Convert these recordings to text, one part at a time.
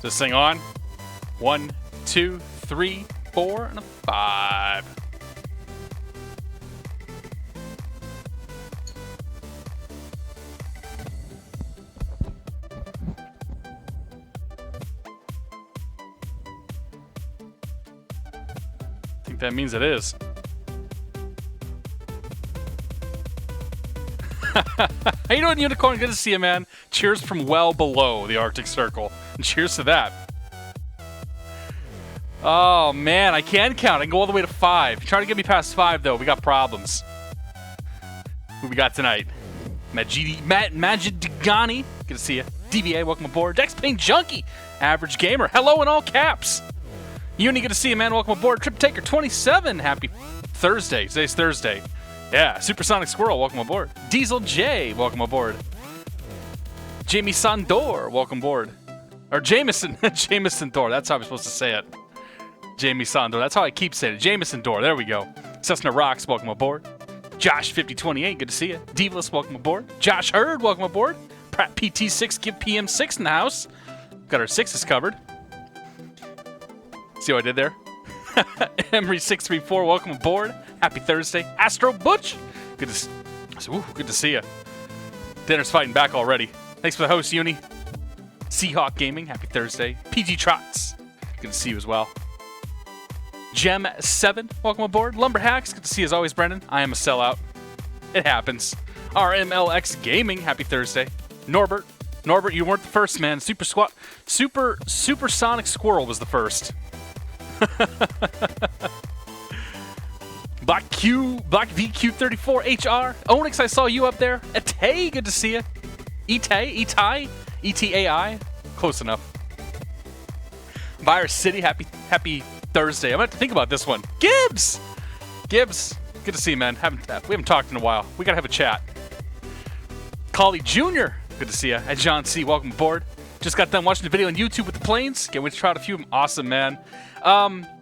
This thing on. 1, 2, 3, 4, and a 5. I think that means it is. How you doing, Unicorn? Good to see you, man. Cheers from well below the Arctic Circle. And cheers to that. Oh, man, I can count. I can go all the way to 5. Try to get me past 5, though. We got problems. Who we got tonight? Majid Degani. Good to see you. DVA, welcome aboard. Dex Pain Junkie. Average Gamer. Hello in all caps. Uni, good to see you, man. Welcome aboard. Trip Taker 27. Happy Thursday. Today's Thursday. Yeah, Supersonic Squirrel, welcome aboard. Diesel J, welcome aboard. Jamie Sandor, welcome aboard. Or Jameson, Jameson Thor, that's how I'm supposed to say it. Jamie Sandor, that's how I keep saying it. Jameson Thor, there we go. Cessna Rocks, welcome aboard. Josh 5028, good to see you. Divas, welcome aboard. Josh Hurd, welcome aboard. Pratt PT6, give PM6 in the house. Got our 6s covered. See what I did there? Emery634, welcome aboard. Happy Thursday. Astro Butch, good to see you. Dinner's fighting back already. Thanks for the host, Uni. Seahawk Gaming, happy Thursday. PG Trots, good to see you as well. Gem7, welcome aboard. Lumberhacks, good to see you as always, Brendan. I am a sellout. It happens. RMLX Gaming, happy Thursday. Norbert, you weren't the first, man. Supersonic Squirrel was the first. Black VQ34HR. Onyx, I saw you up there. Etay, good to see you. Etai, ETAI. Close enough. Virus City, happy Thursday. I'm going to have to think about this one. Gibbs, good to see you, man. We haven't talked in a while. We got to have a chat. Collie Jr., good to see you. And John C., welcome aboard. Just got done watching the video on YouTube with the planes. Can't wait to try out a few of them. Awesome, man.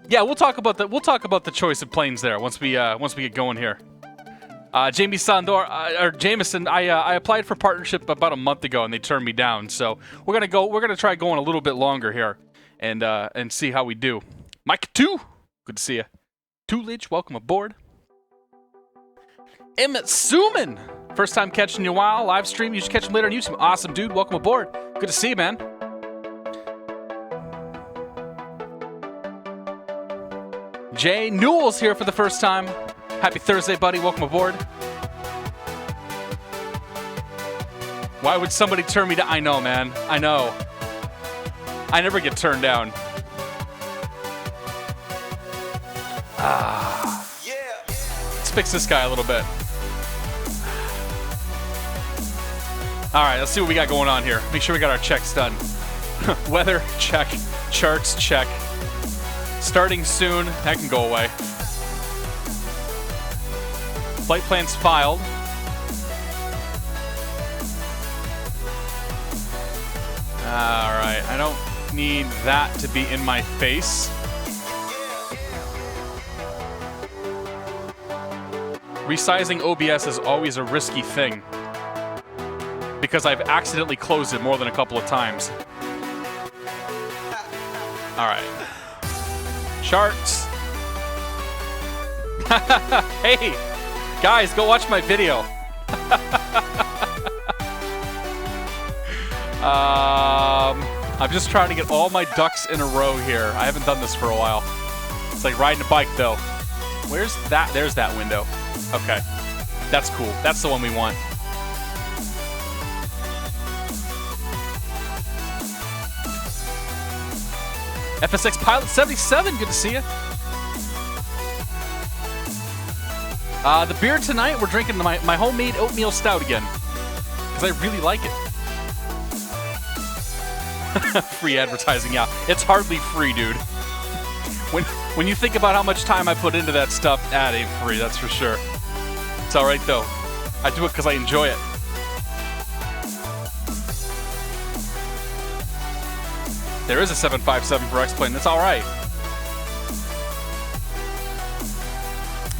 Yeah, we'll talk about the choice of planes there once we get going here. Jamie Sandor or Jameson, I applied for partnership about a month ago and they turned me down. So we're gonna try going a little bit longer here and see how we do. Mike 2, good to see you. Toolage, welcome aboard. Emmett Suman, first time catching you a while. Live stream, you should catch him later on YouTube. Awesome, dude. Welcome aboard. Good to see you, man. Jay Newell's here for the first time. Happy Thursday, buddy. Welcome aboard. Why would somebody turn me down? I know, man. I know. I never get turned down. Let's fix this guy a little bit. All right, let's see what we got going on here. Make sure we got our checks done. Weather, check. Charts, check. Starting soon. That can go away. Flight plans filed. All right, I don't need that to be in my face. Resizing OBS is always a risky thing because I've accidentally closed it more than a couple of times. All right. Charts. Hey, guys, go watch my video. I'm just trying to get all my ducks in a row here. I haven't done this for a while. It's like riding a bike, though. Where's that? There's that window. Okay. That's cool. That's the one we want. FSX Pilot 77, good to see you. The beer tonight, we're drinking my homemade oatmeal stout again. Because I really like it. Free advertising, yeah. It's hardly free, dude. When you think about how much time I put into that stuff, that ain't free, that's for sure. It's alright, though. I do it because I enjoy it. There is a 757 for X-Plane. That's all right.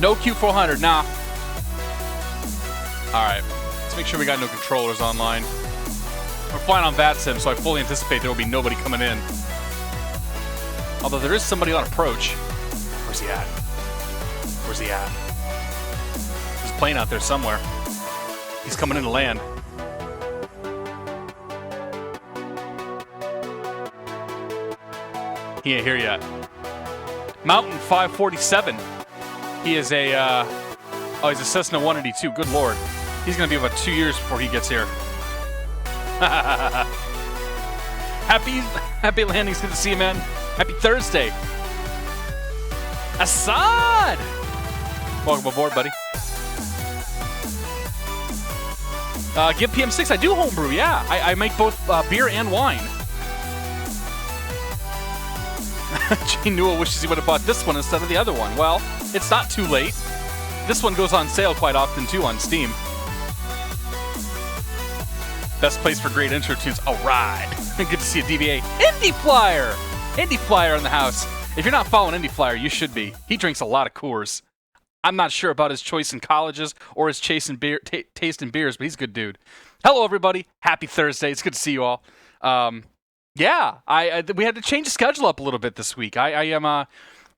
No Q400, nah. All right. Let's make sure we got no controllers online. We're flying on VATSIM, so I fully anticipate there will be nobody coming in. Although there is somebody on approach. Where's he at? Where's he at? There's a plane out there somewhere. He's coming in to land. He ain't here yet. Mountain 547. He is a, oh, he's a Cessna 182. Good Lord. He's going to be about 2 years before he gets here. Happy landings. Good to see you, man. Happy Thursday. Assad! Welcome aboard, buddy. Give PM6. I do homebrew, yeah. I make both beer and wine. Jane Newell wishes he would have bought this one instead of the other one. Well, it's not too late. This one goes on sale quite often, too, on Steam. Best place for great intro tunes. All right. Good to see you, DBA. Indie Flyer! Indie Flyer in the house. If you're not following Indie Flyer, you should be. He drinks a lot of Coors. I'm not sure about his choice in colleges or his taste in beers, but he's a good dude. Hello, everybody. Happy Thursday. It's good to see you all. Yeah, we had to change the schedule up a little bit this week. I'm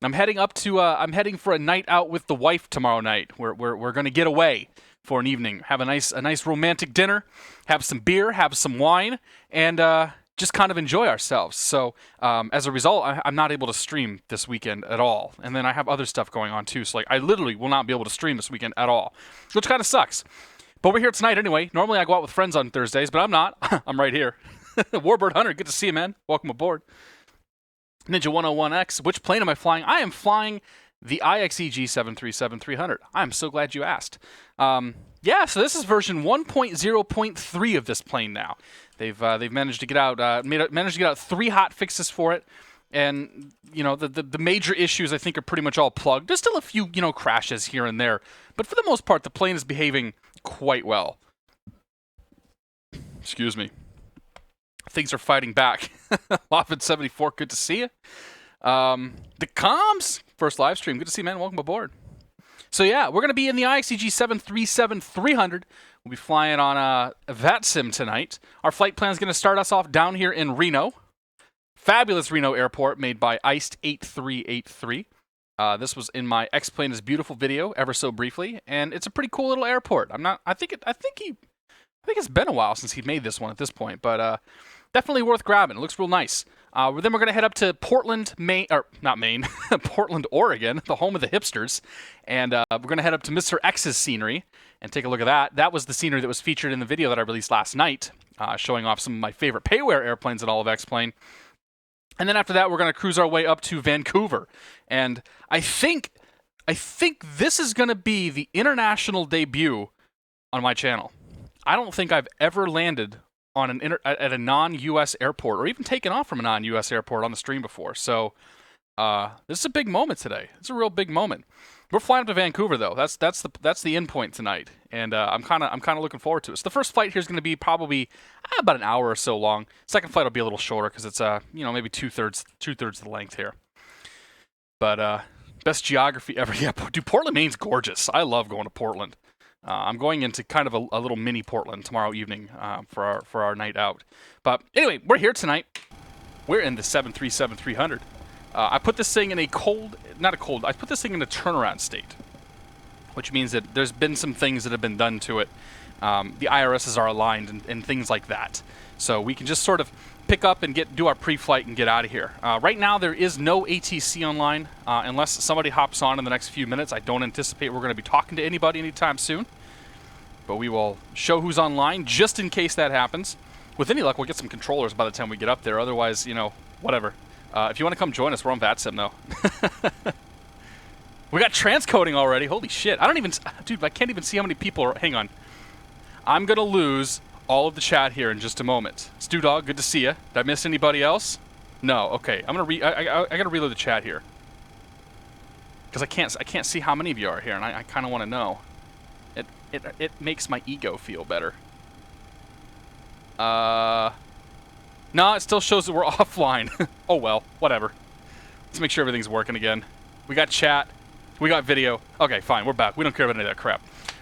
heading up to I'm heading for a night out with the wife tomorrow night. We're going to get away for an evening, have a nice romantic dinner, have some beer, have some wine, and just kind of enjoy ourselves. So as a result, I'm not able to stream this weekend at all. And then I have other stuff going on too. So like I literally will not be able to stream this weekend at all, which kind of sucks. But we're here tonight anyway. Normally I go out with friends on Thursdays, but I'm not. I'm right here. Warbird Hunter, good to see you, man. Welcome aboard. Ninja 101X, which plane am I flying? I am flying the IXEG 737-300. I'm so glad you asked. Yeah, so this is version 1.0.3 of this plane now. They've managed to get out managed to get out 3 hot fixes for it, and you know the major issues I think are pretty much all plugged. There's still a few crashes here and there, but for the most part the plane is behaving quite well. Excuse me. Things are fighting back. Loffin74, good to see you. The comms, first live stream. Good to see you, man. Welcome aboard. So yeah, we're going to be in the IXEG 737-300. We'll be flying on a VATSIM tonight. Our flight plan is going to start us off down here in Reno. Fabulous Reno airport made by Iced 8383. This was in my X-Plane is Beautiful video ever so briefly, and it's a pretty cool little airport. I think it's been a while since he made this one at this point, but definitely worth grabbing. It looks real nice. Then we're going to head up to Portland, Portland, Oregon, the home of the hipsters. And we're going to head up to Mr. X's scenery and take a look at that. That was the scenery that was featured in the video that I released last night, showing off some of my favorite payware airplanes in all of X-Plane. And then after that, we're going to cruise our way up to Vancouver. And I think this is going to be the international debut on my channel. I don't think I've ever landed on at a non-US airport or even taken off from a non-US airport on the stream before. So this is a big moment today. It's a real big moment. We're flying up to Vancouver though. That's the end point tonight, and I'm kind of looking forward to it. So the first flight here is going to be probably about an hour or so long. Second flight will be a little shorter because it's maybe two-thirds of the length here. But best geography ever. Yeah, dude, Portland, Maine's gorgeous. I love going to Portland. I'm going into kind of a little mini Portland tomorrow evening for our night out. But anyway, we're here tonight. We're in the 737-300. I put this thing in I put this thing in a turnaround state, which means that there's been some things that have been done to it. The IRSs are aligned and things like that. So we can just sort of pick up and do our pre-flight and get out of here. Right now there is no ATC online unless somebody hops on in the next few minutes. I don't anticipate we're going to be talking to anybody anytime soon, but we will show who's online just in case that happens. With any luck, we'll get some controllers by the time we get up there. Otherwise, whatever. If you want to come join us, we're on VATSIM though. We got transcoding already. Holy shit. Dude, I can't even see how many people are. Hang on. I'm going to lose all of the chat here in just a moment. Stu Dog, good to see you. Did I miss anybody else? No. Okay. I'm going to I got to reload the chat here. Cuz I can't see how many of you are here and I kind of want to know. It makes my ego feel better. No, it still shows that we're offline. Oh well, whatever. Let's make sure everything's working again. We got chat. We got video. Okay, fine. We're back. We don't care about any of that crap.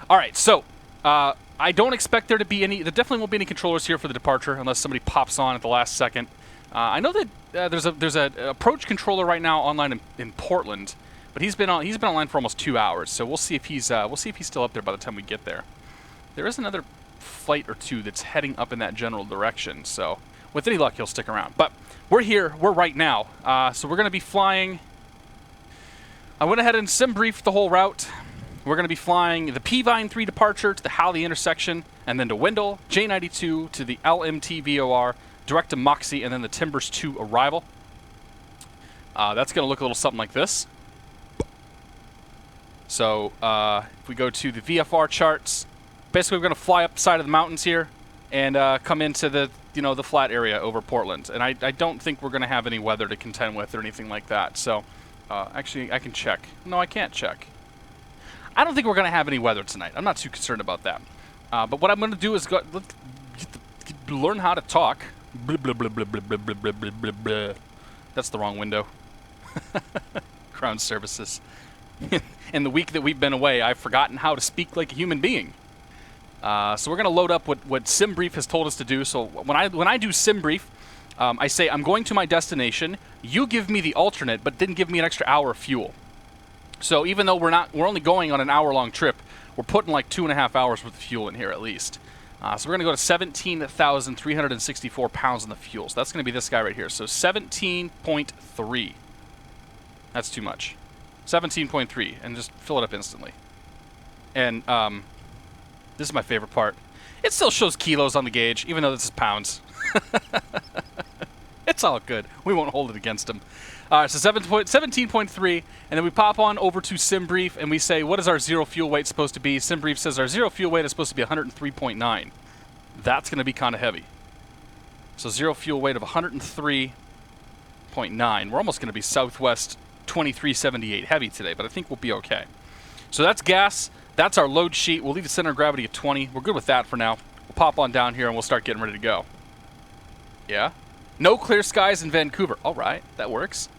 All right, so I don't expect there to be any. There definitely won't be any controllers here for the departure unless somebody pops on at the last second. I know that there's a approach controller right now online in Portland, but he's been online for almost 2 hours. So we'll see if he's still up there by the time we get there. There is another flight or two that's heading up in that general direction. So with any luck, he'll stick around. But we're here. We're right now. So we're going to be flying. I went ahead and sim briefed the whole route. We're going to be flying the P-Vine 3 departure to the Halley intersection, and then to Wendell, J92 to the LMT VOR, direct to Moxie, and then the Timbers 2 arrival. That's going to look a little something like this. So if we go to the VFR charts, basically we're going to fly up the side of the mountains here and come into the the flat area over Portland. And I don't think we're going to have any weather to contend with or anything like that. So actually, I can check. No, I can't check. I don't think we're going to have any weather tonight. I'm not too concerned about that. But what I'm going to do is learn how to talk. Blah, blah, blah, blah, blah, blah, blah, blah, blah, blah. That's the wrong window. Ground services. In the week that we've been away, I've forgotten how to speak like a human being. So we're going to load up what SimBrief has told us to do. So when I do SimBrief, I say I'm going to my destination. You give me the alternate, but didn't give me an extra hour of fuel. So even though we're only going on an hour-long trip, we're putting like 2.5 hours worth of fuel in here at least. So we're going to go to 17,364 pounds in the fuel. So that's going to be this guy right here. So 17.3. That's too much. 17.3, and just fill it up instantly. And this is my favorite part. It still shows kilos on the gauge, even though this is pounds. It's all good. We won't hold it against him. All right, so 17.3, and then we pop on over to SimBrief, and we say, what is our zero fuel weight supposed to be? SimBrief says our zero fuel weight is supposed to be 103.9. That's going to be kind of heavy. So zero fuel weight of 103.9. We're almost going to be Southwest 2378 heavy today, but I think we'll be okay. So that's gas. That's our load sheet. We'll leave the center of gravity at 20. We're good with that for now. We'll pop on down here, and we'll start getting ready to go. Yeah? No clear skies in Vancouver. All right, that works.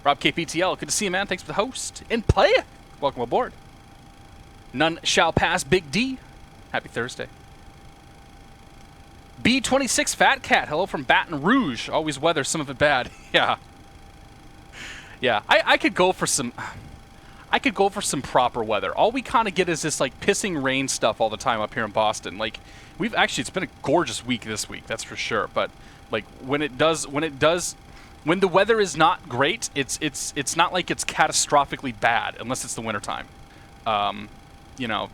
Rob KPTL, good to see you, man. Thanks for the host. And play. Welcome aboard. None shall pass Big D. Happy Thursday. B26 Fat Cat, hello from Baton Rouge. Always weather, some of it bad. Yeah. Yeah, I could go for some proper weather. All we kind of get is this like pissing rain stuff all the time up here in Boston. Like it's been a gorgeous week this week, that's for sure. But like when the weather is not great, it's not like it's catastrophically bad unless it's the wintertime.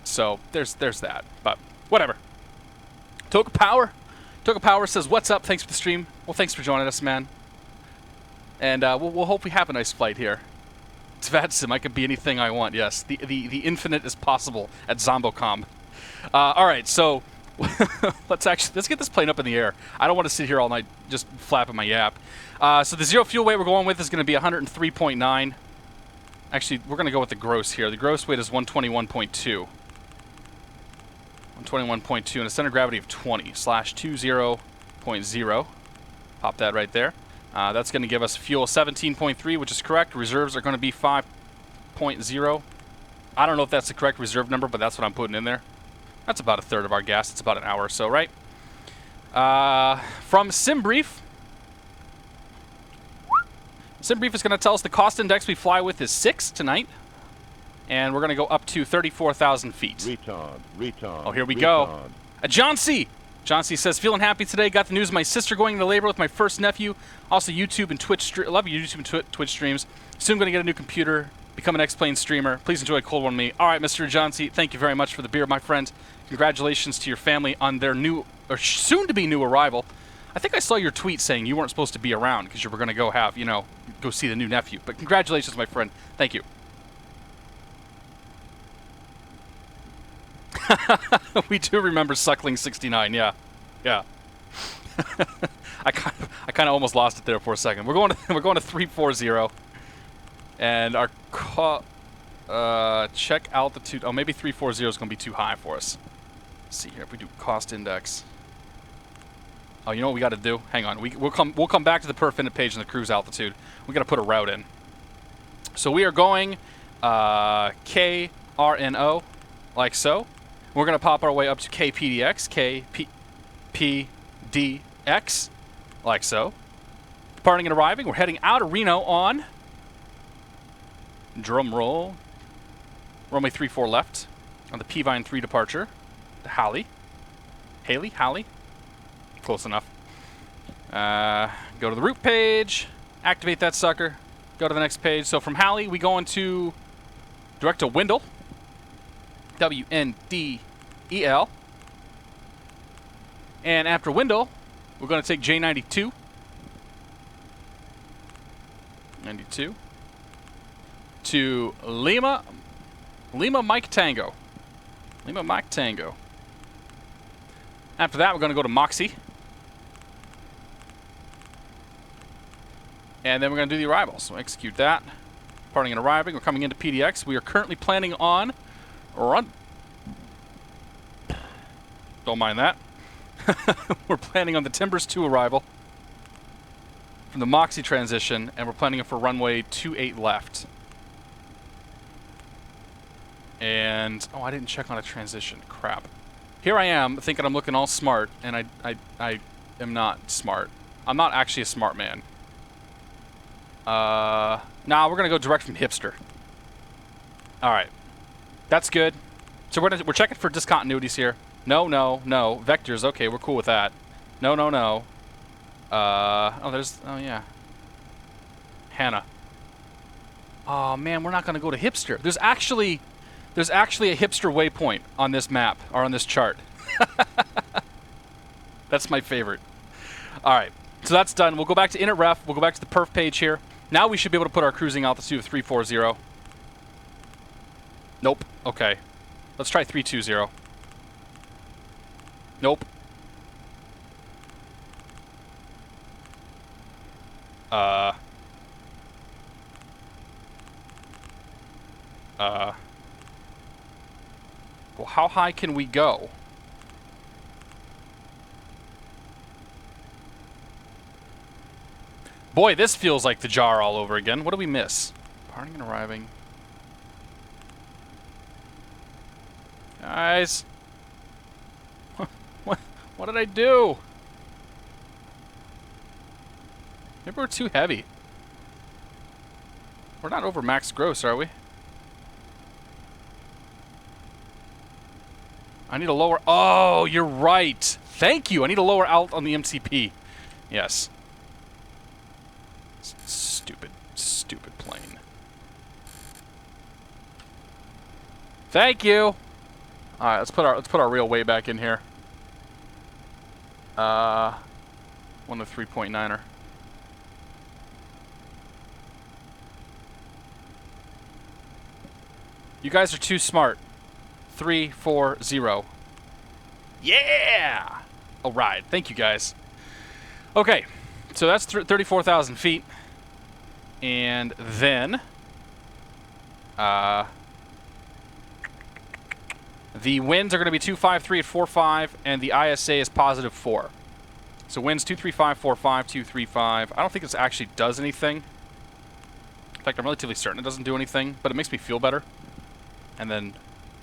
So there's that. But whatever. Toka Power says, what's up? Thanks for the stream. Well, thanks for joining us, man. And we'll hope we have a nice flight here. It's VADSIM. I can be anything I want. Yes, the infinite is possible at Zombocom. All right, so let's get this plane up in the air. I don't want to sit here all night just flapping my yap. So the zero fuel weight we're going with is going to be 103.9. Actually, we're going to go with the gross here. The gross weight is 121.2. 121.2 and a center of gravity of 20/20.0. Pop that right there. That's going to give us fuel 17.3, which is correct. Reserves are going to be 5.0. I don't know if that's the correct reserve number, but that's what I'm putting in there. That's about a third of our gas. It's about an hour or so, right? From SimBrief. SimBrief is going to tell us the cost index we fly with is 6 tonight. And we're going to go up to 34,000 feet. Retard. Oh, here we go. John C. John C. says, feeling happy today. Got the news of my sister going into labor with my first nephew. Also YouTube and Twitch. Love YouTube and Twitch streams. Soon going to get a new computer. Become an X-Plane streamer. Please enjoy a cold one with me. All right, Mr. John C. Thank you very much for the beer, my friend. Congratulations to your family on their new, or soon-to-be new arrival. I think I saw your tweet saying you weren't supposed to be around because you were going to go have, go see the new nephew. But congratulations, my friend. Thank you. We do remember Suckling 69, yeah. I kind of almost lost it there for a second. We're going to 340, and our check altitude. Oh, maybe 340 is going to be too high for us. Let's see here if we do cost index. Oh, you know what we got to do? Hang on, we'll come back to the perf init page and the cruise altitude. We got to put a route in. So we are going KRNO, like so. We're going to pop our way up to KPDX, KPDX, like so. Departing and arriving. We're heading out of Reno on, drum roll, runway 34 left on the P-Vine 3 departure. The Hallie. Close enough. Go to the route page, activate that sucker, go to the next page. So from Hallie, we go into direct to Wendell, W-N-D-E-L. And after Wendell, we're going to take J92. 92 to Lima Mike Tango. After that, we're going to go to Moxie. And then we're going to do the arrivals. So execute that. Departing and arriving. We're coming into PDX. We are currently planning on run. Don't mind that. We're planning on the Timbers 2 arrival from the Moxie transition, and we're planning it for runway 28 left. And, oh, I didn't check on a transition. Crap. Here I am, thinking I'm looking all smart, and I am not smart. I'm not actually a smart man. Nah, we're going to go direct from Hipster. Alright. That's good. So we're checking for discontinuities here. No. Vectors, okay, we're cool with that. No. Oh yeah. Hannah. Oh man, we're not gonna go to Hipster. There's actually a Hipster waypoint on this map, or on this chart. That's my favorite. Alright, so that's done. We'll go back to init ref, we'll go back to the perf page here. Now we should be able to put our cruising altitude of 340. Nope, okay. Let's try 320. Nope. Well, how high can we go? Boy, this feels like the jar all over again. What do we miss? Departing and arriving. Guys. What did I do? Maybe we're too heavy. We're not over max gross, are we? I need a lower... Oh, you're right. Thank you. I need a lower alt on the MCP. Yes. Stupid plane. Thank you. All right, let's put our real weight back in here. 1 to 3.9er. You guys are too smart. 340. Yeah! All right. Thank you, guys. Okay. So that's 34,000 feet. And then... the winds are going to be 253 at 45, and the ISA is positive 4. So winds 235, 45, 235. I don't think this actually does anything. In fact, I'm relatively certain it doesn't do anything, but it makes me feel better. And then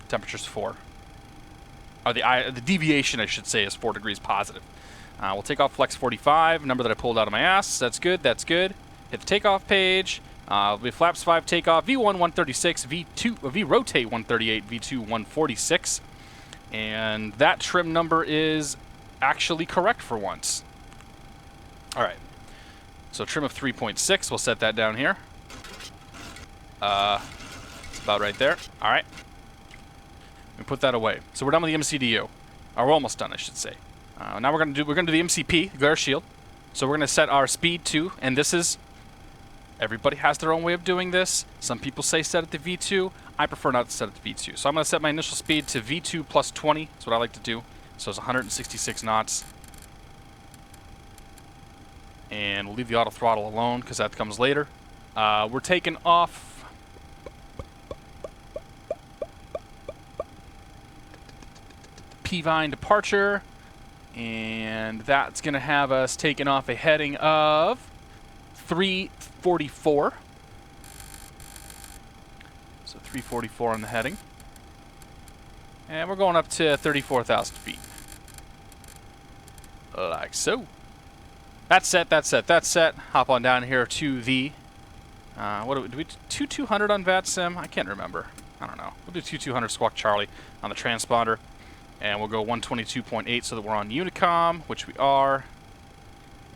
temperature's 4. Or the deviation, I should say, is 4 degrees positive. We'll take off flex 45, number that I pulled out of my ass. That's good, that's good. Hit the takeoff page. It'll be flaps 5 takeoff, V1 136, V rotate 138, V2 146. And that trim number is actually correct for once. Alright. So trim of 3.6, we'll set that down here. It's about right there. Alright. We put that away. So we're done with the MCDU. Or we're almost done, I should say. Now we're gonna do the MCP, the glare shield. So we're gonna set our speed to, and this is, everybody has their own way of doing this. Some people say set it to V2. I prefer not to set it to V2. So I'm gonna set my initial speed to V2 plus 20. That's what I like to do. So it's 166 knots. And we'll leave the auto throttle alone because that comes later. We're taking off. P-Vine departure. And that's going to have us taking off a heading of 344. So 344 on the heading. And we're going up to 34,000 feet. Like so. That's set, that's set, that's set. Hop on down here to the... what do we do? 2200 on VATSIM? I can't remember. I don't know. We'll do 2200 Squawk Charlie on the transponder. And we'll go 122.8 so that we're on Unicom, which we are.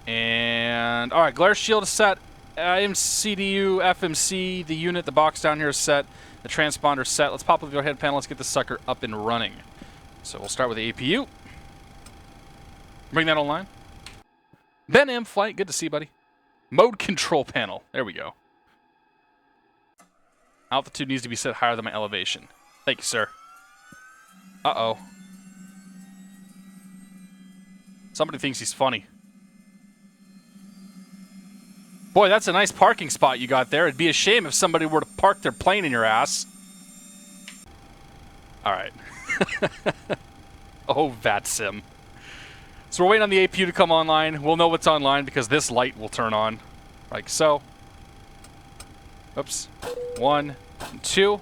And, alright, glare shield is set. MCDU, FMC, the unit, the box down here is set. The transponder is set. Let's pop up the overhead panel. Let's get this sucker up and running. So we'll start with the APU. Bring that online. Ben M. Flight, good to see you, buddy. Mode control panel. There we go. Altitude needs to be set higher than my elevation. Thank you, sir. Uh-oh. Somebody thinks he's funny. Boy, that's a nice parking spot you got there. It'd be a shame if somebody were to park their plane in your ass. All right. Oh, VATSIM. So we're waiting on the APU to come online. We'll know what's online because this light will turn on. Like so. Oops. 1, 2.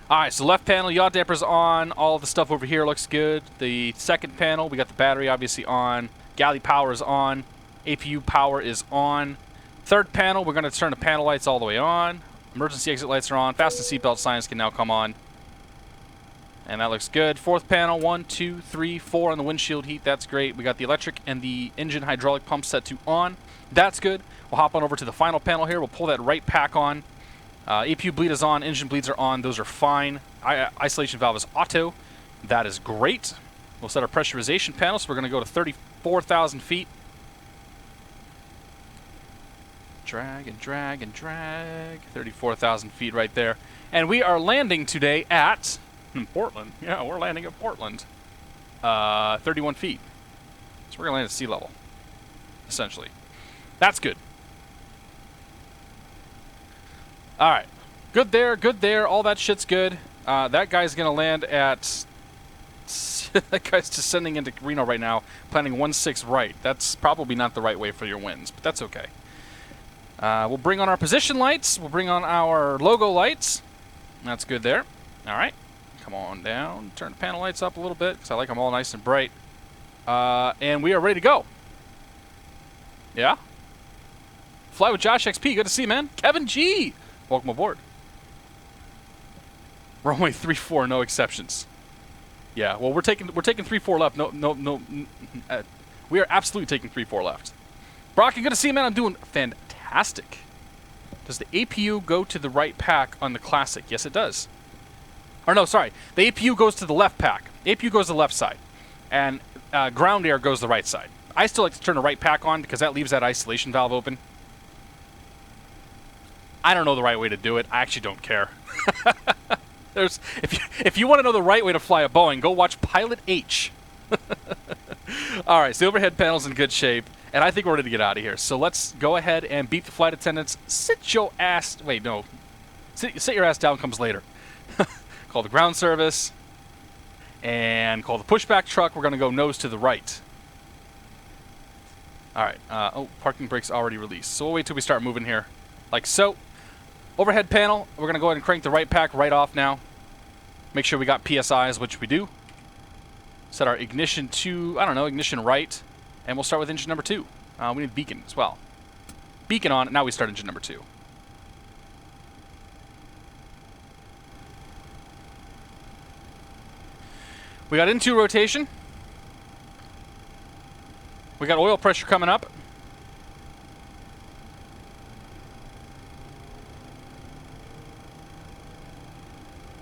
Alright, so left panel, yaw damper's on. All of the stuff over here looks good. The second panel, we got the battery obviously on. Galley power is on. APU power is on. Third panel, we're going to turn the panel lights all the way on. Emergency exit lights are on. Fasten seatbelt signs can now come on. And that looks good. Fourth panel, 1, 2, 3, 4 on the windshield heat. That's great. We got the electric and the engine hydraulic pump set to on. That's good. We'll hop on over to the final panel here. We'll pull that right pack on. APU bleed is on. Engine bleeds are on. Those are fine. Isolation valve is auto. That is great. We'll set our pressurization panel. So we're going to go to 34,000 feet. Drag and drag and drag. 34,000 feet right there. And we are landing today at... Portland. Yeah, we're landing at Portland. 31 feet. So we're going to land at sea level, essentially. That's good. All right. Good there, good there. All that shit's good. That guy's going to land at... that guy's descending into Reno right now, planning 1-6 right. That's probably not the right way for your winds, but that's okay. We'll bring on our position lights. We'll bring on our logo lights. That's good there. All right. Come on down. Turn the panel lights up a little bit because I like them all nice and bright. And we are ready to go. Yeah? Fly with Josh XP. Good to see you, man. Kevin G. Welcome aboard. Runway 34, no exceptions. Yeah, well, we're taking 3-4 left. No. We are absolutely taking 3-4 left. Brock, good to see you, man. I'm doing fantastic. Does the APU go to the right pack on the Classic? Yes, it does. Or no, sorry. The APU goes to the left pack. APU goes to the left side. And ground air goes to the right side. I still like to turn the right pack on because that leaves that isolation valve open. I don't know the right way to do it. I actually don't care. If you want to know the right way to fly a Boeing, go watch PilotEdge. All right, so the overhead panel's in good shape. And I think we're ready to get out of here. So let's go ahead and beat the flight attendants. Sit your ass... Wait, no. Sit your ass down comes later. Call the ground service, and call the pushback truck. We're going to go nose to the right. All right. Oh, parking brake's already released. So we'll wait till we start moving here. Like so. Overhead panel, we're going to go ahead and crank the right pack right off now. Make sure we got PSIs, which we do. Set our ignition to, I don't know, ignition right. And we'll start with engine number 2. We need beacon as well. Beacon on, now we start engine number 2. We got into rotation. We got oil pressure coming up.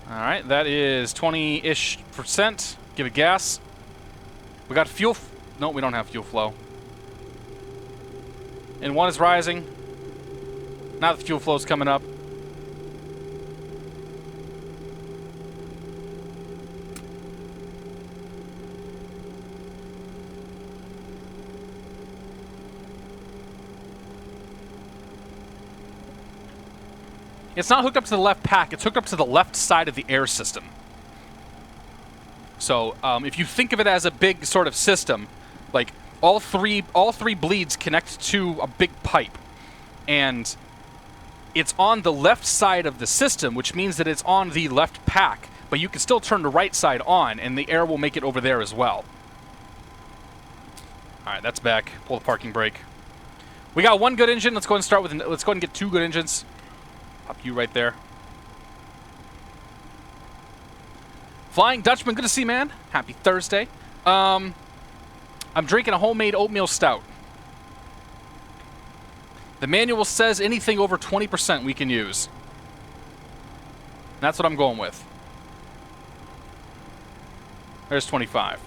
All right, that is 20-ish%. Give it gas. We got fuel. No, we don't have fuel flow. And 1 is rising. Now the fuel flow is coming up. It's not hooked up to the left pack. It's hooked up to the left side of the air system. So if you think of it as a big sort of system, like all three bleeds connect to a big pipe, and it's on the left side of the system, which means that it's on the left pack. But you can still turn the right side on, and the air will make it over there as well. All right, that's back. Pull the parking brake. We got one good engine. Let's go ahead and start with. Let's go ahead and get two good engines. Pop you right there. Flying Dutchman, good to see, man. Happy Thursday. I'm drinking a homemade oatmeal stout. The manual says anything over 20% we can use. That's what I'm going with. There's 25.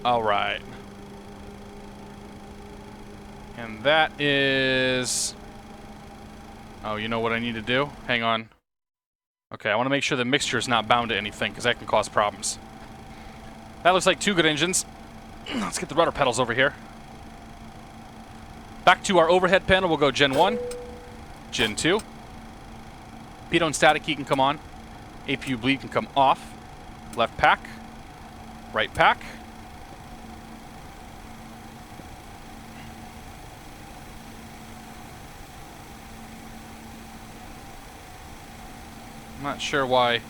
All right. And that is... Oh, you know what I need to do? Hang on. Okay, I want to make sure the mixture is not bound to anything, because that can cause problems. That looks like two good engines. Let's get the rudder pedals over here. Back to our overhead panel, we'll go Gen 1, Gen 2. Pitot and static key can come on. APU bleed can come off. Left pack. Right pack. I'm not sure why.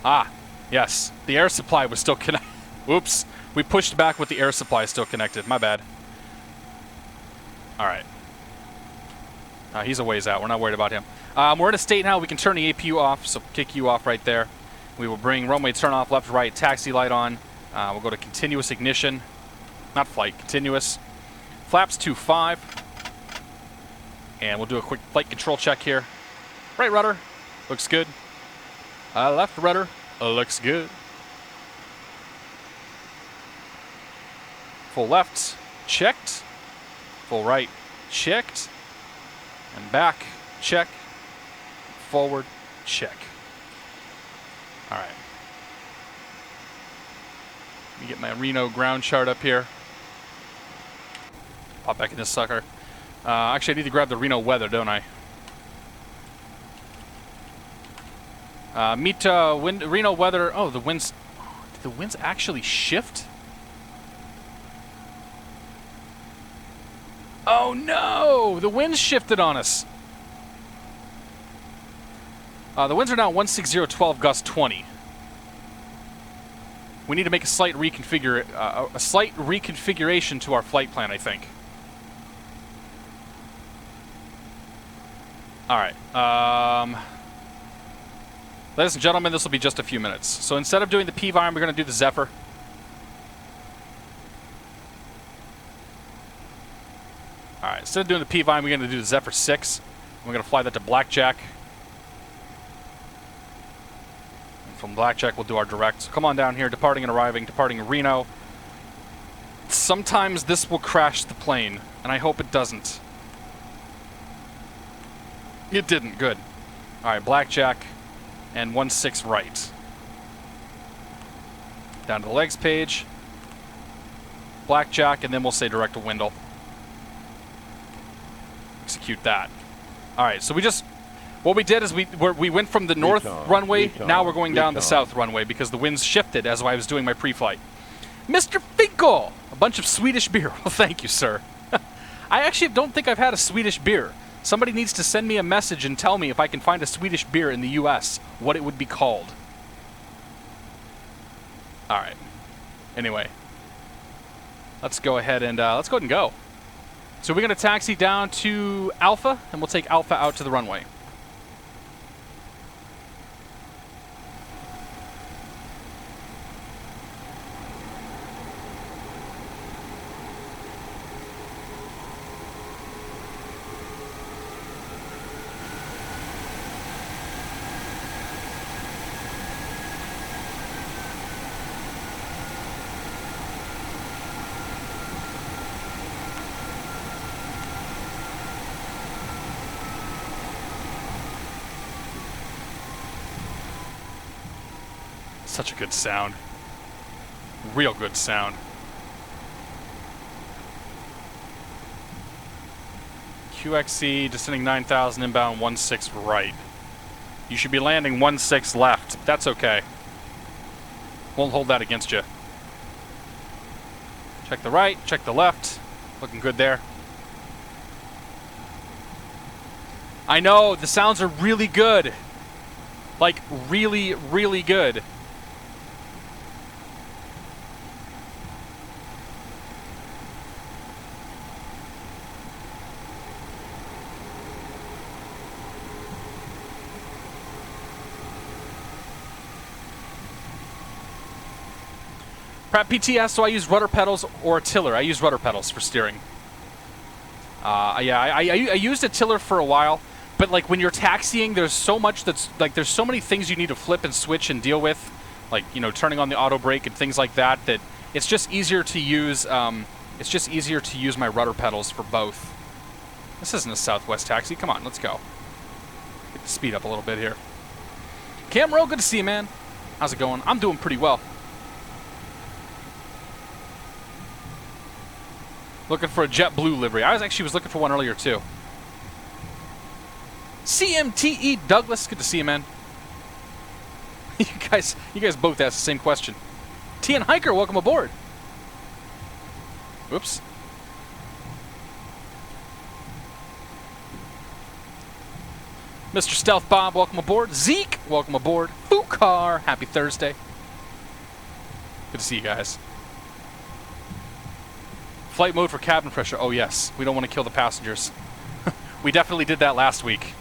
Ah, yes. The air supply was still connected. Oops. We pushed back with the air supply still connected. My bad. All right. He's a ways out. We're not worried about him. We're in a state now we can turn the APU off, so kick you off right there. We will bring runway turn off, left, right, taxi light on. We'll go to continuous ignition. Not flight, continuous. Flaps 2.5. And we'll do a quick flight control check here. Right rudder, looks good. Left rudder, looks good. Full left, checked. Full right, checked. And back, check. Forward, check. All right. Let me get my Reno ground chart up here. Pop back in this sucker. Actually, I need to grab the Reno weather, don't I? Meet Reno weather. Oh, the winds. Did the winds actually shift? Oh no! The winds shifted on us. The winds are now 16012 gust 20. We need to make a slight reconfiguration to our flight plan, I think. All right. Ladies and gentlemen, this will be just a few minutes. So instead of doing the P-Vine, we're going to do the Zephyr. All right. Instead of doing the P-Vine, we're going to do the Zephyr 6. We're going to fly that to Blackjack. And from Blackjack, we'll do our direct. So come on down here, departing and arriving, departing Reno. Sometimes this will crash the plane, and I hope it doesn't. It didn't. Good. All right, Blackjack and 1-6 right. Down to the legs page. Blackjack, and then we'll say direct to Windle. Execute that. All right, so what we did is we went from the north runway, now we're going down the south runway because the winds shifted as I was doing my pre-flight. Mr. Finkel! A bunch of Swedish beer. Well, thank you, sir. I actually don't think I've had a Swedish beer. Somebody needs to send me a message and tell me if I can find a Swedish beer in the U.S., what it would be called. All right. Anyway, let's go ahead and go. So we're going to taxi down to Alpha, and we'll take Alpha out to the runway. Such a good sound. Real good sound. QXC, descending 9,000, inbound 1-6 right. You should be landing 1-6 left. That's okay. Won't hold that against you. Check the right, check the left. Looking good there. I know, the sounds are really good. Like, really, really good. Pratt PT asks, do I use rudder pedals or a tiller? I use rudder pedals for steering. Yeah, I used a tiller for a while, but like when you're taxiing, there's so much that's like there's so many things you need to flip and switch and deal with, like turning on the auto brake and things like that. That it's just easier to use. It's just easier to use my rudder pedals for both. This isn't a Southwest taxi. Come on, let's go. Get the speed up a little bit here. Camero, good to see you, man. How's it going? I'm doing pretty well. Looking for a JetBlue livery. I was looking for one earlier too. CMTE Douglas, good to see you, man. You guys both asked the same question. TN Hiker, welcome aboard. Whoops. Mr. Stealth Bob, welcome aboard. Zeke, welcome aboard. Fukar, happy Thursday. Good to see you guys. Flight mode for cabin pressure. Oh yes, we don't want to kill the passengers. We definitely did that last week.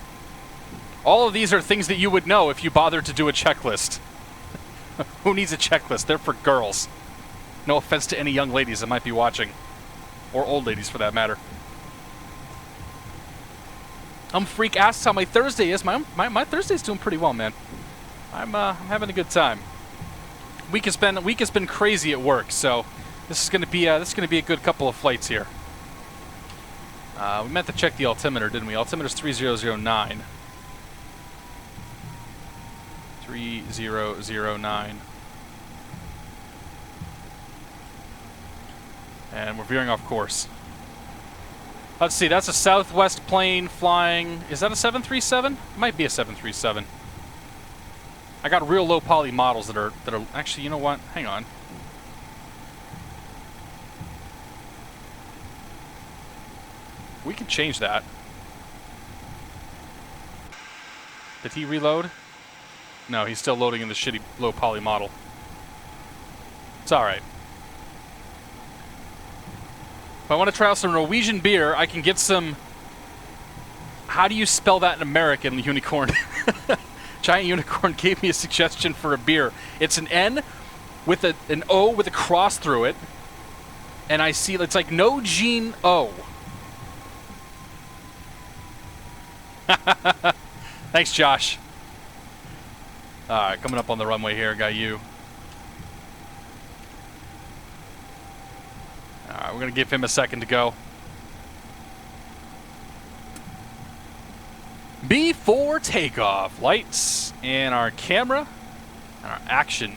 All of these are things that you would know if you bothered to do a checklist. Who needs a checklist? They're for girls. No offense to any young ladies that might be watching. Or old ladies for that matter. Freak asks how my Thursday is. My Thursday's doing pretty well, man. I'm having a good time. Week has been crazy at work, so this is gonna be a good couple of flights here. We meant to check the altimeter, didn't we? Altimeter's 3009. 3009. And we're veering off course. Let's see, that's a Southwest plane flying. Is that a 737? It might be a 737. I got real low poly models that are actually, you know what? Hang on. We can change that. Did he reload? No, he's still loading in the shitty low poly model. It's alright. If I want to try out some Norwegian beer, I can get some... How do you spell that in American, unicorn? Giant Unicorn gave me a suggestion for a beer. It's an N with an O with a cross through it. And I see, it's like No Gene O. Thanks, Josh. Alright, coming up on the runway here, got you. Alright, we're going to give him a second to go. Before takeoff, lights and our camera and our action.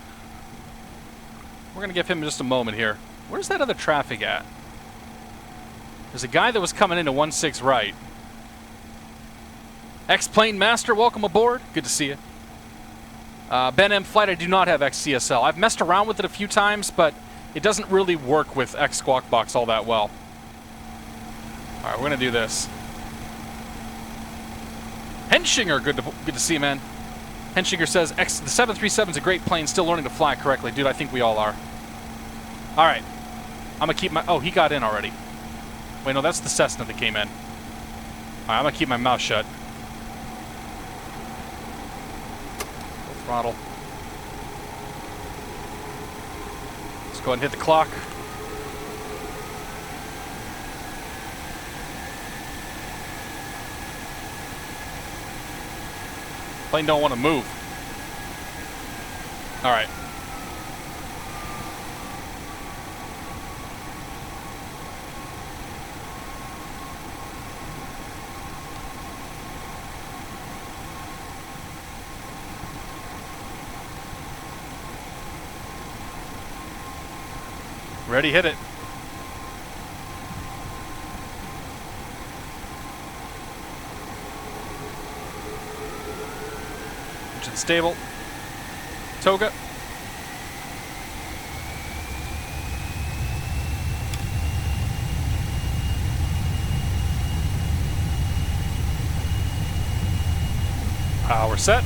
We're going to give him just a moment here. Where's that other traffic at? There's a guy that was coming into 16 right. X-Plane Master, welcome aboard. Good to see you. Ben M Flight, I do not have XCSL. I've messed around with it a few times, but it doesn't really work with X Squawk Box all that well. Alright, we're going to do this. Henshinger, good to see you, man. Henshinger says, the 737 is a great plane, still learning to fly correctly. Dude, I think we all are. Alright. I'm going to keep my... Oh, he got in already. Wait, no, that's the Cessna that came in. Alright, I'm going to keep my mouth shut. Full throttle. Let's go ahead and hit the clock. Plane don't want to move. All right. Ready, hit it. Into the stable. Toga. We're set.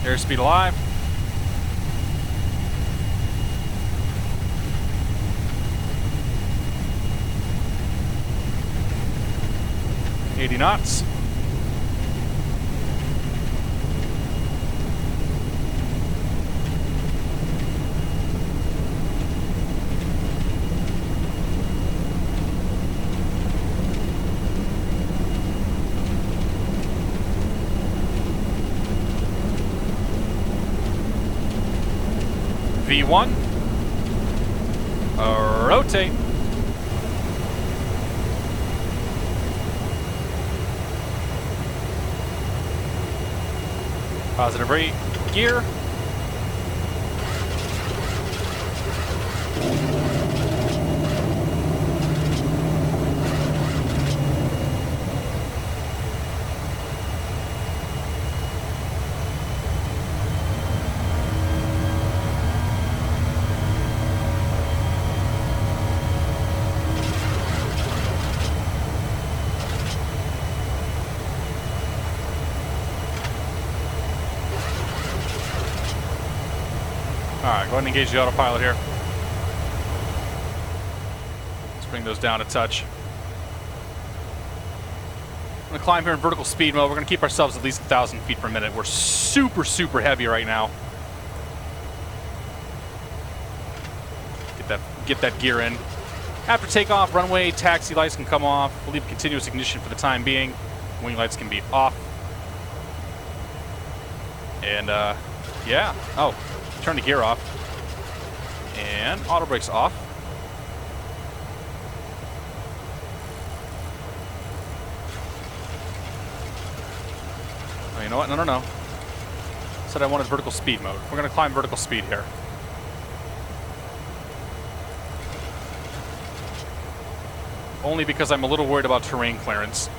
Airspeed alive. $80 knots. V1. Rotate. Positive rate. Gear. Alright, go ahead and engage the autopilot here. Let's bring those down a touch. I'm going to climb here in vertical speed mode. We're going to keep ourselves at least 1,000 feet per minute. We're super, super heavy right now. Get that gear in. After takeoff, runway taxi lights can come off. We'll leave continuous ignition for the time being. Wing lights can be off. And, yeah. Oh. Turn the gear off. And auto brakes off. Oh, you know what? No. Said I wanted vertical speed mode. We're going to climb vertical speed here. Only because I'm a little worried about terrain clearance.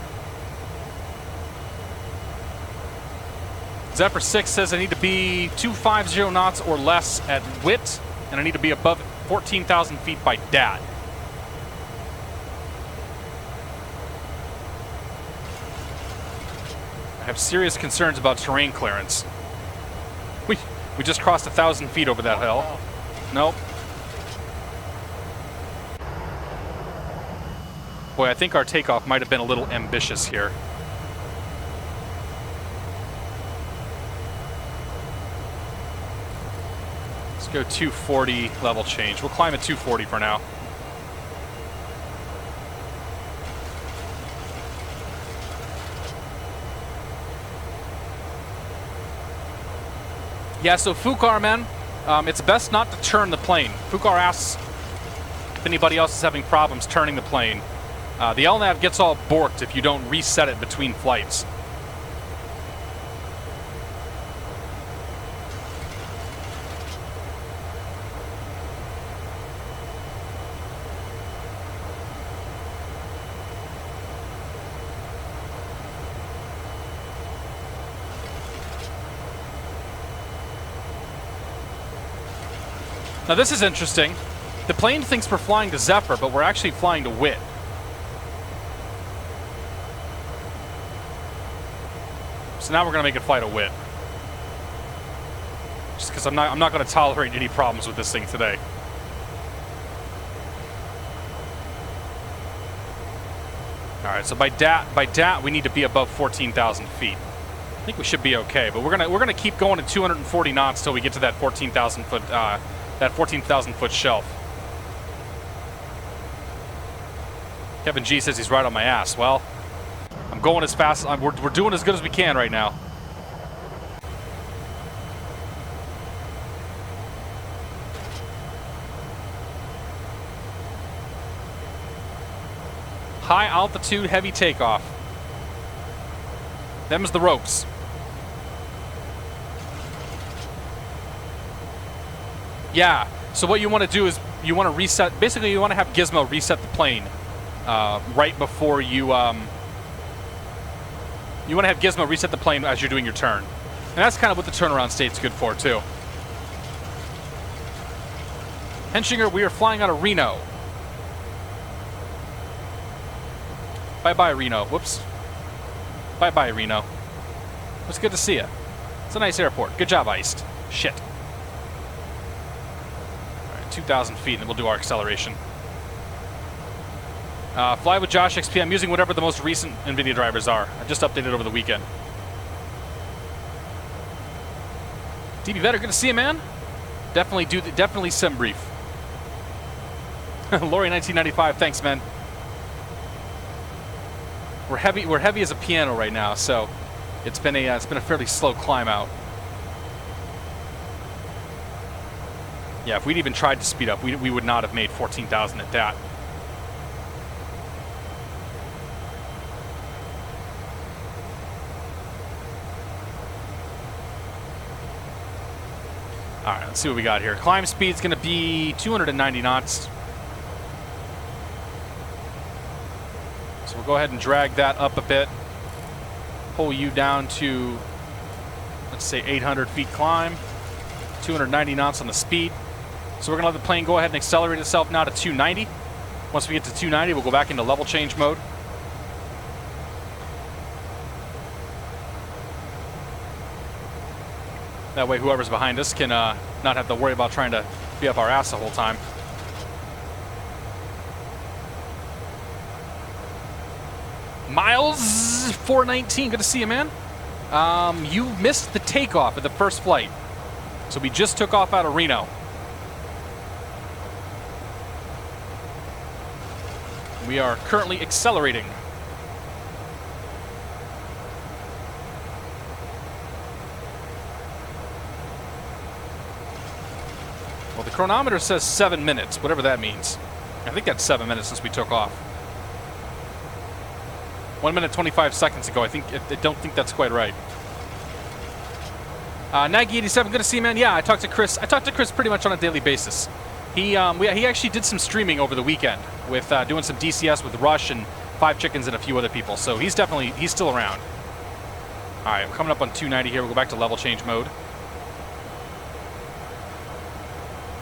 Zephyr 6 says I need to be 250 knots or less at WIT, and I need to be above 14,000 feet by DAT. I have serious concerns about terrain clearance. We just crossed 1,000 feet over that hill. Nope. Boy, I think our takeoff might have been a little ambitious here. Let's go 240 level change. We'll climb at 240 for now. Yeah, so Fukar, man, it's best not to turn the plane. Fukar asks if anybody else is having problems turning the plane. The LNAV gets all borked if you don't reset it between flights. Now this is interesting. The plane thinks we're flying to Zephyr, but we're actually flying to WIT. So now we're going to make it fly to WIT. Just because I'm not going to tolerate any problems with this thing today. All right, so by DAT we need to be above 14,000 feet. I think we should be okay, but we're gonna keep going at 240 knots till we get to that 14,000 foot foot shelf. Kevin G says he's right on my ass. Well, I'm going as fast. We're doing as good as we can right now. High altitude, heavy takeoff. Them's the ropes. Yeah, so what you want to do is you want to reset, basically you want to have Gizmo reset the plane right before you you want to have Gizmo reset the plane as you're doing your turn. And that's kind of what the turnaround state's good for, too. Henshinger, we are flying out of Reno. Bye-bye, Reno. Whoops. Bye-bye, Reno. It's good to see you. It's a nice airport. Good job, Iced. Shit. All right, 2,000 feet, and then we'll do our acceleration. Fly with Josh XP. I'm using whatever the most recent NVIDIA drivers are. I just updated over the weekend. DB Vetter, good to see you, man. Definitely sim brief. Lori 1995, thanks, man. We're heavy as a piano right now, so it's been a fairly slow climb out. Yeah, if we'd even tried to speed up, we would not have made 14,000 at that. All right, let's see what we got here. Climb speed's going to be 290 knots. So we'll go ahead and drag that up a bit. Pull you down to, let's say, 800 feet climb. 290 knots on the speed. So we're going to let the plane go ahead and accelerate itself now to 290. Once we get to 290, we'll go back into level change mode. That way whoever's behind us can not have to worry about trying to be up our ass the whole time. Miles 419, good to see you, man. You missed the takeoff of the first flight. So we just took off out of Reno. We are currently accelerating. Well, the chronometer says 7 minutes, whatever that means. I think that's 7 minutes since we took off. 1 minute 25 seconds ago. I don't think that's quite right. Nagy87, good to see you, man. Yeah, I talked to Chris pretty much on a daily basis. He actually did some streaming over the weekend with doing some DCS with Rush and Five Chickens and a few other people. So he's still around. All right, we're coming up on 290 here. We'll go back to level change mode.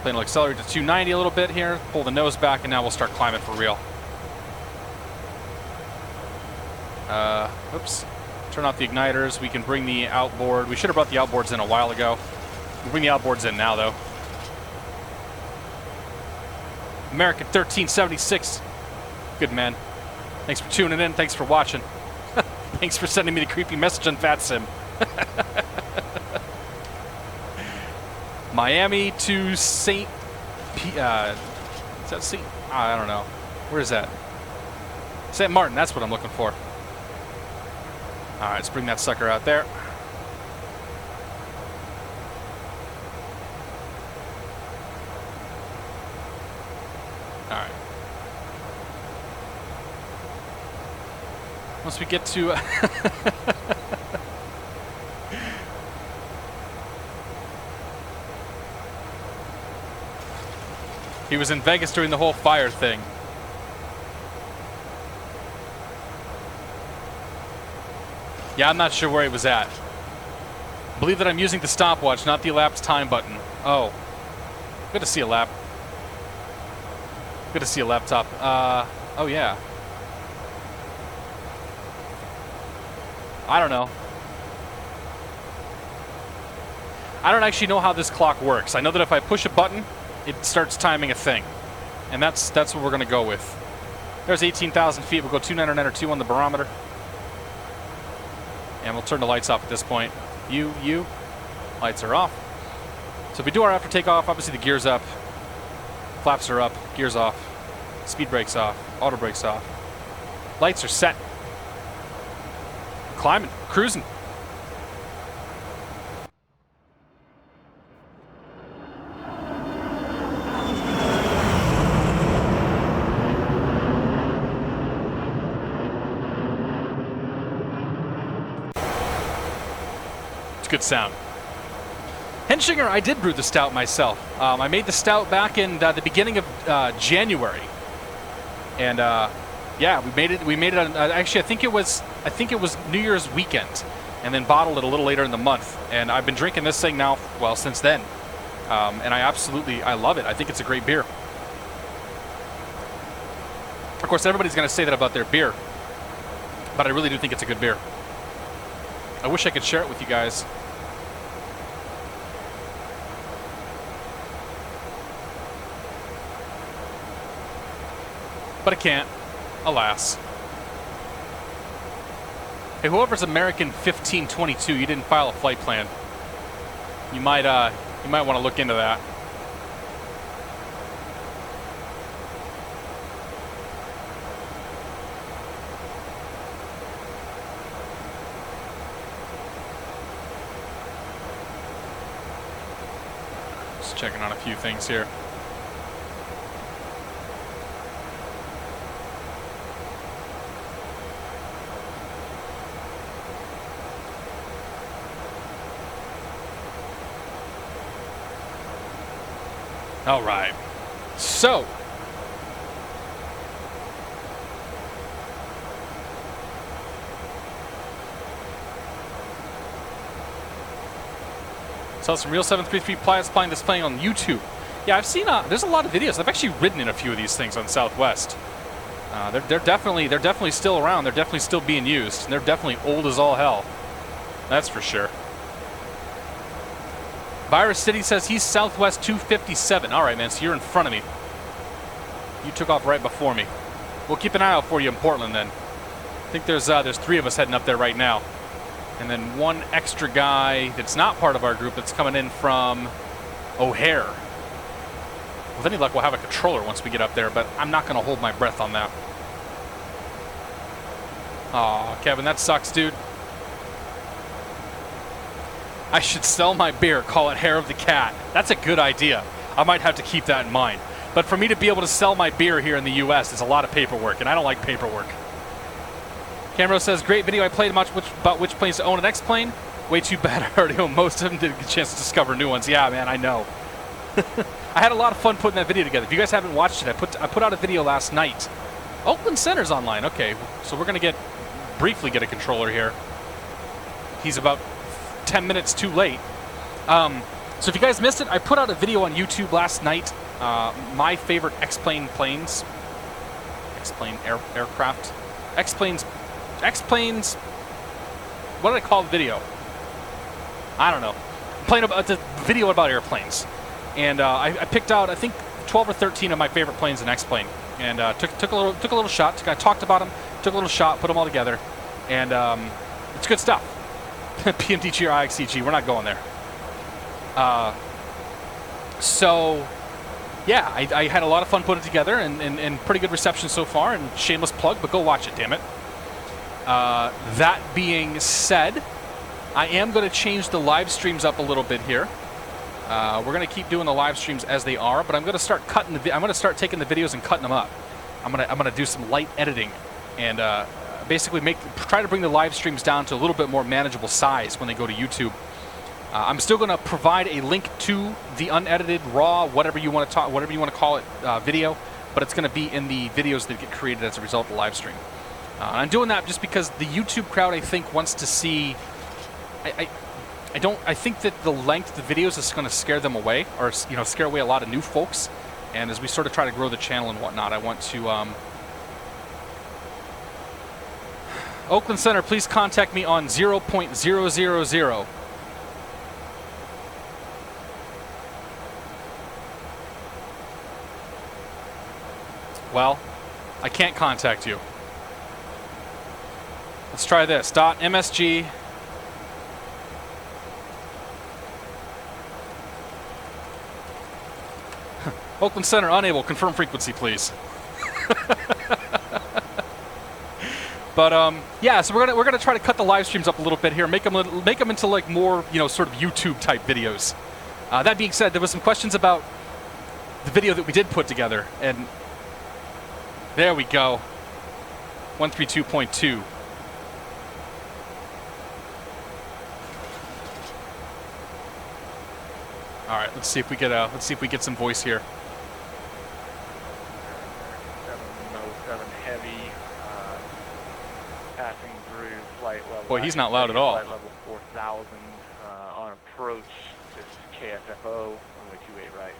Plane will accelerate to 290 a little bit here. Pull the nose back, and now we'll start climbing for real. Oops. Turn off the igniters. We can bring the outboard. We should have brought the outboards in a while ago. We'll bring the outboards in now, though. American 1376. Good man. Thanks for tuning in. Thanks for watching. Thanks for sending me the creepy message on FatSim. Miami to St. Is that St.? I don't know. Where is that? St. Martin. That's what I'm looking for. All right, let's bring that sucker out there. All right. Once we get to... He was in Vegas during the whole fire thing. Yeah, I'm not sure where he was at. I believe that I'm using the stopwatch, not the elapsed time button. Oh. Good to see a lap. Good to see a laptop. Oh yeah. I don't know. I don't actually know how this clock works. I know that if I push a button, it starts timing a thing. And that's what we're going to go with. There's 18,000 feet. We'll go 299 on the barometer. And we'll turn the lights off at this point. Lights are off. So if we do our after takeoff, obviously the gear's up. Flaps are up. Gear's off. Speed brakes off. Auto brakes off. Lights are set. Climbing. Cruising. Good sound. Henshinger, I did brew the stout myself. I made the stout back in the beginning of January. And Yeah, we made it. We made it on. Actually, I think it was New Year's weekend, and then bottled it a little later in the month. And I've been drinking this thing now, well, since then. And I love it. I think it's a great beer. Of course, everybody's going to say that about their beer, but I really do think it's a good beer. I wish I could share it with you guys. But I can't, alas. Hey, whoever's American 1522, you didn't file a flight plan. You might want to look into that. Just checking on a few things here. All right, so some real 733 pilots flying this plane on YouTube. Yeah, I've seen. There's a lot of videos. I've actually ridden in a few of these things on Southwest. They're definitely still around. They're definitely still being used. And they're definitely old as all hell. That's for sure. Virus City says he's Southwest 257. All right, man, so you're in front of me. You took off right before me. We'll keep an eye out for you in Portland then. I think there's 3 of us heading up there right now. And then one extra guy that's not part of our group that's coming in from O'Hare. With any luck, we'll have a controller once we get up there, but I'm not going to hold my breath on that. Aw, Kevin, that sucks, dude. I should sell my beer, call it Hair of the Cat. That's a good idea. I might have to keep that in mind. But for me to be able to sell my beer here in the U.S. is a lot of paperwork, and I don't like paperwork. Camero says, great video. I played much about which planes to own an X-plane. Way too bad I already own most of them. Didn't get a chance to discover new ones. Yeah, man, I know. I had a lot of fun putting that video together. If you guys haven't watched it, I put out a video last night. Oakland Center's online. Okay, so we're going to briefly get a controller here. He's about 10 minutes too late. So if you guys missed it, I put out a video on YouTube last night. My favorite X-plane planes. X-plane aircraft. X-planes. What did I call the video? I don't know. Playing about the video about airplanes. And I picked out, I think, 12 or 13 of my favorite planes in X-plane. And took a little shot. I talked about them, took a little shot, put them all together. And it's good stuff. PMDG or IXEG, we're not going there. So, yeah, I had a lot of fun putting it together and pretty good reception so far, and shameless plug, but go watch it, damn it. That being said, I am going to change the live streams up a little bit here. We're going to keep doing the live streams as they are, but I'm going to start I'm going to start taking the videos and cutting them up. I'm going to do some light editing and basically try to bring the live streams down to a little bit more manageable size when they go to YouTube. I'm still going to provide a link to the unedited, raw, whatever you want to call it, video, but it's going to be in the videos that get created as a result of the live stream. I'm doing that just because the YouTube crowd, I think, wants to see. I think that the length of the videos is going to scare them away, or scare away a lot of new folks. And as we sort of try to grow the channel and whatnot, I want to. Oakland Center, please contact me on 0.000. Well, I can't contact you. Let's try this. .msg. Oakland Center unable. Confirm frequency, please. But yeah, so we're gonna try to cut the live streams up a little bit here, make them into like more sort of YouTube type videos. That being said, there was some questions about the video that we did put together, and there we go. 132.2. All right, let's see if we get some voice here. 7 Heavy, passing through flight level. Boy, he's not loud at all. Flight level 4000 on approach. This is KSFO, runway 28 right.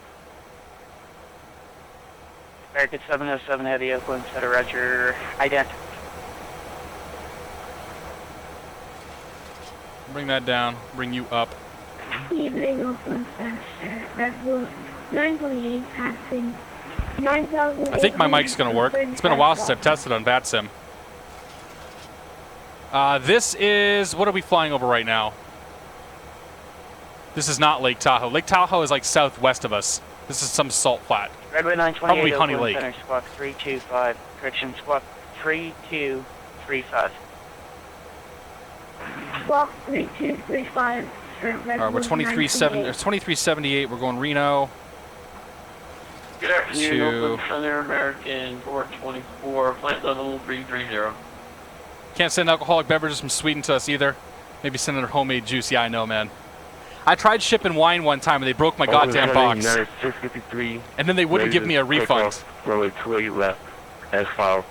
American 707 Heavy, Oakland, Center, Roger, ident. Bring that down. Bring you up. Evening, Oakland, Center, Red Bull, 928 passing. 9,000. I think my mic's going to work. It's been a while since I've tested on VATSIM. This is... What are we flying over right now? This is not Lake Tahoe. Lake Tahoe is like southwest of us. This is some salt flat. Redway 928, probably Honey Oakland Lake. Center, squawk 325. Correction, squawk 3235. Squawk 3235. All right, we're 2378. We're going Reno. Good afternoon, To- Oakland Center, American 424, flight level 330. Can't send alcoholic beverages from Sweden to us either. Maybe send their homemade juice. Yeah, I know, man. I tried shipping wine one time and they broke my goddamn box. 653. And then they wouldn't give me a refund. Runway 28 left, as filed.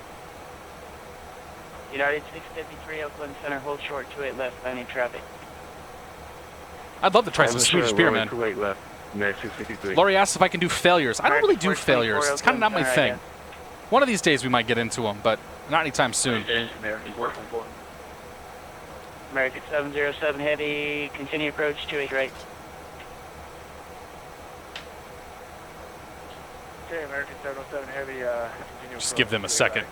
United 653, Oakland Center, hold short, 28 left, landing traffic. I'd love to try some Swedish beer, man. 28 left, United 653. Laurie asked if I can do failures. I don't really do failures. It's kind of not my thing. One of these days we might get into them, but not anytime soon. American 424. American 707 Heavy, continue approach, 28 right. Okay, American 707 Heavy, continue Just approach, give them a 28 second. right.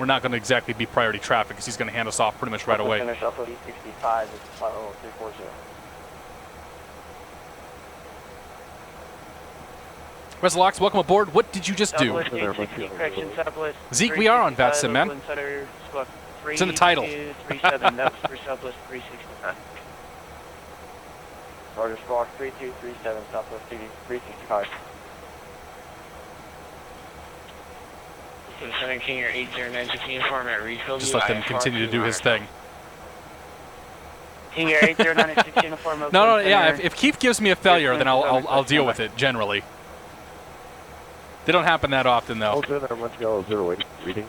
We're not going to exactly be priority traffic because he's going to hand us off pretty much right away. Center, Southwest 65, this is flight level 340. Resalox, welcome aboard. What did you just do? Southwest 860, correction, Southwest Zeke, we are on VATSIM, man. Oakland Center, squawk It's in the title. 3237, that was for Southwest 365. Roger, squawk 3237, Southwest 365. Lieutenant King, your 809 uniform at refill. Just let them continue to do his thing. King Air 8096 uniform, Oakland No, yeah. Center. If Keith gives me a failure, then I'll deal with it. Generally, they don't happen that often, though. Oakland, Montreal 08, reading.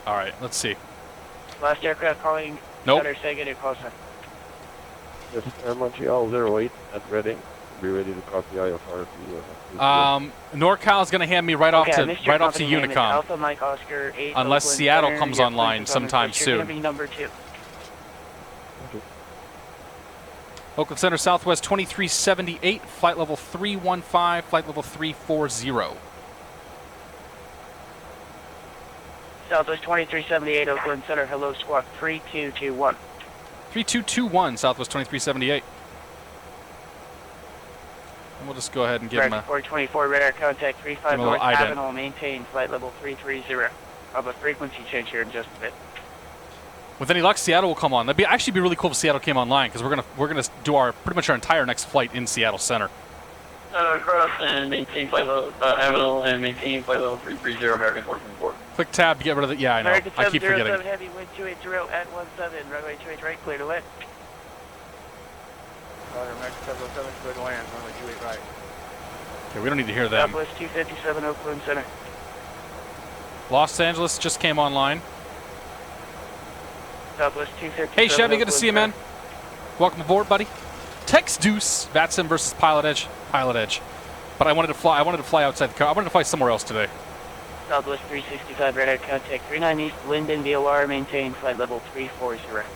All right, let's see. Last aircraft calling. Nope. Center, say good, call sign. Yes, Montreal 08, at Reading. Be ready to cross the IFR. NorCal is going to hand me right off Okay, I to missed your company name. It's Unicom, Alpha Mike Oscar 8, unless Oakland Seattle Center. comes Your online plane is on sometime approach. You're gonna soon. be number 2. Oakland Center Southwest 2378, flight level 315, flight level 340. Southwest 2378, Oakland Center, hello, squawk 3221. 3221, Southwest 2378. And we'll just go ahead and give him a... 424, radar contact 35 Give him a North little ident. Avenue, maintain flight level 330. I'll have a frequency change here in just a bit. With any luck, Seattle will come on. That'd actually be really cool if Seattle came online because we're gonna do pretty much our entire next flight in Seattle Center. Cross and maintain flight level, Avenel and maintain flight level 330, American 424. Click tab to get rid of the... Yeah, I know. American I keep 707 forgetting. Heavy, wind 280 at 17, runway 28 right, clear to land. Roger, American 707, clear to land, runway 28 right. Okay, we don't need to hear them. Southwest 257, Oakland Center. Los Angeles just came online. Southwest 257. Hey, Chevy, good to Oakland see you, man. Center. Welcome aboard, buddy. Tex Deuce, VATSIM versus PilotEdge. PilotEdge. But I wanted to fly outside the car. I wanted to fly somewhere else today. Southwest 365, radar contact 39 East, Linden, VOR, maintain flight level 340.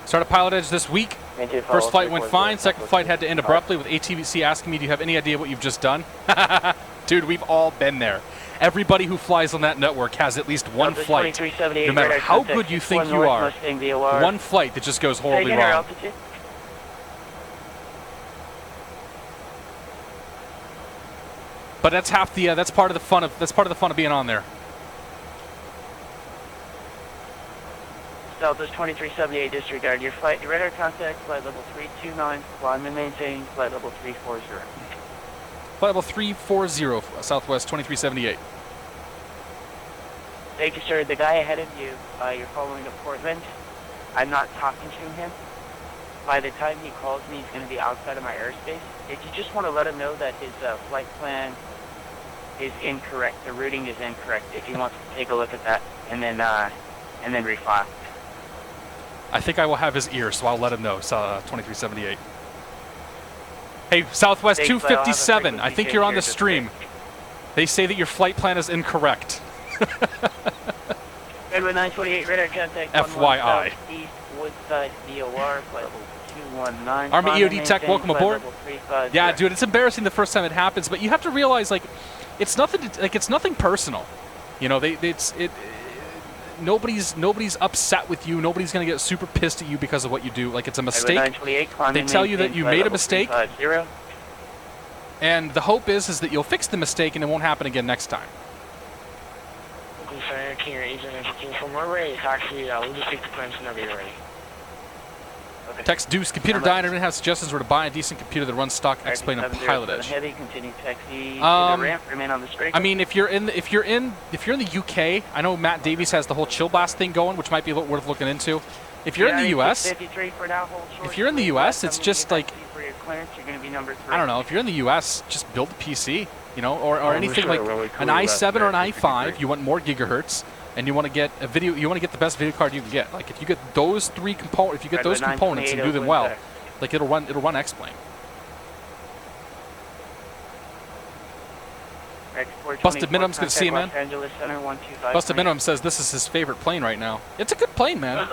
Started PilotEdge this week. Maintain First flight went 340, fine. Second Southwest flight had to end 365. abruptly with ATVC asking me, do you have any idea what you've just done? Dude, we've all been there. Everybody who flies on that network has at least one Southwest flight. 2378, No matter radar how contact good you think 61 you North are, Mustang, VOR. one flight that just goes Say horribly again, your wrong. altitude? But that's half the that's part of the fun of being on there. Southwest 2378, disregard your flight. Your radar contact, flight level 329, climb and maintain, flight level 340. Flight level 340, Southwest 2378. Thank you, sir. The guy ahead of you, you're following to Portland. I'm not talking to him. by the time he calls me, he's going to be outside of my airspace. If you just want to let him know that his flight plan is incorrect, the routing is incorrect, if he wants to take a look at that and then refile. I think I will have his ear, so I'll let him know. 2378. Hey, Southwest Thanks, 257. I frequency think change you're on here, the just stream. They say that your flight plan is incorrect. Redwood 928, radar contact. FYI. East Woodside DOR, flight level 219. Army Climb and EOD Tech, maintain, welcome flight aboard. level 350. Yeah, dude, it's embarrassing the first time it happens, but you have to realize, like, it's nothing. It's nothing personal. You know, nobody's upset with you. Nobody's gonna get super pissed at you because of what you do. Like, it's a mistake. They tell you that you made a mistake, and the hope is that you'll fix the mistake and it won't happen again next time. Text Deuce, computer died. Everyone has suggestions where to buy a decent computer that runs stock X-Plane and PilotEdge. Heavy, continue taxi to the ramp, remain on the straight. I mean, if you're in the UK, I know Matt Davies has the whole chill blast thing going, which might be worth looking into. If you're in the US, it's just like, I don't know, if you're in the US, just build a PC, you know, or anything like an i7 or an i5. You want more gigahertz, and you want to get a video. You want to get the best video card you can get. Like, if you get those three components, if you get those components and do them well, like it'll run X-Plane. Busted Minimum's good to see you, man. Busted Minimum says this is his favorite plane right now. It's a good plane, man.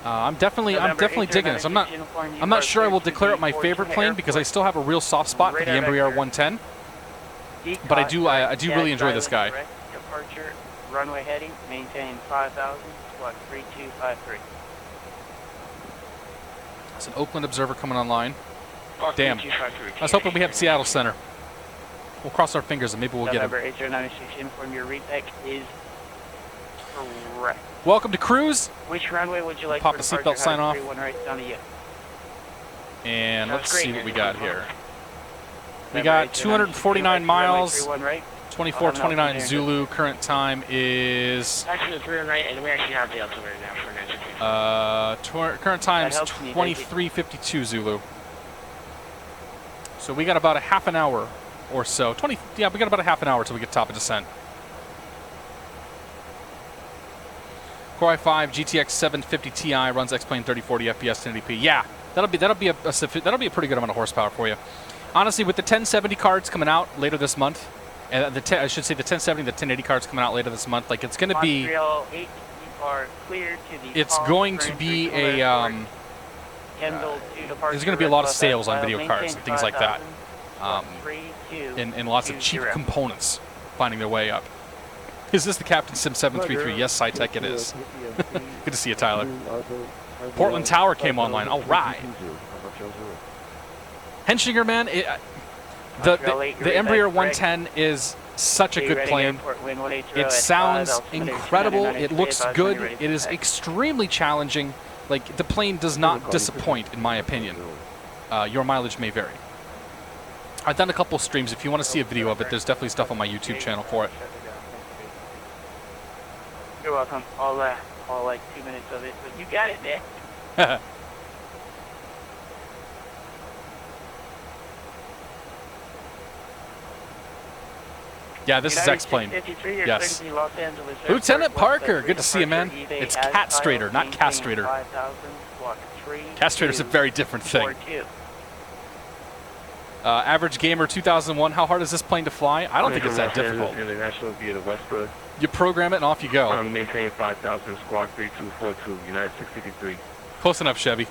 I'm definitely digging this. I'm not sure I will declare it my favorite plane because I still have a real soft spot for the Embraer 110. But I do really enjoy this guy. Departure, runway heading, maintain 5,000, squawk 3253. It's an Oakland observer coming online. Damn. I was hoping we had Seattle Center. We'll cross our fingers and maybe we'll get him. November 8096, inform your repec is correct. Welcome to cruise. Which runway would you like Pop for a departure? seatbelt sign off. Right, down to you. And let's see what we got here. We got 249 miles, 2429 Zulu. Current time is... current time is 2352 Zulu. So we got about a half an hour or so. We got about a half an hour till we get top of descent. Core i5 GTX 750 Ti runs X-Plane 3040 FPS 1080p. Yeah, that'll be a pretty good amount of horsepower for you. Honestly, with the 1070 cards coming out later this month, and I should say the 1070 and the 1080 cards coming out later this month, like, it's going to be... It's going to be a... there's going to be a lot of sales on video cards and things like that. And lots of cheap components finding their way up. Is this the Captain Sim 733? Yes, SciTech it is. Good to see you, Tyler. Portland Tower came online. All right. Henshinger, man, the Embraer 110 is such a good plane. It sounds incredible. It looks good. It is extremely challenging. Like, the plane does not disappoint, in my opinion. Your mileage may vary. I've done a couple streams. If you want to see a video of it, there's definitely stuff on my YouTube channel for it. You're welcome. All like 2 minutes of it, but you got it, man. Yeah, this is X-Plane. Yes. Lieutenant Parker, good to see you, man. It's Catstrator, not Castrator. Castrator's a very different thing. Average Gamer 2001, how hard is this plane to fly? I don't think it's that difficult. International via the Westbrook. You program it and off you go. Maintain 5,000, squawk 3242, United 653. Close enough, Chevy.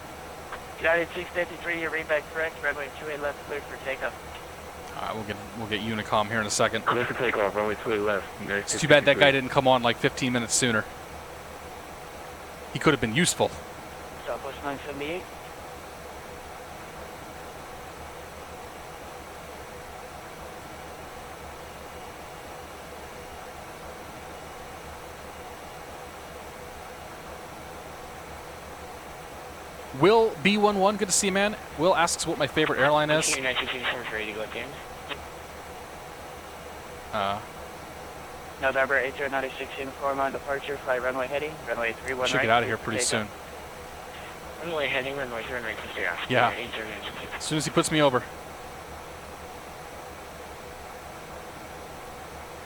United 653, your readback correct. Runway 28 left, cleared for takeoff. All right, we'll get Unicom here in a second. Clear for takeoff, runway 28 left. It's too bad that guy didn't come on like 15 minutes sooner. He could have been useful. Southwest 978. Will B11, good to see you, man. Will asks what my favorite airline is. November 8096, inform on departure, fly runway heading, runway 31 should get out of here pretty soon. Runway heading, runway 3 right to stay off. Yeah. 809. As soon as he puts me over.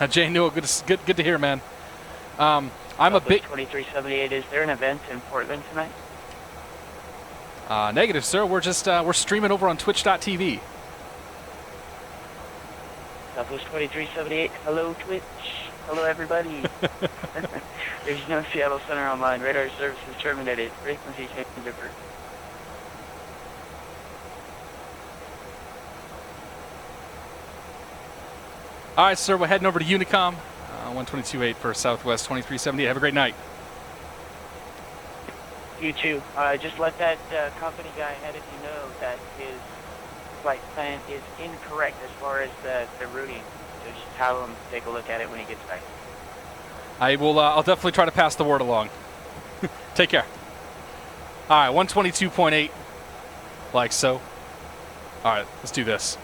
Jay Newell, good to hear, man. I'm a big 2378. Is there an event in Portland tonight? negative, sir. We're just we're streaming over on Twitch.tv. Southwest 2378. Hello, Twitch. Hello, everybody. There's no Seattle Center online. Radar services terminated. Frequency change over. All right, sir. We're heading over to Unicom. 122.8 for Southwest 2378. Have a great night. You too. Just let that company guy ahead of you know that his flight plan is incorrect as far as the routing. So just have him take a look at it when he gets back. I will. I'll definitely try to pass the word along. Take care. All right, 122.8, like so. All right, let's do this.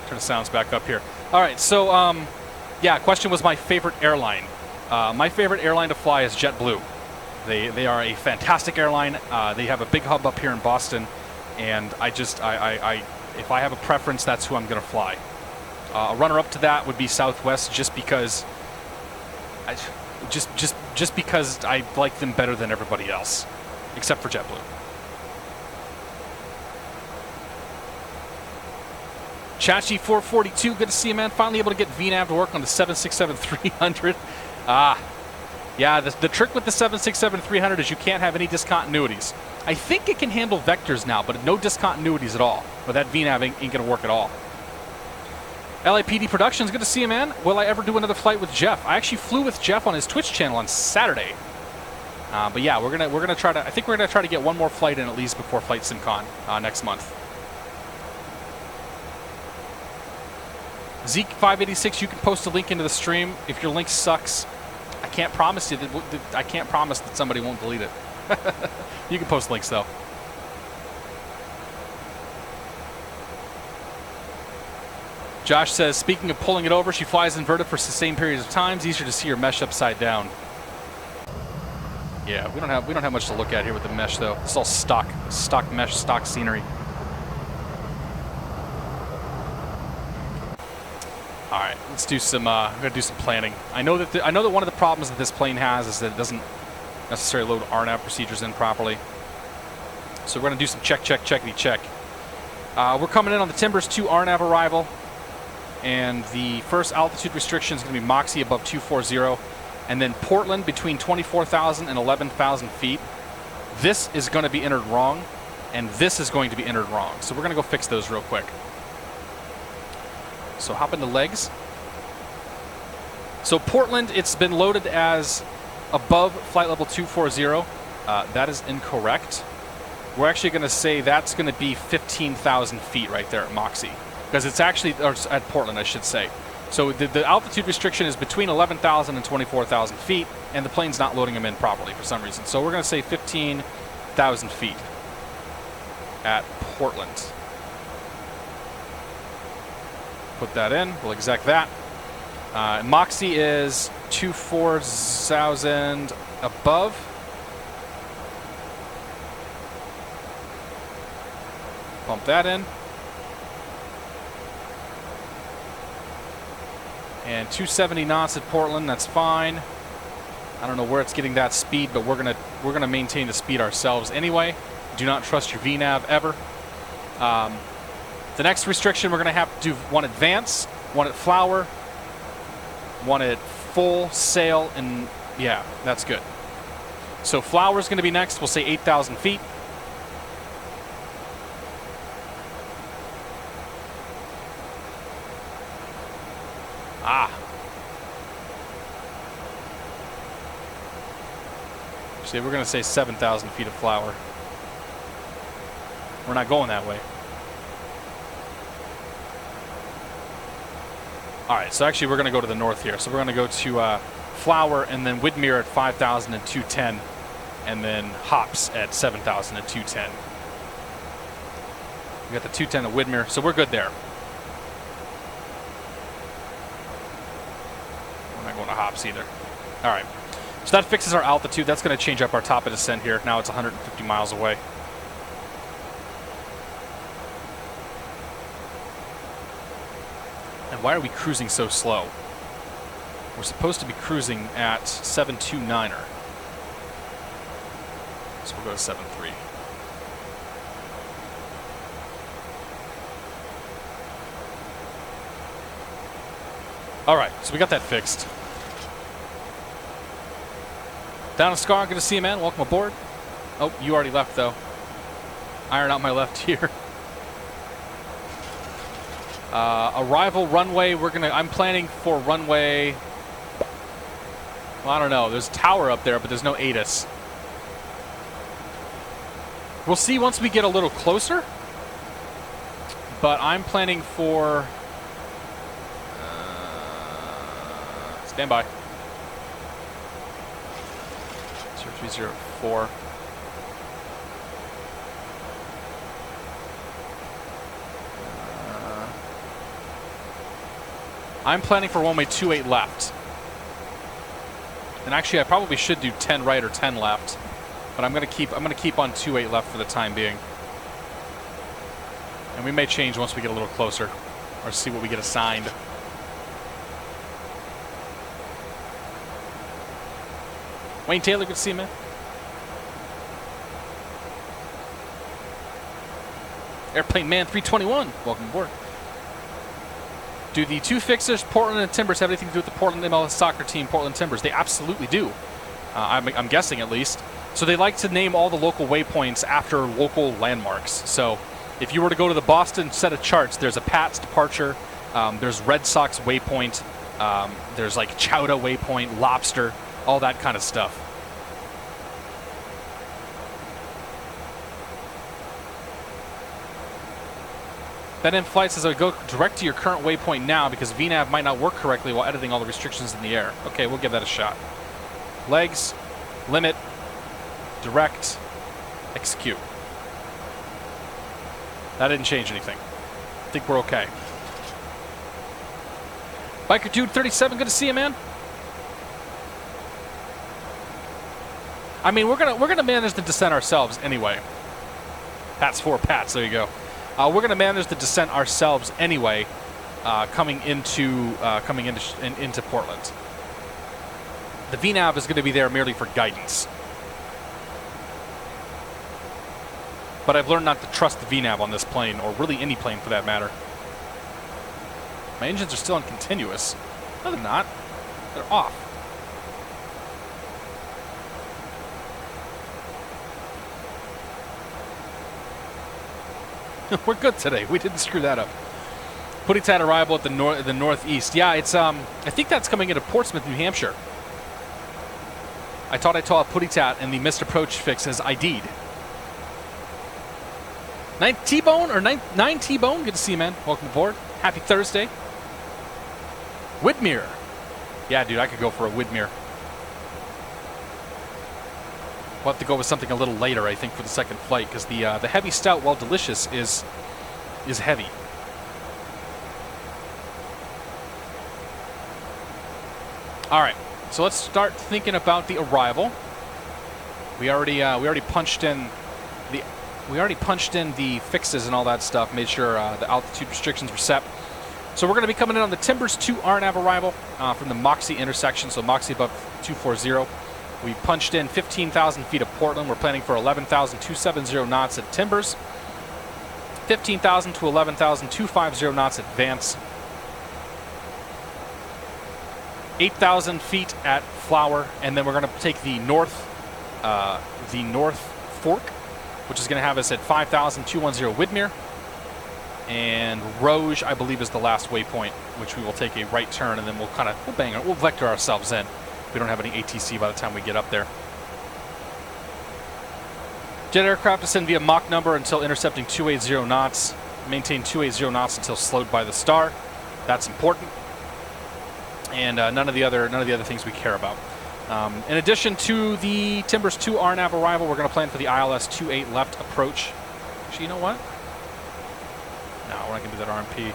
Turn the sounds back up here. All right, so yeah, question was my favorite airline. My favorite airline to fly is JetBlue. They are a fantastic airline. They have a big hub up here in Boston, and I if I have a preference, that's who I'm going to fly. A runner-up to that would be Southwest, just because because I like them better than everybody else, except for JetBlue. Chachi 442, good to see you, man. Finally able to get VNAV to work on the 767-300. Yeah, the trick with the 767-300 is you can't have any discontinuities. I think it can handle vectors now, but no discontinuities at all. But that VNAV ain't going to work at all. LAPD Productions, good to see you, man. Will I ever do another flight with Jeff? I actually flew with Jeff on his Twitch channel on Saturday. But yeah, we're gonna try to. I think we're gonna try to get one more flight in at least before Flight SimCon next month. Zeke 586, you can post a link into the stream. If your link sucks, I can't promise you that I can't promise that somebody won't delete it. You can post links though. Josh says, speaking of pulling it over, she flies inverted for sustained periods of time. It's easier to see her mesh upside down. Yeah, we don't have much to look at here with the mesh though. It's all stock mesh, stock scenery. All right, let's do some. We're gonna do some planning. I know that one of the problems that this plane has is that it doesn't necessarily load RNAV procedures in properly. So we're gonna do some checkity check. We're coming in on the Timbers 2 RNAV arrival, and the first altitude restriction is gonna be Moxie above 240, and then Portland between 24,000 and 11,000 feet. This is going to be entered wrong, and this is going to be entered wrong. So we're gonna go fix those real quick. So hop into legs. So Portland, it's been loaded as above flight level 240. That is incorrect. We're actually going to say that's going to be 15,000 feet right there at Moxie. Because it's actually, or at Portland, I should say. So the altitude restriction is between 11,000 and 24,000 feet, and the plane's not loading them in properly for some reason. So we're going to say 15,000 feet at Portland. Put that in. We'll exec that. Moxie is 24,000 above. Pump that in. And 270 knots at Portland. That's fine. I don't know where it's getting that speed, but we're gonna maintain the speed ourselves anyway. Do not trust your VNAV ever. The next restriction, we're going to have to do one advance, one at flower, one at full sail, and yeah, that's good. So flower is going to be next. We'll say 8,000 feet. See, we're going to say 7,000 feet of flower. We're not going that way. All right, so actually we're going to go to the north here. So we're going to go to Flower and then Widmer at 5,000 and 210, and then Hops at 7,000 and 210. We got the 210 at Widmer, so we're good there. We're not going to Hops either. All right. So that fixes our altitude. That's going to change up our top of descent here. Now it's 150 miles away. And why are we cruising so slow? We're supposed to be cruising at 729er. So we'll go to 73. All right, so we got that fixed. Down in Scar, good to see you, man. Welcome aboard. Oh, you already left, though. Iron out my left here. Arrival runway, I'm planning for runway, well, I don't know. There's a tower up there, but there's no ATIS. We'll see once we get a little closer. But I'm planning for... stand by. 0304. I'm planning for runway 28 left. And actually, I probably should do 10 right or 10 left. But I'm gonna keep on 28 left for the time being. And we may change once we get a little closer, or see what we get assigned. Wayne Taylor, good to see you, man. Airplane Man 321, welcome aboard. Do the two fixers, Portland and Timbers, have anything to do with the Portland MLS soccer team, Portland Timbers? They absolutely do. I'm guessing, at least. So they like to name all the local waypoints after local landmarks. So if you were to go to the Boston set of charts, there's a Pats departure, there's Red Sox waypoint, there's like Chowda waypoint, Lobster, all that kind of stuff. Ben in Flight says, I would go direct to your current waypoint now because VNAV might not work correctly while editing all the restrictions in the air. Okay, we'll give that a shot. Legs, limit, direct, execute. That didn't change anything. I think we're okay. Biker Dude 37, good to see you, man. I mean, we're gonna manage the descent ourselves anyway. Pats 4 Pats, there you go. We're gonna manage the descent ourselves anyway, coming into Portland. The VNAV is going to be there merely for guidance. But I've learned not to trust the VNAV on this plane, or really any plane for that matter. My engines are still on continuous. No, they're not. They're off. We're good today. We didn't screw that up. Puttitat arrival at the northeast. Yeah, it's I think that's coming into Portsmouth, New Hampshire. I thought I saw a Puttitat and the missed approach fix is ID'd. 9 T-Bone or 9 T-Bone. Good to see you, man. Welcome aboard. Happy Thursday. Widmer. Yeah, dude, I could go for a Widmer. We'll have to go with something a little later, I think, for the second flight, because the heavy stout, while delicious, is heavy. All right, so let's start thinking about the arrival. We already punched in the fixes and all that stuff. Made sure the altitude restrictions were set. So we're going to be coming in on the Timbers 2 RNAV arrival from the Moxie intersection. So Moxie above 240. We punched in 15,000 feet of Portland. We're planning for 11,270 knots at Timbers, 15,000 to 11,250 knots at Vance, 8,000 feet at Flower, and then we're going to take the north fork, which is going to have us at 5,210 Widmer, and Rouge, I believe, is the last waypoint, which we will take a right turn, and then we'll vector ourselves in. We don't have any ATC by the time we get up there. Jet aircraft descend via Mach number until intercepting 280 knots. Maintain 280 knots until slowed by the star. That's important. And none of the other things we care about. In addition to the Timbers 2 RNAV arrival, we're going to plan for the ILS 28 left approach. Actually, you know what? No, we're not going to do that RMP.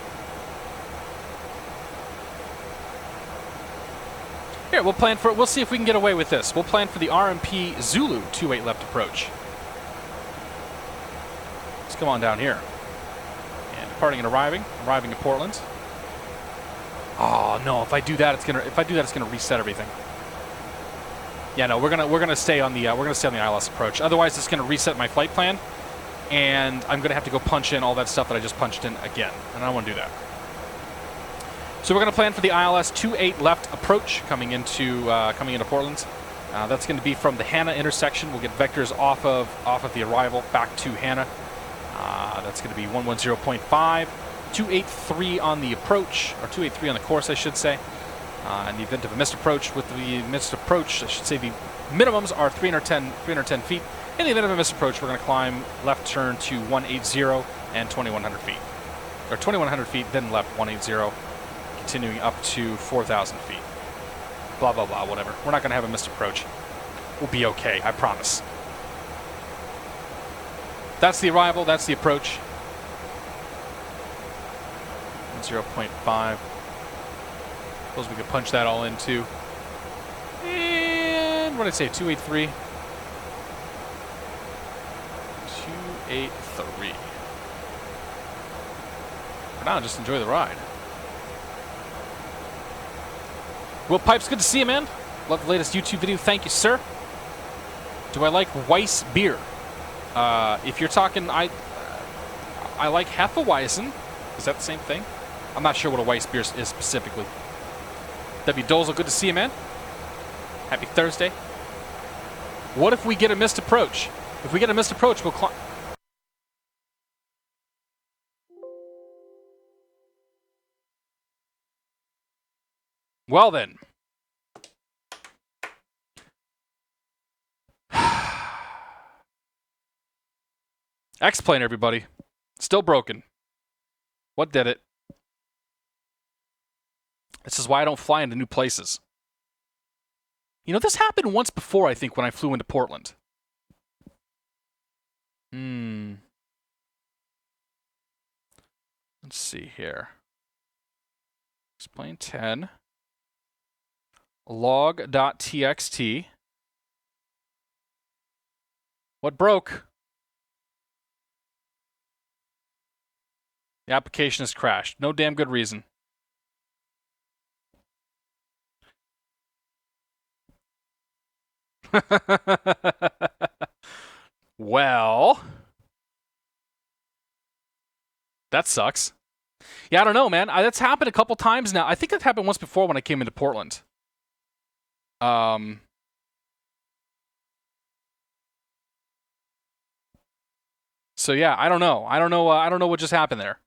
Here, we'll plan for. We'll see if we can get away with this. We'll plan for the RMP Zulu 28 left approach. Let's come on down here. And departing and arriving at Portland. Oh no! If I do that, it's gonna reset everything. Yeah, no, we're gonna stay on the ILS approach. Otherwise, it's gonna reset my flight plan, and I'm gonna have to go punch in all that stuff that I just punched in again, and I don't want to do that. So we're gonna plan for the ILS 28 left approach coming into Portland. That's going to be from the Hannah intersection. We'll get vectors off of the arrival back to Hannah. That's going to be 110.5, 283 on the approach, or 283 on the course, I should say. In the event of a missed approach, with the missed approach, I should say the minimums are 310 feet. In the event of a missed approach, we're going to climb left turn to 180 and 2100 feet. Or 2100 feet, then left 180, continuing up to 4,000 feet. Blah, blah, blah, whatever. We're not going to have a missed approach. We'll be okay, I promise. That's the arrival, that's the approach. 0.5. Suppose we could punch that all in too. And what did I say? 283. 283. For now, just enjoy the ride. Will Pipes, good to see you, man. Love the latest YouTube video. Thank you, sir. Do I like Weiss beer? If you're talking, I like Hefeweizen. Is that the same thing? I'm not sure what a Weiss beer is specifically. W. Dozel, good to see you, man. Happy Thursday. What if we get a missed approach? If we get a missed approach, we'll climb. Well then. X-Plane, everybody. Still broken. What did it? This is why I don't fly into new places. You know, this happened once before, I think, when I flew into Portland. Let's see here. X-Plane 10. Log.txt. What broke? The application has crashed. No damn good reason. Well, that sucks. Yeah, I don't know, man. That's happened a couple times now. I think that happened once before when I came into Portland. So yeah, I don't know. I don't know what just happened there.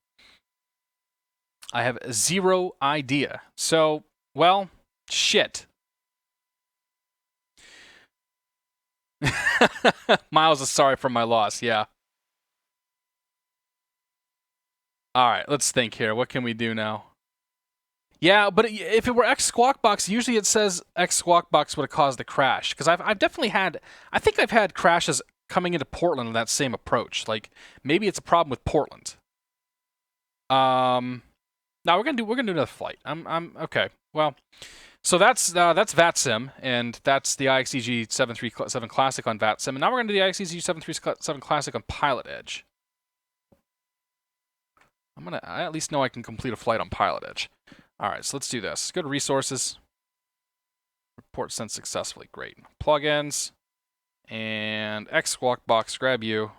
I have zero idea. So, well, shit. Miles is sorry for my loss, yeah. Alright, let's think here. What can we do now? Yeah, but if it were X Squawk Box, usually it says X Squawk Box would have caused the crash. Because I've definitely had, I think I've had crashes coming into Portland on that same approach. Like, maybe it's a problem with Portland. Now we're gonna do another flight. I'm okay. Well, so that's VATSIM, and that's the IXEG 737 Classic on VATSIM, and now we're gonna do the IXEG 737 Classic on PilotEdge. I at least know I can complete a flight on PilotEdge. All right, so let's do this. Go to resources. Report sent successfully. Great. Plugins and X Squawk Box. Grab you.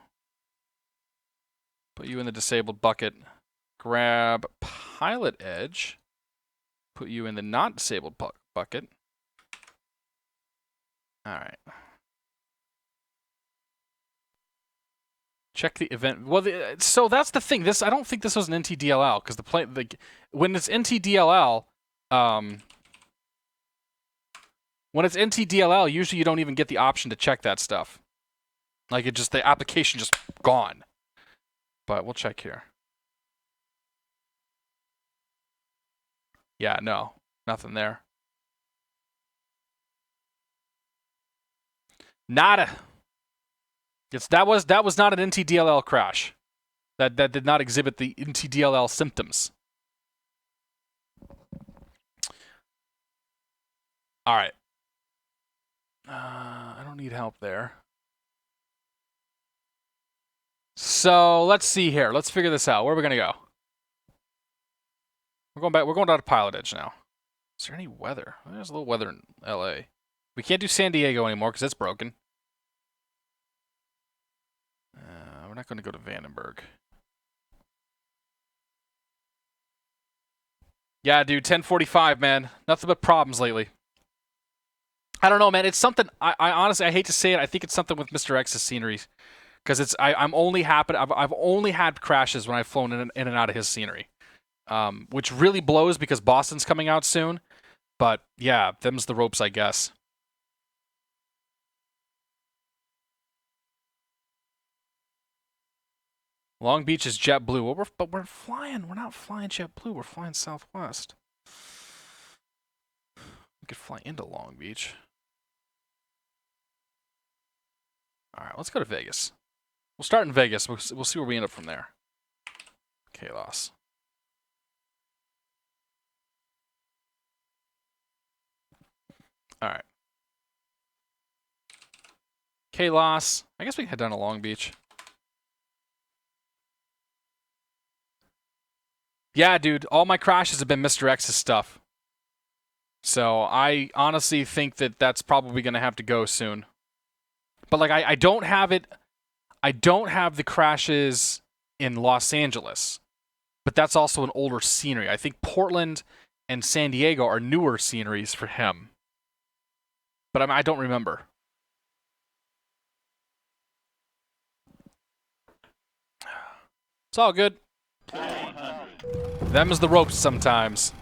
Put you in the disabled bucket. Grab PilotEdge. Put you in the not disabled bucket. All right. Check the event. Well, so that's the thing. I don't think this was an NTDLL because when it's NTDLL, usually you don't even get the option to check that stuff. Like the application just gone. But we'll check here. Yeah, no, nothing there. Nada. That was not an NTDLL crash. That did not exhibit the NTDLL symptoms. All right. I don't need help there. So let's see here. Let's figure this out. Where are we gonna go? We're going back. We're going down to PilotEdge now. Is there any weather? There's a little weather in LA. We can't do San Diego anymore because it's broken. We're not going to go to Vandenberg. Yeah, dude, 10:45, man. Nothing but problems lately. I don't know, man. It's something. I honestly, I hate to say it. I think it's something with Mr. X's scenery, because it's. I'm only happen. I've only had crashes when I've flown in and out of his scenery, which really blows because Boston's coming out soon. But yeah, them's the ropes, I guess. Long Beach is JetBlue. Well, but we're flying. We're not flying JetBlue. We're flying Southwest. We could fly into Long Beach. All right, let's go to Vegas. We'll start in Vegas. We'll see where we end up from there. KLAS. All right. KLAS. I guess we can head down to Long Beach. Yeah, dude, all my crashes have been Mr. X's stuff. So I honestly think that that's probably going to have to go soon. But like, I don't have it. I don't have the crashes in Los Angeles. But that's also an older scenery. I think Portland and San Diego are newer sceneries for him. But I don't remember. It's all good. Them is the ropes sometimes.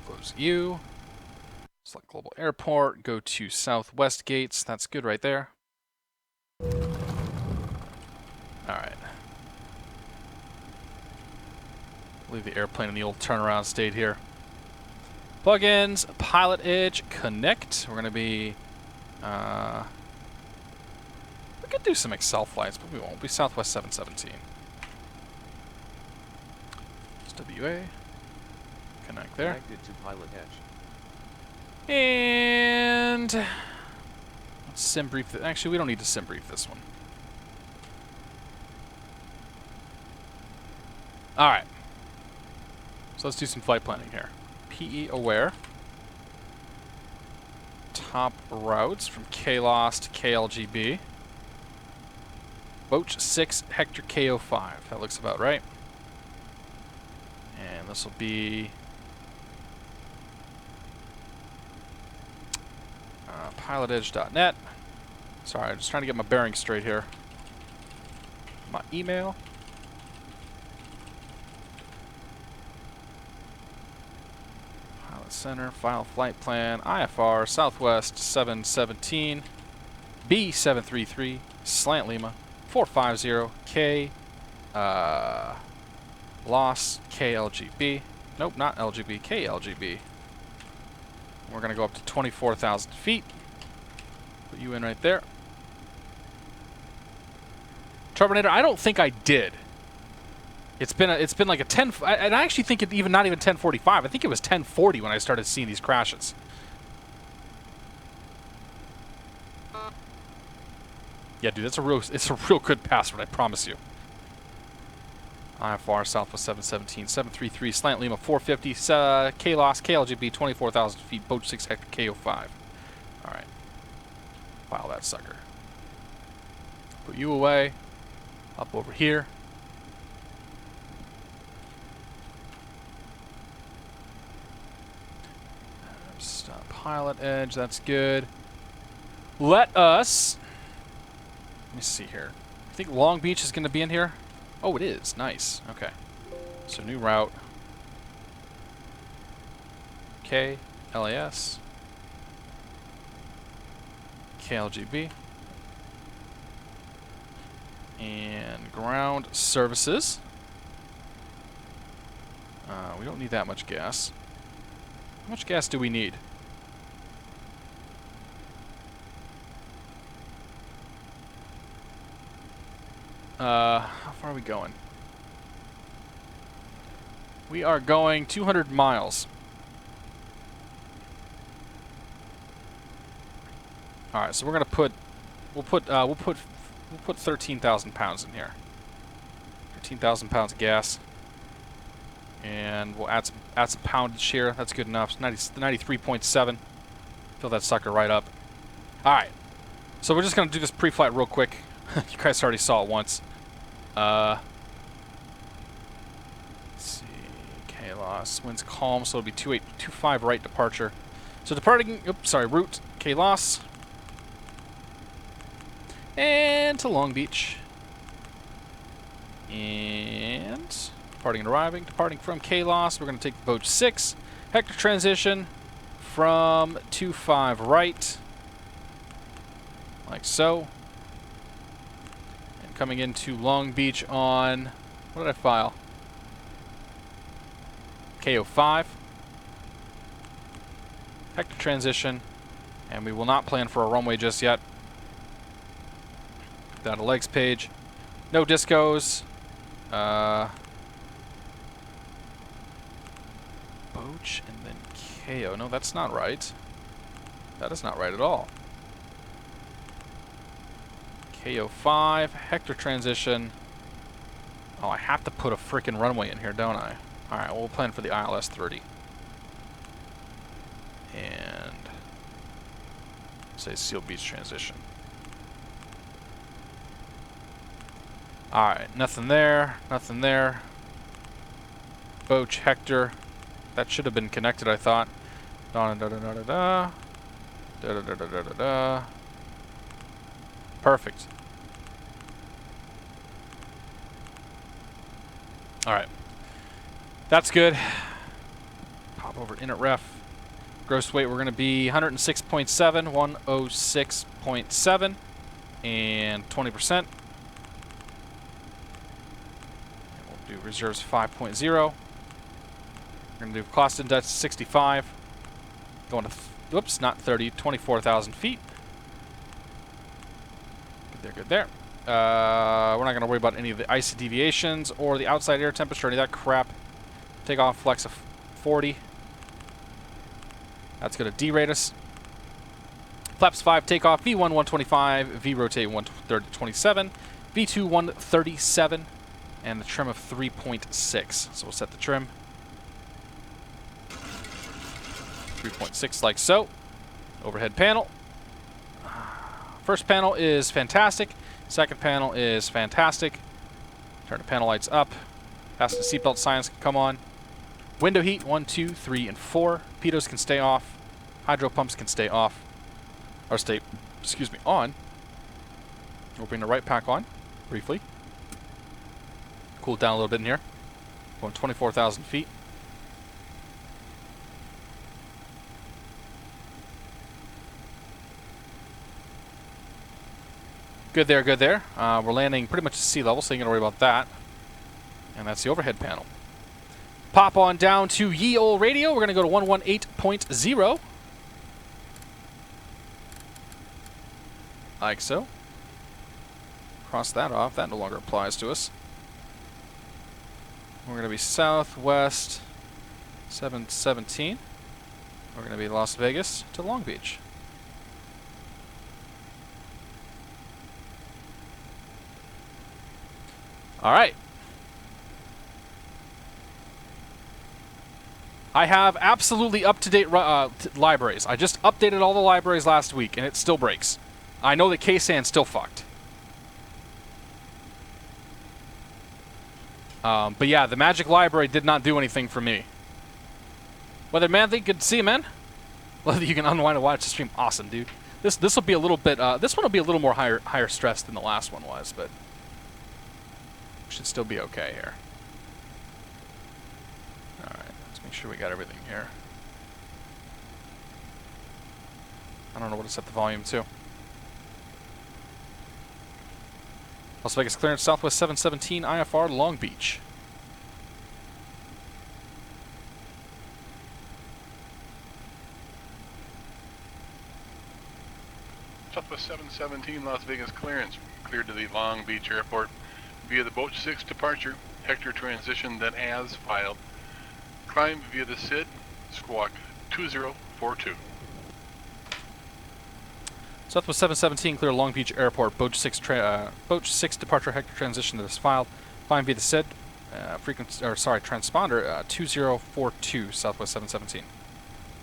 Close U. Select Global Airport. Go to Southwest gates. That's good right there. Alright. Leave the airplane in the old turnaround state here. Plugins, PilotEdge, connect. We're going to be... we could do some Excel flights, but we won't. We'll be Southwest 717. WA. Connect there. Connected to PilotEdge. And let's sim brief. Actually, we don't need to sim brief this one. All right. So let's do some flight planning here. PE aware. Top routes from KLAS to KLGB. Boach 6 Hector KO5. That looks about right. And this will be pilotedge.net. Sorry, I'm just trying to get my bearings straight here. My email. Pilot Center, file flight plan, IFR, Southwest 717, B733, Slant Lima, 450, K, Loss, KLGB. Nope, not LGB, KLGB. We're going to go up to 24,000 feet. Put you in right there. Turbinator, I don't think I did. It's been like a 10, and I actually think it not even 1045. I think it was 1040 when I started seeing these crashes. Yeah, dude, it's a real good password, I promise you. IFR, Southwest 717, 733, Slant Lima, 450, KLAS, KLGB, 24,000 feet, Boat 6 Hector, KO5. Alright. File that sucker. Put you away. Up over here. Stop PilotEdge, that's good. Let us... Let me see here. I think Long Beach is going to be in here. Oh, it is. Nice. Okay. So new route. KLAS. KLGB. And ground services. We don't need that much gas. How much gas do we need? How far are we going? We are going 200 miles. All right, so we're gonna we'll put 13,000 pounds in here. 13,000 pounds of gas, and we'll add some poundage here. That's good enough. 93.7. Fill that sucker right up. All right, so we're just gonna do this pre-flight real quick. You guys already saw it once. Let's see, KLAS, wind's calm, so it'll be 2825 right departure. So departing, route, KLAS. And to Long Beach. And departing and arriving. Departing from KLAS, we're going to take the boat 6. Hector transition from 25 right. Like so. And coming into Long Beach on, what did I file? KO5. Hector transition. And we will not plan for a runway just yet. Down to legs page. No discos. Boach and then KO. No, that's not right. That is not right at all. KO5. Hector transition. Oh, I have to put a freaking runway in here, don't I? Alright, well, we'll plan for the ILS 30. And say Seal Beach transition. Alright, nothing there, nothing there. Boach, Hector. That should have been connected, I thought. Da da da da da da. Da da da da da da da. Perfect. Alright. That's good. Pop over in at ref. Gross weight, we're going to be 106.7, 106.7, and 20%. Do reserves 5.0. We're going to do cost index 65. Going to, whoops, not 30, 24,000 feet. Good there, good there. We're not going to worry about any of the icy deviations or the outside air temperature, any of that crap. Takeoff flex of 40. That's going to derate us. Flaps 5 takeoff, V1 125, V rotate 127, V2 137. And the trim of 3.6. So we'll set the trim. 3.6 like so. Overhead panel. First panel is fantastic. Second panel is fantastic. Turn the panel lights up. Fasten seatbelt signs can come on. Window heat 1, 2, 3, and 4. Pitos can stay off. Hydro pumps can stay off. Or stay, on. We'll bring the right pack on briefly. Cool it down a little bit in here. Going 24,000 feet. Good there, good there. We're landing pretty much at sea level, so you ain't gonna worry about that. And that's the overhead panel. Pop on down to ye ol' radio. We're gonna go to 118.0. Like so. Cross that off. That no longer applies to us. We're going to be southwest 717. We're going to be Las Vegas to Long Beach. All right. I have absolutely up-to-date libraries. I just updated all the libraries last week, and it still breaks. I know that KSAN's still fucked. But yeah, the Magic Library did not do anything for me. Weather Manly, good to see you, man. Love that you can unwind and watch the stream. Awesome, dude. This will be a little bit. This one will be a little more higher stress than the last one was, but should still be okay here. All right, let's make sure we got everything here. I don't know what to set the volume to. Las Vegas clearance, Southwest 717, IFR, Long Beach. Southwest 717, Las Vegas clearance, cleared to the Long Beach Airport via the Boat 6 departure, Hector transition, then as filed. Climb via the SID, squawk 2042. Southwest 717, clear Long Beach Airport. Boat 6 departure Hector transition that is filed. Flying via the SID. Transponder 2042, Southwest 717.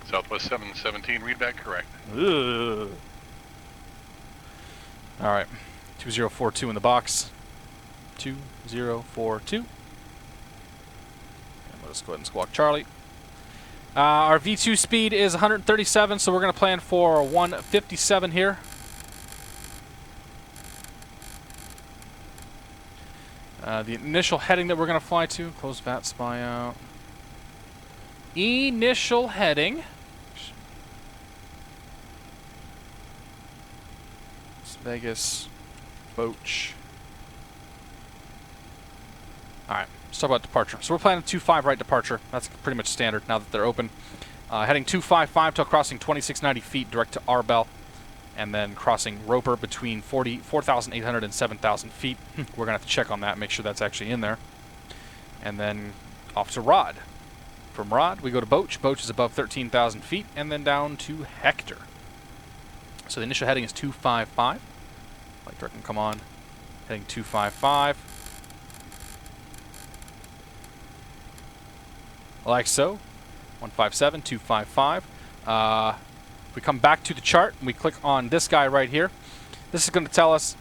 Southwest 717, read back correct. Ugh. All right, 2042 in the box. 2042. And let us go ahead and squawk Charlie. Our V2 speed is 137, so we're going to plan for 157 here. The initial heading that we're going to fly to, close VAT spy out. Initial heading. Las Vegas, Boch. Alright, let's talk about departure. So we're planning 25 right departure. That's pretty much standard now that they're open. Heading 255 till crossing 2690 feet direct to Arbel. And then crossing Roper between 4,800 and 7,000 feet. We're going to have to check on that, make sure that's actually in there. And then off to Rod. From Rod, we go to Boch. Boch is above 13,000 feet. And then down to Hector. So the initial heading is 255. Flight director can come on. Heading 255. Like so. 157, 255. We come back to the chart and we click on this guy right here. This is going to tell us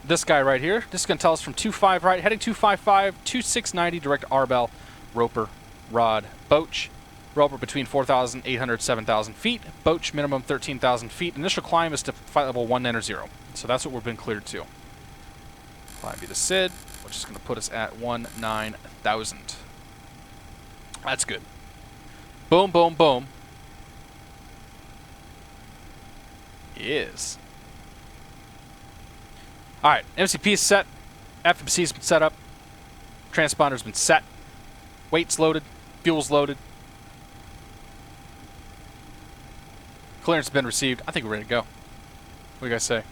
this guy right here. This is going to tell us from 25 right, heading 255, 2690 direct Arbel, Roper, Rod, Boch. Roper between 4,800 7,000 feet. Boch minimum 13,000 feet. Initial climb is to flight level 190. So that's what we've been cleared to. Climb via the SID, which is going to put us at 19,000. That's good. Boom, boom, boom. Is. Alright, MCP is set. FMC has been set up. Transponder's been set. Weight's loaded. Fuel's loaded. Clearance has been received. I think we're ready to go. What do you guys say?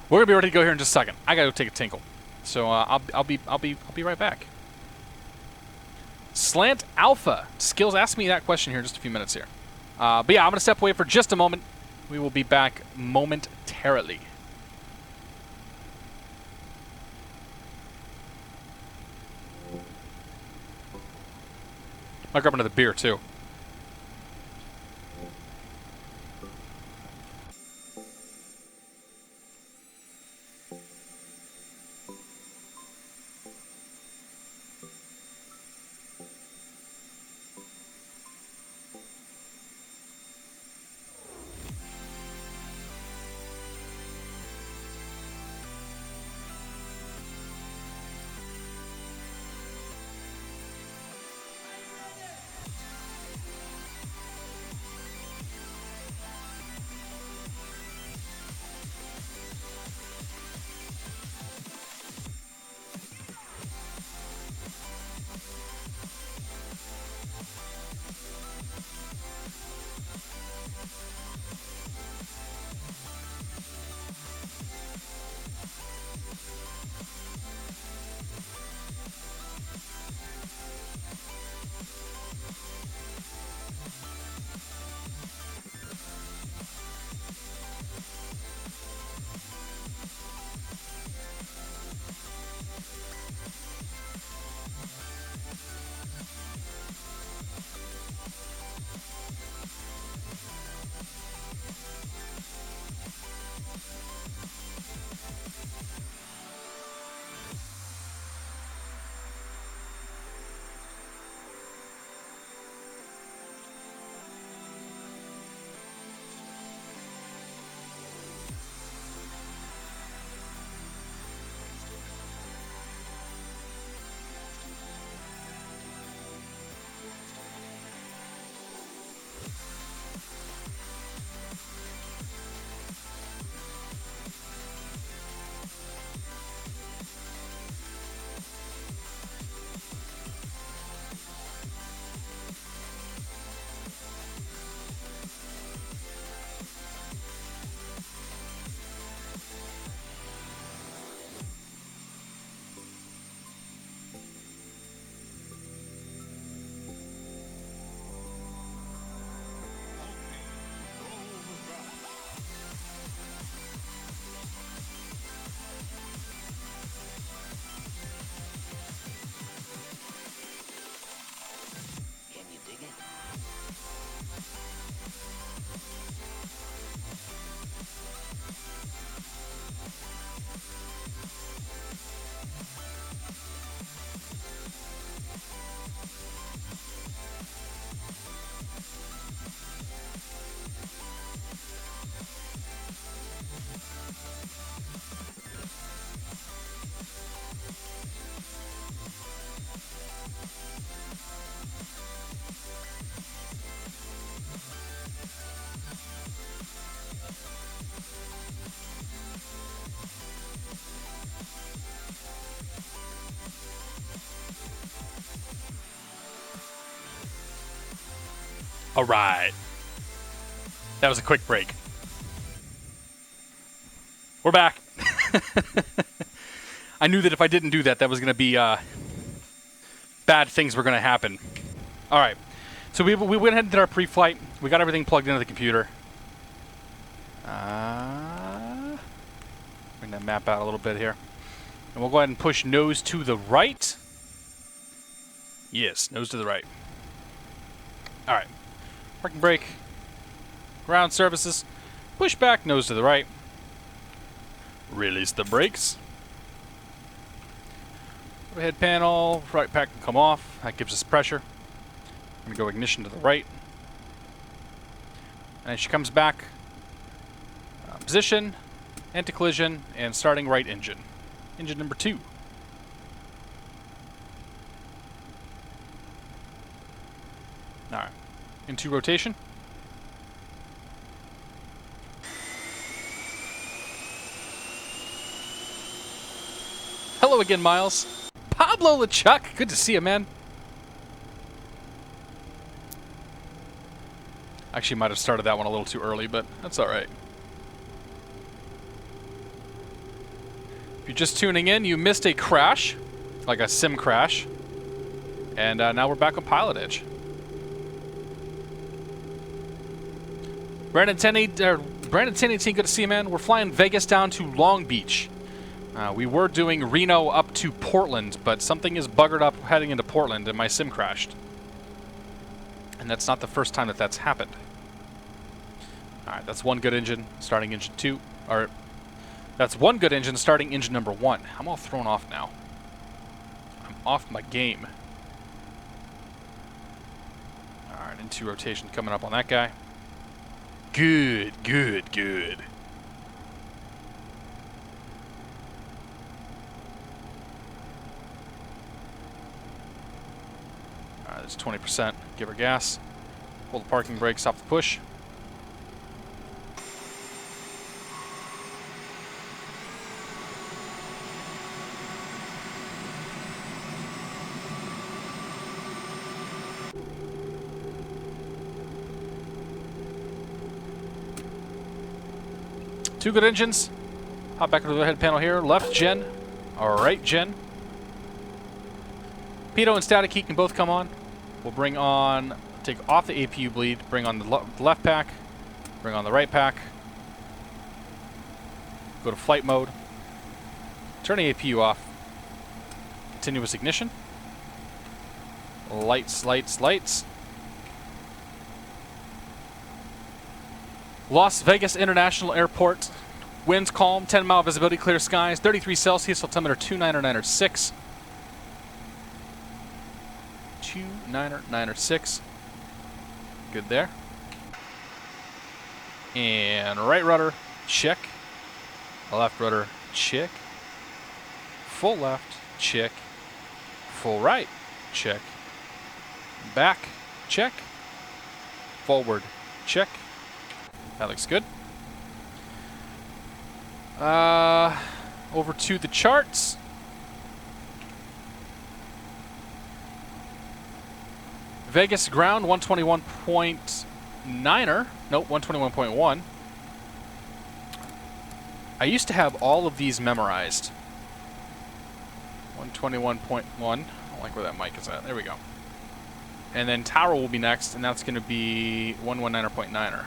We're gonna be ready to go here in just a second. I gotta go take a tinkle. So I'll be right back. Slant Alpha. Skills asked me that question here in just a few minutes here. But yeah, I'm gonna step away for just a moment. We will be back momentarily. Might grab another beer too. All right. That was a quick break. We're back. I knew that if I didn't do that, that was going to be bad things were going to happen. All right. So we went ahead and did our pre-flight. We got everything plugged into the computer. Bring that map out a little bit here. And we'll go ahead and push nose to the right. Yes, nose to the right. All right. Parking brake. Ground surfaces. Push back, nose to the right. Release the brakes. Overhead panel. Right pack can come off. That gives us pressure. I'm going to go ignition to the right. And she comes back. Position. Anti-collision. And starting right engine. Engine number 2. Alright. Into rotation. Hello again, Miles. Pablo LeChuck. Good to see you, man. Actually, might have started that one a little too early, but that's alright. If you're just tuning in, you missed a crash. Like a sim crash. And now we're back on PilotEdge. Brandon 1018, good to see you, man. We're flying Vegas down to Long Beach. We were doing Reno up to Portland, but something is buggered up heading into Portland, and my sim crashed. And that's not the first time that that's happened. Alright, that's one good engine, starting engine 2. Or, that's one good engine, starting engine number 1. I'm all thrown off now. I'm off my game. Alright, into rotation coming up on that guy. Good, good, good. Alright, that's 20%. Give her gas. Pull the parking brakes off the push. Two good engines. Hop back into the head panel here. Left gen. Or right gen. Pitot and static heat can both come on. We'll bring on, take off the APU bleed, bring on the left pack, bring on the right pack. Go to flight mode. Turn the APU off. Continuous ignition. Lights, lights, lights. Las Vegas International Airport. Winds calm, 10-mile visibility, clear skies, 33 Celsius, altimeter 29906. 29906. Good there. And right rudder, check. Left rudder, check. Full left, check. Full right, check. Back, check. Forward, check. That looks good. Over to the charts. Vegas ground 121.9er. Nope, 121.1. I used to have all of these memorized. 121.1. I don't like where that mic is at. There we go. And then tower will be next, and that's going to be 119.9er.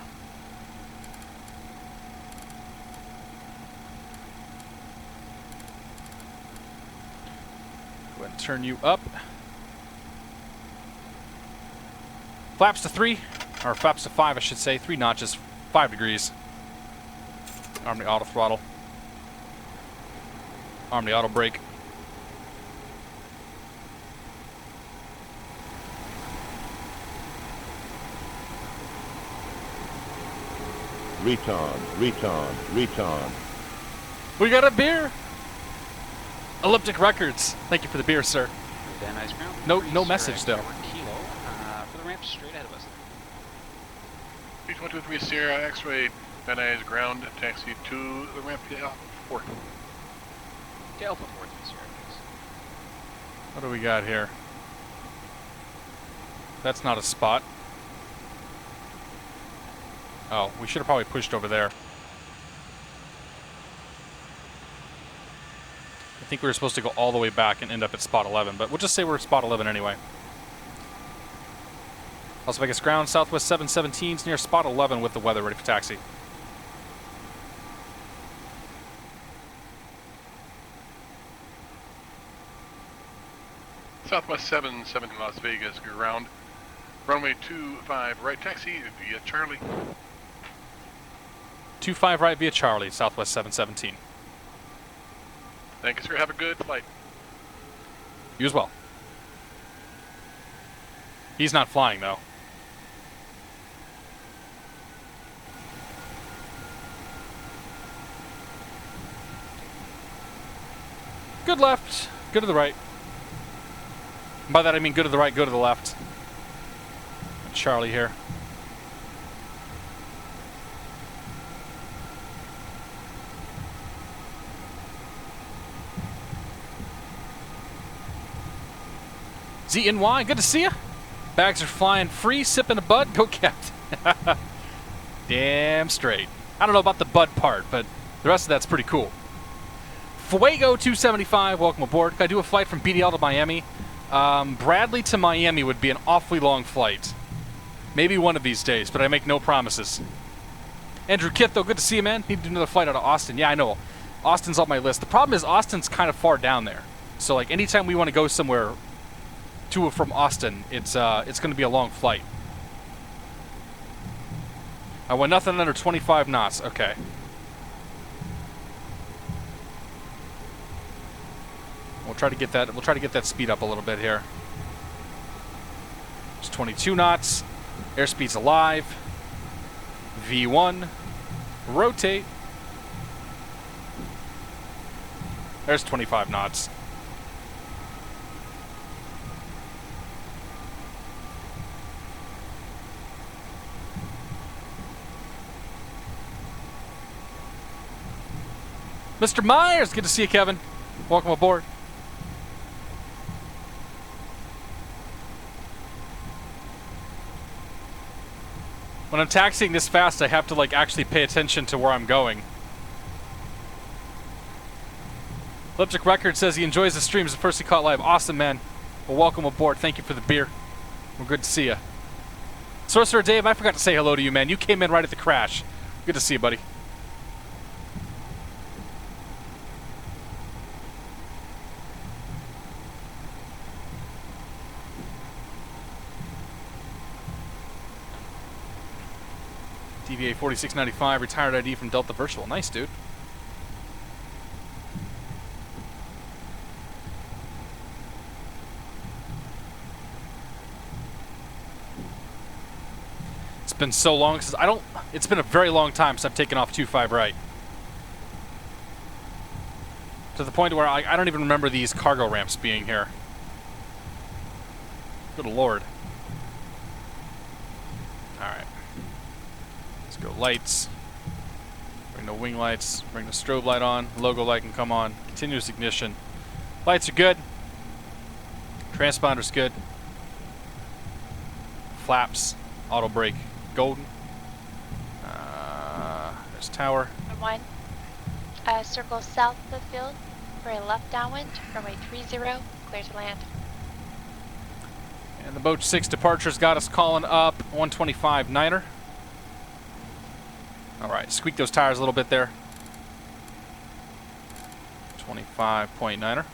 Go ahead and turn you up. Flaps to 3, or flaps to 5, I should say. 3 notches, 5 degrees. Arm the auto throttle. Arm the auto brake. Reton. We got a beer! Elliptic Records. Thank you for the beer, sir. Van Nuys ground. No message, though. Kilo, for the ramp straight ahead of us. 3123 Sierra X-ray, Van Nuys ground, taxi to the ramp to Alpha 4. To Alpha 4, 3 Sierra, please. What do we got here? That's not a spot. Oh, we should have probably pushed over there. I think we were supposed to go all the way back and end up at spot 11, but we'll just say we're at spot 11 anyway. Las Vegas ground, Southwest 717 is near spot 11 with the weather ready for taxi. Southwest 77 in Las Vegas, ground. Runway 25 right taxi via Charlie. 25 right via Charlie, Southwest 717. Thank you, sir. Have a good flight. You as well. He's not flying, though. Good left, good to the right. By that I mean good to the right, go to the left. Charlie here. ZNY, good to see you. Bags are flying free, sipping a bud. Go Cat. Damn straight. I don't know about the bud part, but the rest of that's pretty cool. Fuego 275, welcome aboard. Can I do a flight from BDL to Miami? Bradley to Miami would be an awfully long flight. Maybe one of these days, but I make no promises. Andrew Kit, though, good to see you, man. Need to do another flight out of Austin. Yeah, I know. Austin's on my list. The problem is Austin's kind of far down there. So, like, anytime we want to go somewhere to or from Austin, it's going to be a long flight. I want nothing under 25 knots. Okay. We'll try to get that. We'll try to get that speed up a little bit here. It's 22 knots. Airspeed's alive. V1. Rotate. There's 25 knots. Mr. Myers, good to see you, Kevin. Welcome aboard. When I'm taxiing this fast, I have to like actually pay attention to where I'm going. Lipstick Record says he enjoys the streams the first he caught live. Awesome, man. Well, welcome aboard. Thank you for the beer. We're good to see you. Sorcerer Dave, I forgot to say hello to you, man. You came in right at the crash. Good to see you, buddy. DVA 4695, retired ID from Delta Virtual. Nice, dude. It's been so long since it's been a very long time since I've taken off 25 right. To the point where I don't even remember these cargo ramps being here. Good lord. Alright. Let's go lights. Bring the wing lights. Bring the strobe light on. Logo light can come on. Continuous ignition. Lights are good. Transponder's good. Flaps. Auto brake. Golden. There's tower. 1. Circle south of the field for a left downwind. Runway 30. Clear to land. And the boat 6 departures got us calling up 125 Niner. Alright, squeak those tires a little bit there. 25.9er.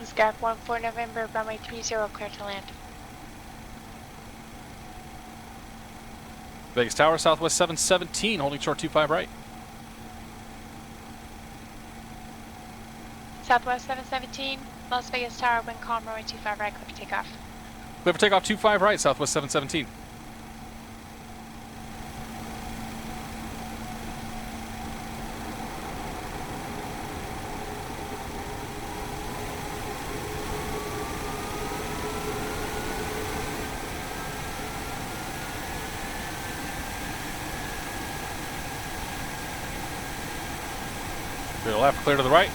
Skype 14 November, runway 30, clear to land. Vegas Tower, Southwest 717, holding short 25 right. Southwest 717, Las Vegas Tower, wind calm, runway 25 right, clear for takeoff. Clear for takeoff 25 right, Southwest 717. Clear to the left, clear to the right.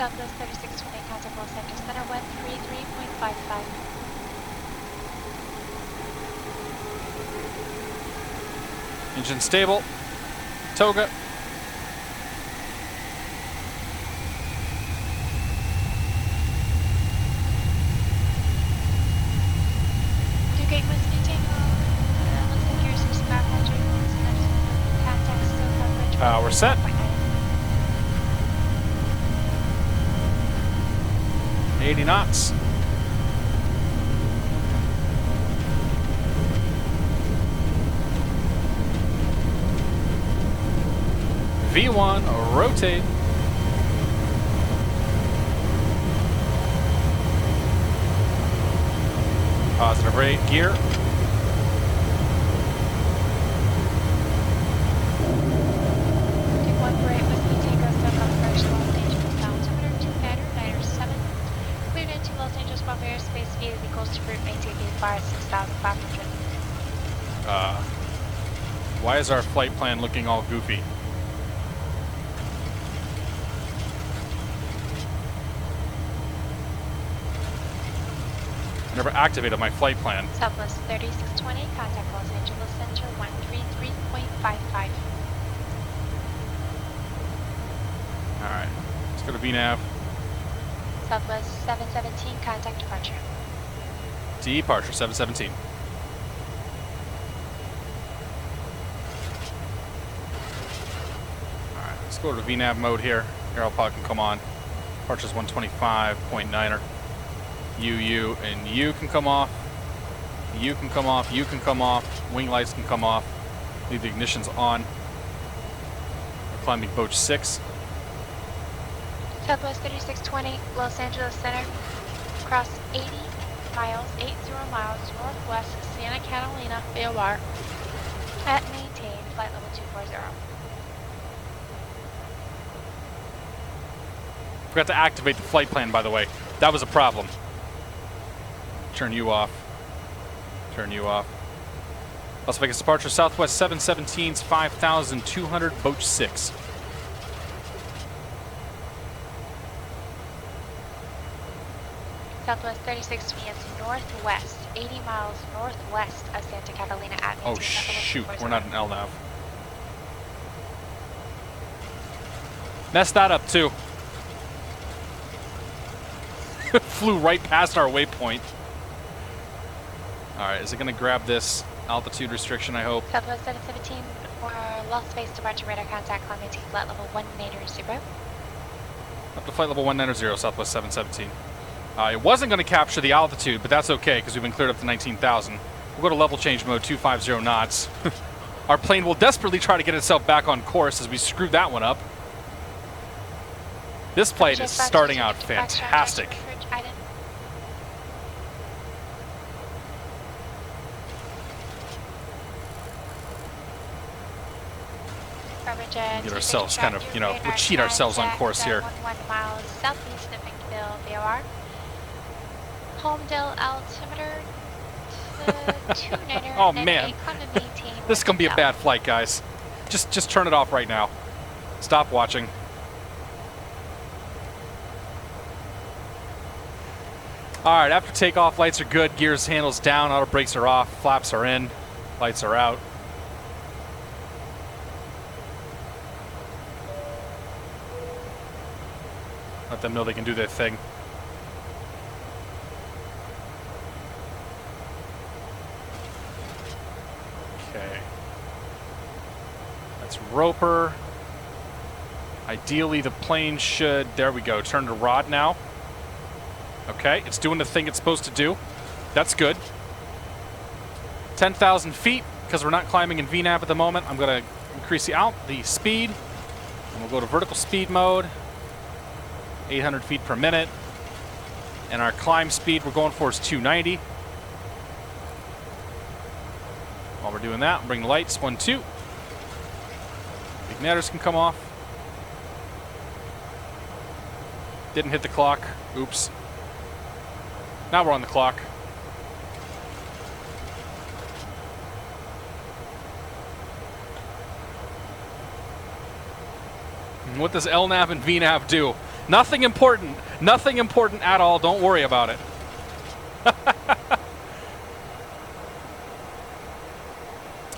Southwest 3620, contact Los Angeles Center, 133.55. Engine stable. Toga. Gate West New Tango. Looks like yours is 500. Contact still coverage. We're set. 80 knots. V1, rotate. Positive rate, gear. Take 1 for 8 Whiskey Tango, still coverage. Los Angeles altimeter 297. Cleared into Los Angeles above airspace, speed is equals to route, maintain bar at 6,500. Why is our flight plan looking all goofy? I never activated my flight plan. Southwest 3620, contact Los Angeles Center, 133.55. Alright, let's go to VNAV. Southwest 717, contact departure. Departure 717. Alright, let's go to VNAV mode here. Aeropod can come on. Departure's 125.9er. You, and you can come off. You can come off, you can come off. Wing lights can come off. Leave the ignitions on. We're climbing Boach 6. Southwest 3620, Los Angeles Center, cross 80 miles, 80 miles northwest Santa Catalina, VOR, at maintain flight level 240. Forgot to activate the flight plan, by the way. That was a problem. Turn you off. Turn you off. Las Vegas departure, Southwest 717's 5,200, Boach 6. Southwest 3620 is northwest, 80 miles northwest of Santa Catalina at maintain Oh flight level shoot, 240. we're not in LNAV. Messed that up too. Flew right past our waypoint. Alright, is it going to grab this altitude restriction, I hope? Southwest 717 or Las Vegas departure radar contact, climb maintain flight level 190. Up to flight level 190, Southwest 717. It wasn't going to capture the altitude, but that's okay because we've been cleared up to 19,000. We'll go to level change mode, 250 knots. Our plane will desperately try to get itself back on course as we screwed that one up. This plane is starting out fantastic. Get ourselves kind of, you know, we'll cheat ourselves on course here. 1 miles southeast of McMill, VOR. Homedale altimeter 290. Oh man, this is gonna be a bad flight, guys. Just turn it off right now. Stop watching. All right, after takeoff, lights are good. Gears, handles down. Auto brakes are off. Flaps are in. Lights are out. Let them know they can do their thing. Okay. That's Roper. Ideally, the plane should... There we go. Turn to rod now. Okay, it's doing the thing it's supposed to do. That's good. 10,000 feet, because we're not climbing in VNAV at the moment. I'm going to increase the speed. And we'll go to vertical speed mode. 800 feet per minute. And our climb speed we're going for is 290. While we're doing that, bring the lights, 1, 2. Igniters can come off. Didn't hit the clock. Oops. Now we're on the clock. And what does LNAV and VNAV do? Nothing important. Nothing important at all. Don't worry about it.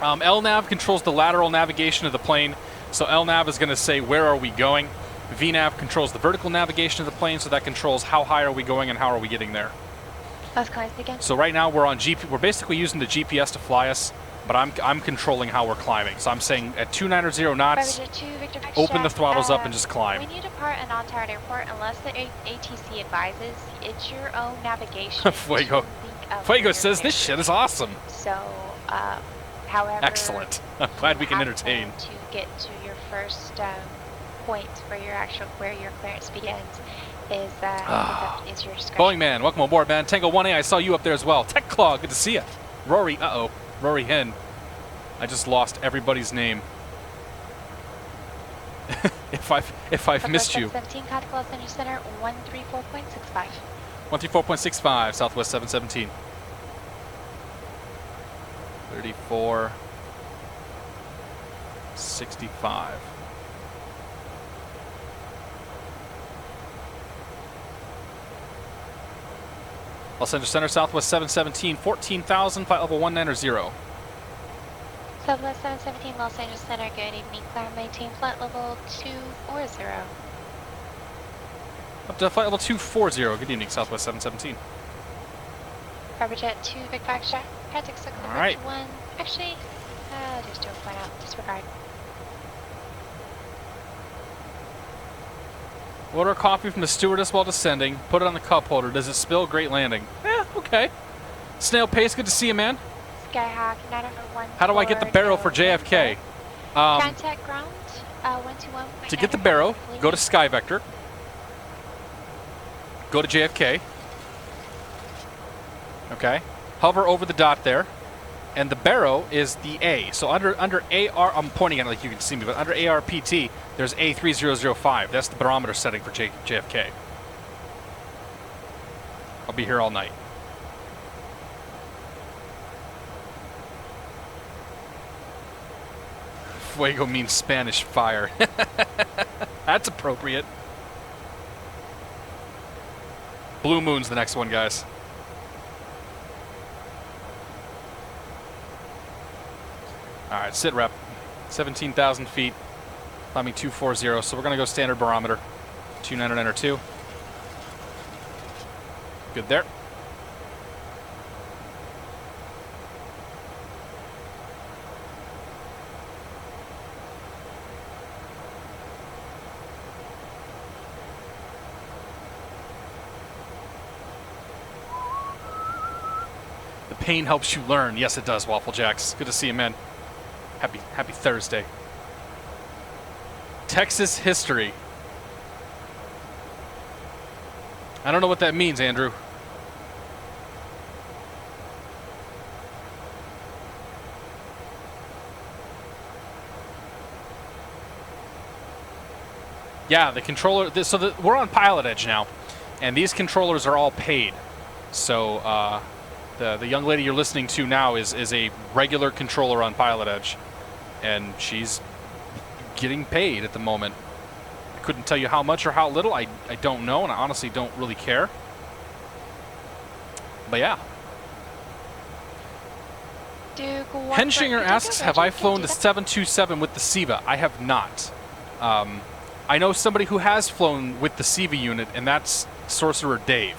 LNAV controls the lateral navigation of the plane. So LNAV is going to say, where are we going? VNAV controls the vertical navigation of the plane, so that controls how high are we going and how are we getting there. Let's close again. So right now we're on we're basically using the GPS to fly us, but I'm controlling how we're climbing. So I'm saying at 290 knots, open the throttles up and just climb. When you depart an on-target airport, unless the ATC advises, it's your own navigation. Fuego. Fuego says this shit is awesome. So, however, excellent. I'm glad we can have entertain. To get to your first point where your clearance begins is your discretion. Boeing man, welcome aboard, man. Tango 1A, I saw you up there as well. Tech Claw, good to see you. Rory, Rory Hen. I just lost everybody's name. if I've missed you. 17 Contact Los Angeles Center 134.65. 134.65, Southwest 717. 34.65. Los Angeles Center, Southwest 717, 14,000, flight level 190. Southwest 717, Los Angeles Center, good evening. Clear and maintain flight level 240. Up to flight level 240, good evening, Southwest 717. Farberjet 2, Big Fox Jack, Patrick 6, all right. 1. Actually, just don't point out, disregard. Order coffee from the stewardess while descending. Put it on the cup holder. Does it spill? Great landing. Okay. Snail Pace, good to see you, man. Skyhawk 901. How do I get the barrel for JFK? Contact ground 121. To get the barrel, go to Sky Vector. Go to JFK. Okay. Hover over the dot there. And the barrow is the A. So under AR, I'm pointing at it like you can see me, but under ARPT, there's A3005. That's the barometer setting for JFK. I'll be here all night. Fuego means Spanish fire. That's appropriate. Blue Moon's the next one, guys. Alright, sit rep. 17,000 feet. Climbing 240, so we're going to go standard barometer. 2992. Good there. The pain helps you learn. Yes, it does, Waffle Jacks. Good to see you, man. Happy Thursday. Texas history. I don't know what that means, Andrew. Yeah, the controller. We're on PilotEdge now, and these controllers are all paid. So the young lady you're listening to now is a regular controller on PilotEdge, and she's getting paid at the moment. I couldn't tell you how much or how little. I don't know, and I honestly don't really care. But yeah. Henshinger asks, have I flown the 727 with the SIVA? I have not. I know somebody who has flown with the SIVA unit, and that's Sorcerer Dave.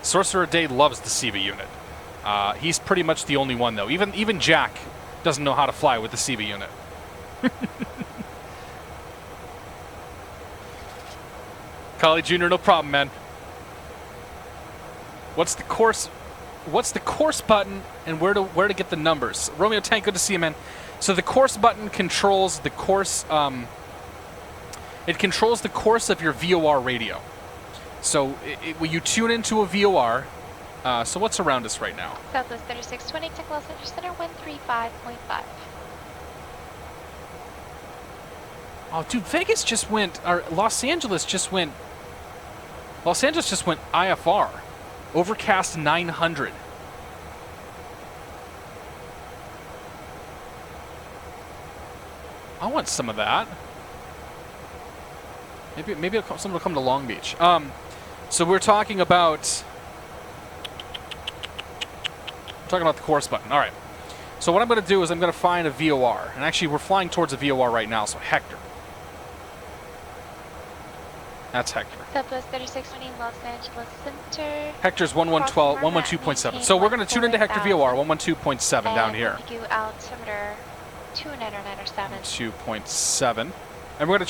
Sorcerer Dave loves the SIVA unit. He's pretty much the only one, though. Even Jack doesn't know how to fly with the SIVA unit. Collie Jr., no problem, man. What's the course button, and where to get the numbers? Romeo Tank, good to see you, man. So the course button controls the course. It controls the course of your VOR radio. So when you tune into a VOR. So what's around us right now? Southwest 3620, Takeoff Los Angeles Center 135.5. Oh, dude, Vegas just went, or Los Angeles just went IFR. Overcast 900. I want some of that. Maybe someone will come to Long Beach. So we're talking about the course button. All right. So what I'm going to do is I'm going to find a VOR, and actually we're flying towards a VOR right now. So Hector. That's Hector. Southwest 3620 Los Angeles Center. Hector's 112.7. So we're going to tune into Hector VOR 112.7 down here. You altimeter 2997. 2.7. And we're going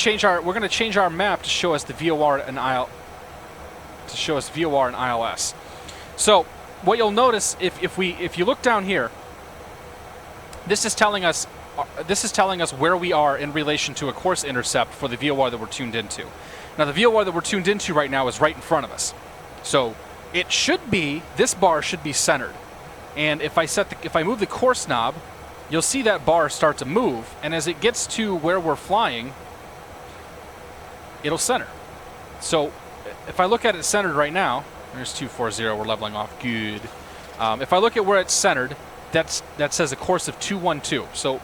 to change our map to show us the VOR and ILS. So what you'll notice if you look down here, this is telling us where we are in relation to a course intercept for the VOR that we're tuned into. Now the VOR that we're tuned into right now is right in front of us. So it should be, this bar should be centered. And if I move the course knob, you'll see that bar start to move, and as it gets to where we're flying, it'll center. So if I look at it centered right now, there's 240, we're leveling off, good. If I look at where it's centered, that says a course of 212. So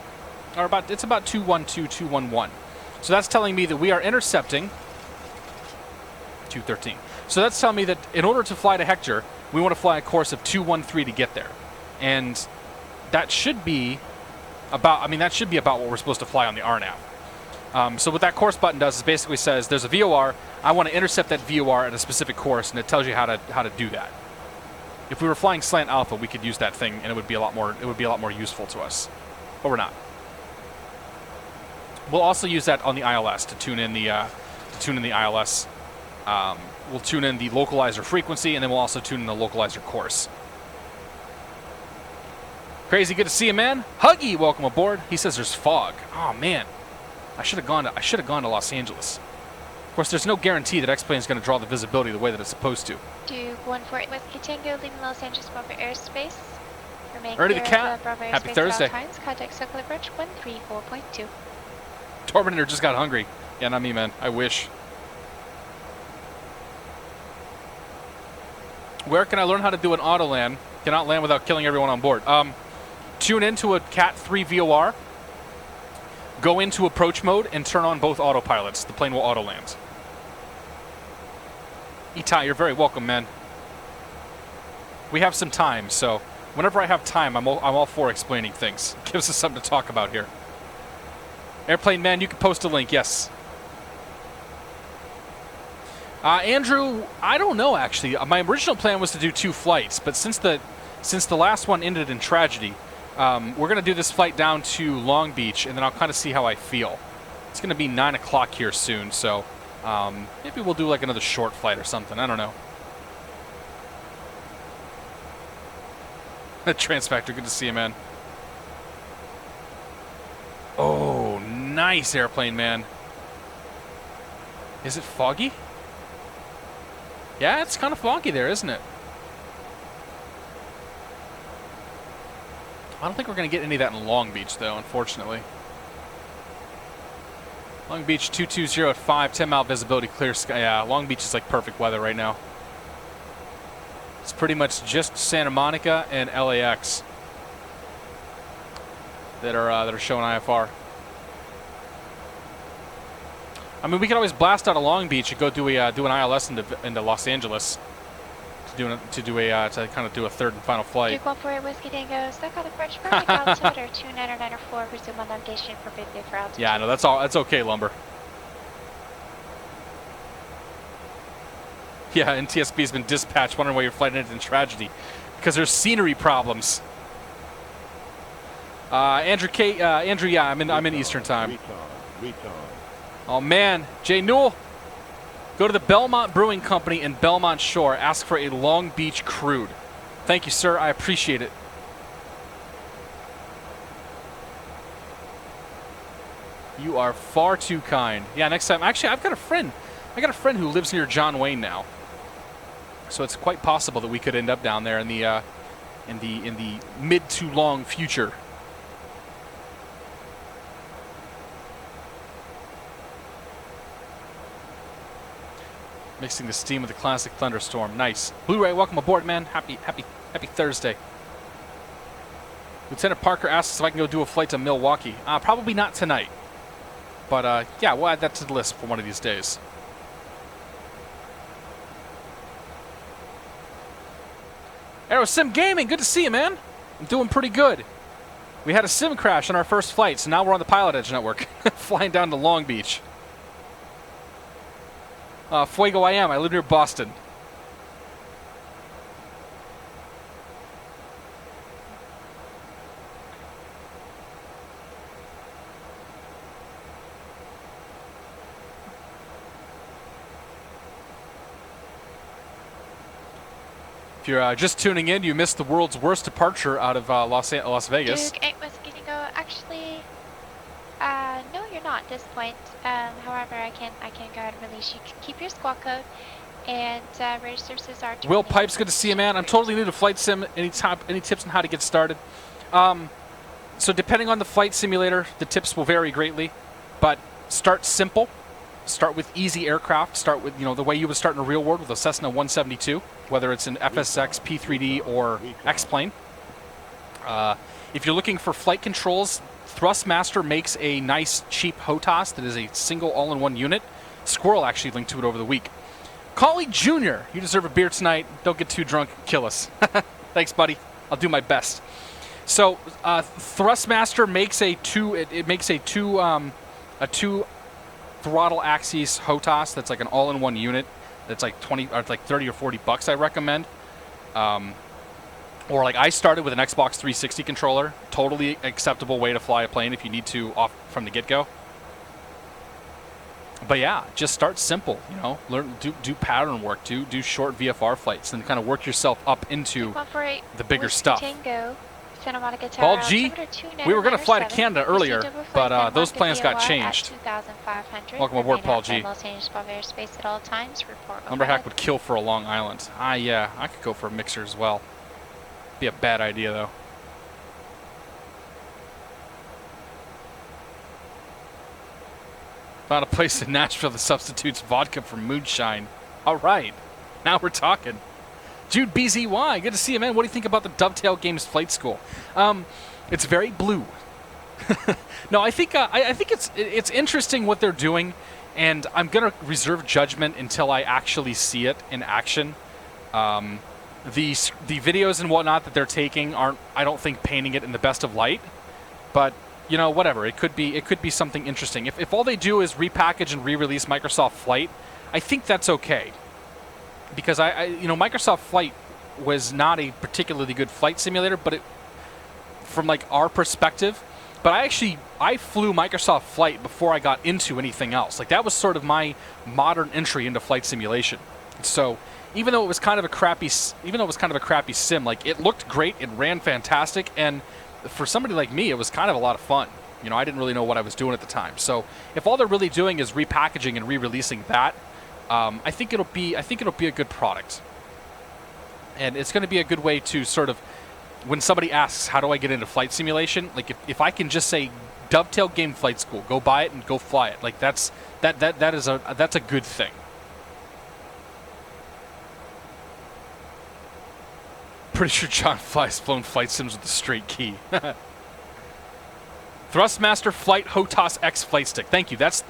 it's about 212, 211. So that's telling me that we are intercepting 213. So that's telling me that in order to fly to Hector, we want to fly a course of 213 to get there. And that should be about what we're supposed to fly on the RNAV. So what that course button does is basically says there's a VOR, I want to intercept that VOR at a specific course, and it tells you how to do that. If we were flying slant alpha, we could use that thing, and it would be a lot more useful to us. But we're not. We'll also use that on the ILS to tune in the ILS. We'll tune in the localizer frequency, and then we'll also tune in the localizer course. Crazy, good to see you, man. Huggy, welcome aboard. He says there's fog. Oh man, I should have gone to Los Angeles. Of course, there's no guarantee that X-Plane is going to draw the visibility the way that it's supposed to. Duke 148 Whiskey Tango, leaving Los Angeles Bravo airspace. Remain Ready to clear cat. of Bravo Happy airspace Thursday. at all times. Contact circular bridge 134.2. Torminator just got hungry. Yeah, not me, man. I wish. Where can I learn how to do an auto land? Cannot land without killing everyone on board. Tune into a Cat 3 VOR. Go into approach mode and turn on both autopilots. The plane will auto land. Itai, you're very welcome, man. We have some time, so whenever I have time, I'm all for explaining things. It gives us something to talk about here. Airplane man, you can post a link, yes. Andrew, I don't know actually. My original plan was to do 2 flights, but since the last one ended in tragedy, we're gonna do this flight down to Long Beach, and then I'll kind of see how I feel. It's gonna be 9 o'clock here soon, so maybe we'll do like another short flight or something. I don't know. Transfactor, good to see you, man. Oh, nice airplane, man. Is it foggy? Yeah, it's kind of foggy there, isn't it? I don't think we're going to get any of that in Long Beach, though, unfortunately. Long Beach 220 at 5, 10-mile visibility, clear sky. Yeah, Long Beach is like perfect weather right now. It's pretty much just Santa Monica and LAX that are showing IFR. I mean, we can always blast out of Long Beach and go do an ILS into Los Angeles to kind of do a third and final flight. Duke 148 Whiskey Tango, stuck on the bridge, perfect altimeter 2994, resume on navigation for midway for altitude. Yeah, no, that's all. That's okay, Lumber. Yeah, NTSB has been dispatched, wondering why your flight ended in tragedy, because there's scenery problems. Andrew, yeah, I'm in Eastern time. Oh man, Jay Newell, go to the Belmont Brewing Company in Belmont Shore. Ask for a Long Beach crude. Thank you, sir. I appreciate it. You are far too kind. Yeah, next time. Actually, I've got a friend. I got a friend who lives near John Wayne now. So it's quite possible that we could end up down there in the mid to long future. Mixing the steam with the classic thunderstorm. Nice. Blu-ray, welcome aboard, man. Happy Thursday. Lieutenant Parker asks if I can go do a flight to Milwaukee. Probably not tonight. But yeah, we'll add that to the list for one of these days. Aerosim Gaming, good to see you, man. I'm doing pretty good. We had a sim crash on our first flight, so now we're on the PilotEdge network, flying down to Long Beach. Fuego I am. I live near Boston. If you're just tuning in, you missed the world's worst departure out of Las Vegas. Duke 8 Mosquito, actually, no, you're not at this point. However, I can go ahead and release you. Keep your squawk code, and radio services are. Will Pipes, good to see you, man. I'm totally new to flight sim. Any tips on how to get started? So depending on the flight simulator, the tips will vary greatly, but start simple. Start with easy aircraft. Start with, the way you would start in a real world with a Cessna 172, whether it's an FSX, P3D, or X-Plane. If you're looking for flight controls, Thrustmaster makes a nice, cheap HOTAS that is a single all-in-one unit. Squirrel actually linked to it over the week. Colleague Junior, you deserve a beer tonight. Don't get too drunk. Kill us. Thanks, buddy. I'll do my best. So Thrustmaster makes a two throttle axis HOTAS that's like an all-in-one unit. That's like 20 or like 30 or 40 bucks. I recommend. Or like I started with an Xbox 360 controller. Totally acceptable way to fly a plane if you need to off from the get-go. But yeah, just start simple. Learn, do pattern work, do short VFR flights, and kind of work yourself up into the bigger stuff. Paul G, we were going to fly to Canada earlier, but those plans got changed. Welcome aboard, Paul G. Lumberhack would kill for a Long Island. Yeah, I could go for a mixer as well. Be a bad idea, though. Found a place in Nashville that substitutes vodka for moonshine. All right, now we're talking. Jude BZY, good to see you, man. What do you think about the Dovetail Games Flight School? It's very blue. No, I think it's interesting what they're doing, and I'm gonna reserve judgment until I actually see it in action. The videos and whatnot that they're taking aren't, I don't think, painting it in the best of light, but whatever. It could be something interesting. If all they do is repackage and re-release Microsoft Flight, I think that's okay. Because Microsoft Flight was not a particularly good flight simulator, but from like our perspective. But I flew Microsoft Flight before I got into anything else. Like that was sort of my modern entry into flight simulation. So even though it was kind of a crappy sim, like it looked great, it ran fantastic, and for somebody like me, it was kind of a lot of fun. I didn't really know what I was doing at the time. So if all they're really doing is repackaging and re-releasing that. I think it'll be a good product, and it's going to be a good way to sort of, when somebody asks how do I get into flight simulation, like if I can just say Dovetail Game Flight School, go buy it and go fly it, like that's a good thing. Pretty sure John Fly's flown flight sims with a straight key. Thrustmaster Flight HOTAS X flight stick. Thank you. That's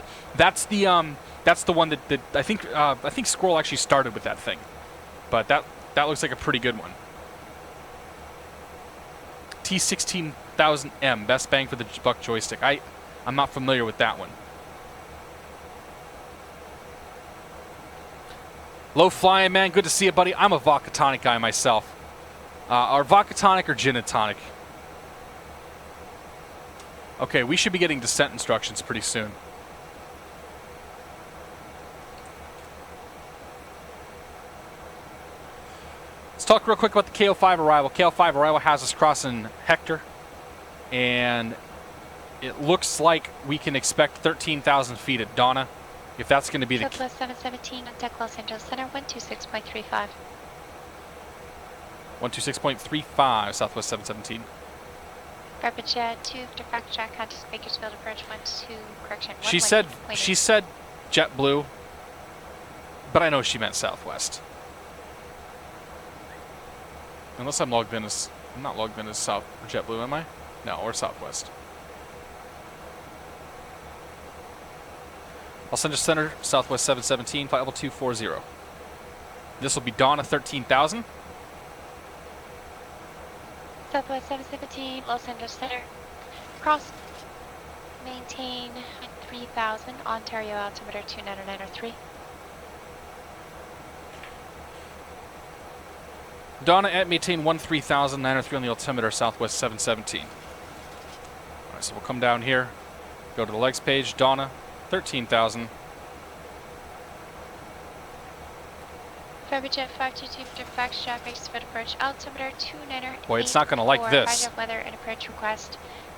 the one that I think Squirrel actually started with that thing, but that looks like a pretty good one. T16000M, best bang for the buck joystick. I'm not familiar with that one. Low flying, man, good to see you, buddy. I'm a vodka tonic guy myself. Or vodka tonic or gin and tonic. Okay, we should be getting descent instructions pretty soon. Let's talk real quick about the KO5 arrival. KO5 arrival has us crossing Hector, and it looks like we can expect 13,000 feet at Donna. If that's going to be the Southwest 717 on Tech Los Angeles Center, 126.35. 126.35, Southwest 717. Garbage 2 to fact check, Hunter's Bakersfield approach 12, correction. She said JetBlue, but I know she meant Southwest. Unless I'm logged in as, I'm not logged in as South or JetBlue, am I? No, or Southwest. Los Angeles Center, Southwest 717, flight level 240. This will be Donna 13,000. Southwest 717, Los Angeles Center. Cross. Maintain 3000, Ontario altimeter 29903. Donna at maintain 13,903 on the altimeter, Southwest 717. All right, so we'll come down here, go to the legs page. Donna, 13,000. Fiberjet 522 Victor Foxtrot, base foot approach, altimeter 298. Boy, it's not going to like this. Find weather and approach request.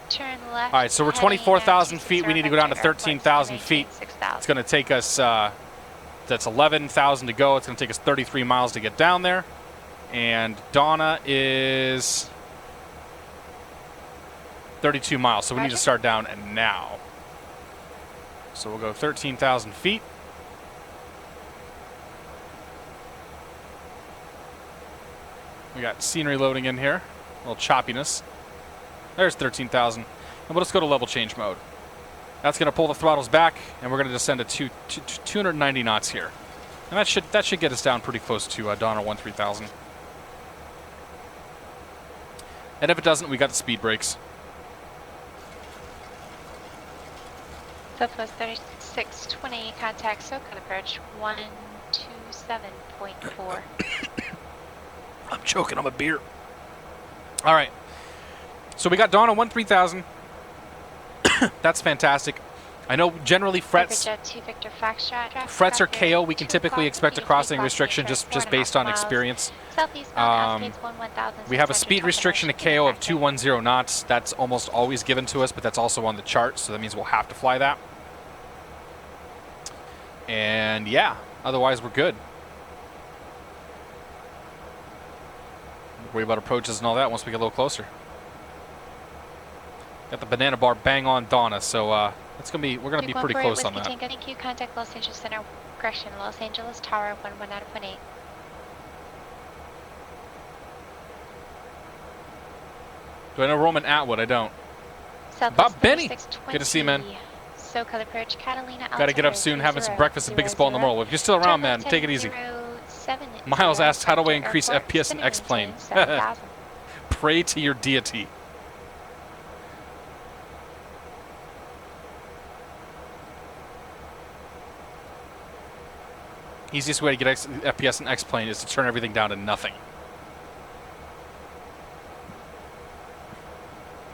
Turn left. All right, so we're 24,000 feet. We need to go down to 13,000 feet. It's going to take us, that's 11,000 to go. It's going to take us 33 miles to get down there. And Donna is 32 miles, so we need to start down and now. So we'll go 13,000 feet. We got scenery loading in here, a little choppiness. There's 13,000. And we'll just go to level change mode. That's going to pull the throttles back, and we're going to descend to 290 knots here. And that should get us down pretty close to Donna 13,000. And if it doesn't, we got the speed brakes. Southwest 3620, contact SoCal approach 127.4. I'm choking on my beer. All right. So we got Donna 13,000. That's fantastic. I know generally frets are KO. We can typically expect a crossing restriction just based on experience. We have a speed restriction to KO of 210 knots. That's almost always given to us, but that's also on the chart, so that means we'll have to fly that. And yeah, otherwise we're good. Worry about approaches and all that once we get a little closer. Got the banana bar bang on Donna, so it's gonna be we're gonna be pretty close on that. Thank you. Contact Los Angeles Center. Correction, Los Angeles Tower 119.8. Do I know Roman Atwood? I don't. Bob Benny. Good to see you, man. SoCal approach Catalina. Gotta get up soon, having some breakfast at Biggest Ball in the World. If you're still around, man, take it easy. Miles asked, how do I increase FPS in X-Plane? Pray to your deity. Easiest way to get FPS in X-Plane is to turn everything down to nothing.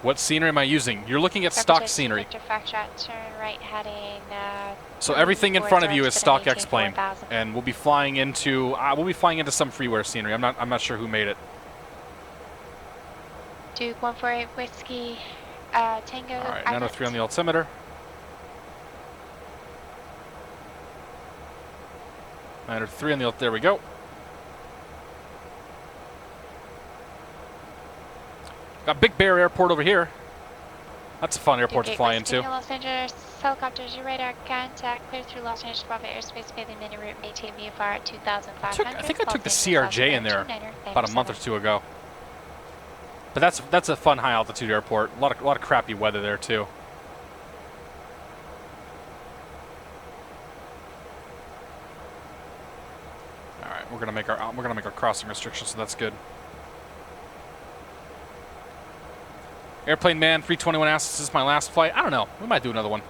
What scenery am I using? You're looking at stock scenery. So everything in front of you is stock X-Plane, and we'll be flying into some freeware scenery. I'm not sure who made it. Duke 148 Whiskey Tango. All right, 903 on the altimeter. 903 on the there we go. Got Big Bear Airport over here. That's a fun airport to fly into. Los Angeles helicopters, your radar contact clear through Los Angeles Bravo airspace, Bailey mini route, maintain VFR at 2,500. I think I took the CRJ in there about a month or two ago. But that's a fun high altitude airport. A lot of crappy weather there too. All right, we're gonna make our crossing restriction, so that's good. Airplane Man 321 asks, "This is my last flight." I don't know. We might do another one.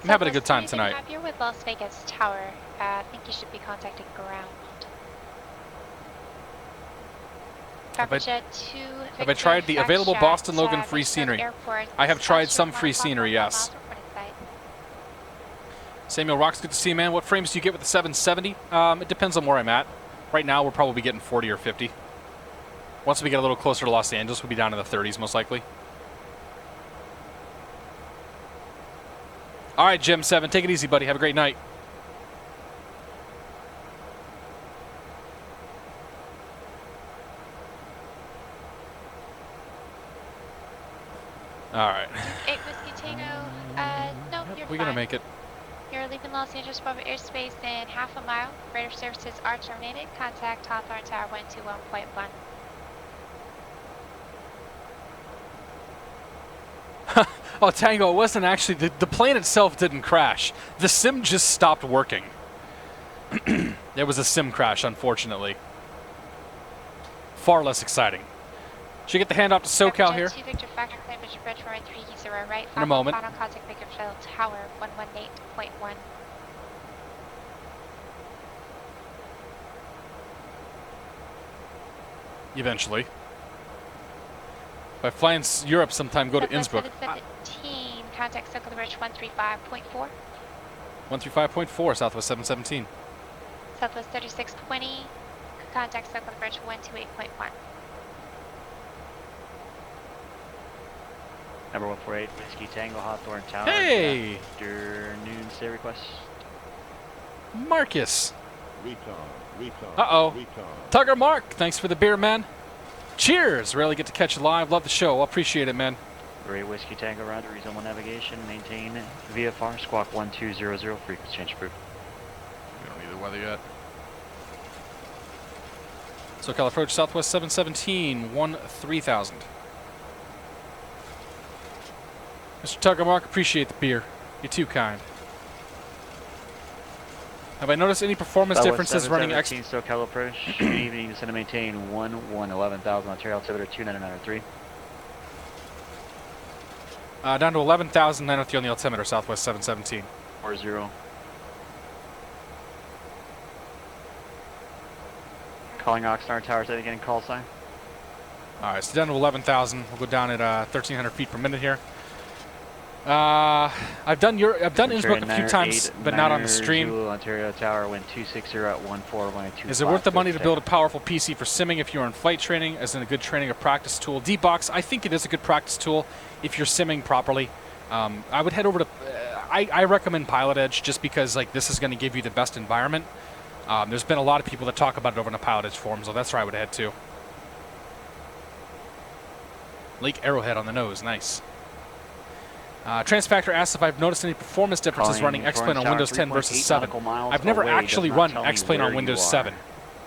I'm having a good time tonight. You're with Las Vegas Tower. I think you should be contacting ground. Have I tried the available Boston Logan free scenery? I have tried some free scenery, yes. Samuel Rocks, good to see you, man. What frames do you get with the 770? It depends on where I'm at. Right now, we're probably getting 40 or 50. Once we get a little closer to Los Angeles, we'll be down in the 30s most likely. All right, Jim 7, take it easy, buddy. Have a great night. All right. 8 Whiskey Tango. No, you're fine. We're gonna make it. You're leaving Los Angeles Bravo airspace in half a mile. Radar services are terminated. Contact Hawthorne Tower 121.1. Oh, Tango, it wasn't actually... The plane itself didn't crash. The sim just stopped working. There was a sim crash, unfortunately. Far less exciting. Should get the handoff to SoCal here. 2 Victor Factor Claim Bridge Bridge 430 right. In a moment. Final contact Bakersfield Tower 118.1. Eventually. If I fly in Europe sometime, go to Innsbruck. 717, contact Circle the Bridge 135.4. 135.4, Southwest 717. Southwest 3620, contact Circle the Bridge 128.1. Number 148, Whiskey Tango, Hawthorne Tower. Hey! Afternoon stay request. Marcus. Recon. Uh-oh. Tugger Mark, thanks for the beer, man. Cheers. Rarely get to catch you live. Love the show. Appreciate it, man. Great Whiskey Tango, roger. Rezone 1 navigation. Maintain VFR. Squawk 1200. Frequency change approved. We don't need the weather yet. SoCal approach Southwest 717, 3000. Mr. Tugger Mark, appreciate the beer. You're too kind. Have I noticed any performance differences running X? SoCal approach. Good evening. Descend to maintain 11,000 Ontario altimeter 29903. Down to 11,903 on the altimeter, Southwest 717. 40. Calling Oxnard Tower, say again, call sign. Alright, so down to 11,000. We'll go down at 1,300 feet per minute here. I've done Innsbruck a few times, but not on the stream. Ontario Tower, wind 260 at 14.2. Is it worth the money to build a powerful PC for simming if you're in flight training, as in a good training or practice tool? D-Box, I think it is a good practice tool if you're simming properly. I would head over to... I recommend PilotEdge just because like this is going to give you the best environment. There's been a lot of people that talk about it over in the PilotEdge forum, so that's where I would head to. Lake Arrowhead on the nose, nice. Transfactor asks if I've noticed any performance differences running X-Plane on Windows 10 versus 7. I've never actually run X-Plane on Windows 7.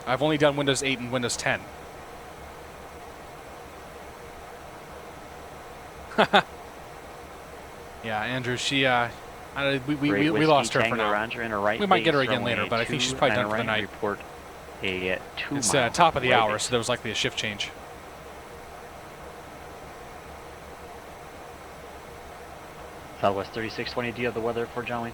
I've only done Windows 8 and Windows 10. Yeah, Andrew, she, we lost her for now. We might get her again later, but I think she's probably done for the night. Report a It's top of the hour, so there was likely a shift change. Southwest 3620, do you have the weather for John Wayne?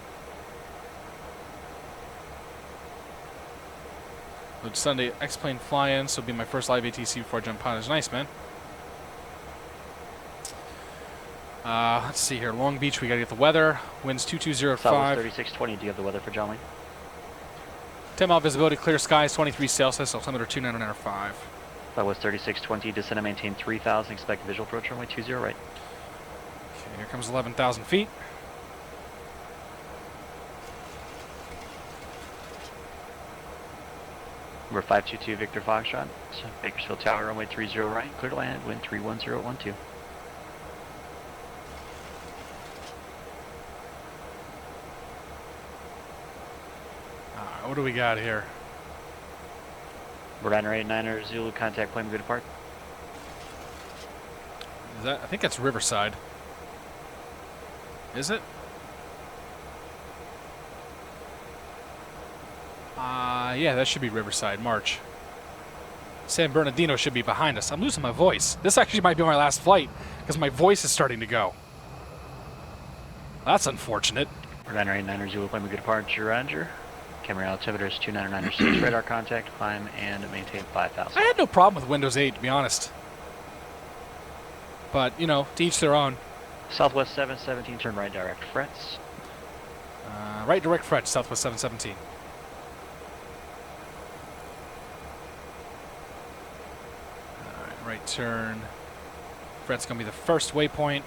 It's Sunday, X-Plane fly-in, so it'll be my first live ATC before I jump on. It's nice, man. Let's see here. Long Beach, we gotta get the weather. Winds 2205. Southwest 3620, do you have the weather for John Wayne? 10-mile visibility, clear skies, 23 Celsius, altimeter 29905. Southwest 3620, descend and maintain 3000, expect visual approach runway 20 right. Here comes 11,000 feet. Number 522 Victor Foxtrot, Bakersfield Tower, runway 30 right, clear to land, wind 31012. What do we got here? Radar 89er Zulu, contact plane, good depart. Is that? I think that's Riverside. Is it? Yeah, that should be Riverside, March. San Bernardino should be behind us. I'm losing my voice. This actually might be my last flight, because my voice is starting to go. That's unfortunate. Radar 89er Zulu, plane, good departure, roger. Camera altimeter is 29906, radar contact, climb, and maintain 5,000. I had no problem with Windows 8, to be honest. But, you know, to each their own. Southwest 717, turn right direct frets. Right direct frets, Southwest 717. Alright, right turn. Fret's going to be the first waypoint.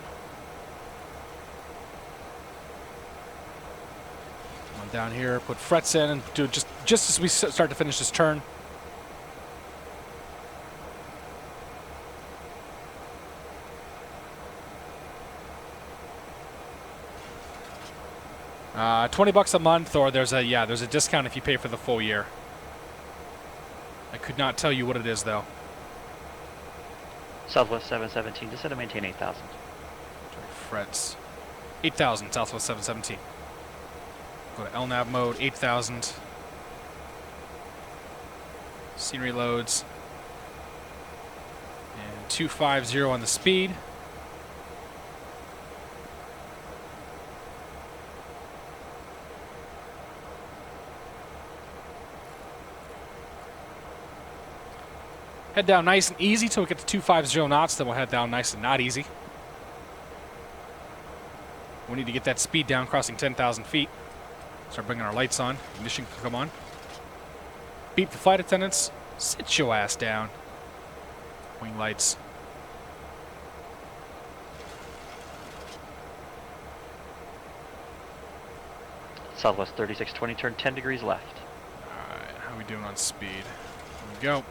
Come on down here, put frets in, and do it just as we start to finish this turn. $20 a month, or there's a discount if you pay for the full year. I could not tell you what it is though. Southwest 717, descend to maintain 8,000. Frets. 8,000, Southwest 717. Go to LNAV mode, 8,000. Scenery loads. And 250 on the speed. Head down nice and easy till we get to 250 knots, then we'll head down nice and not easy. We need to get that speed down, crossing 10,000 feet. Start bringing our lights on. Ignition can come on. Beep the flight attendants. Sit your ass down. Wing lights. Southwest 3620, turn 10 degrees left. Alright, how are we doing on speed? Here we go.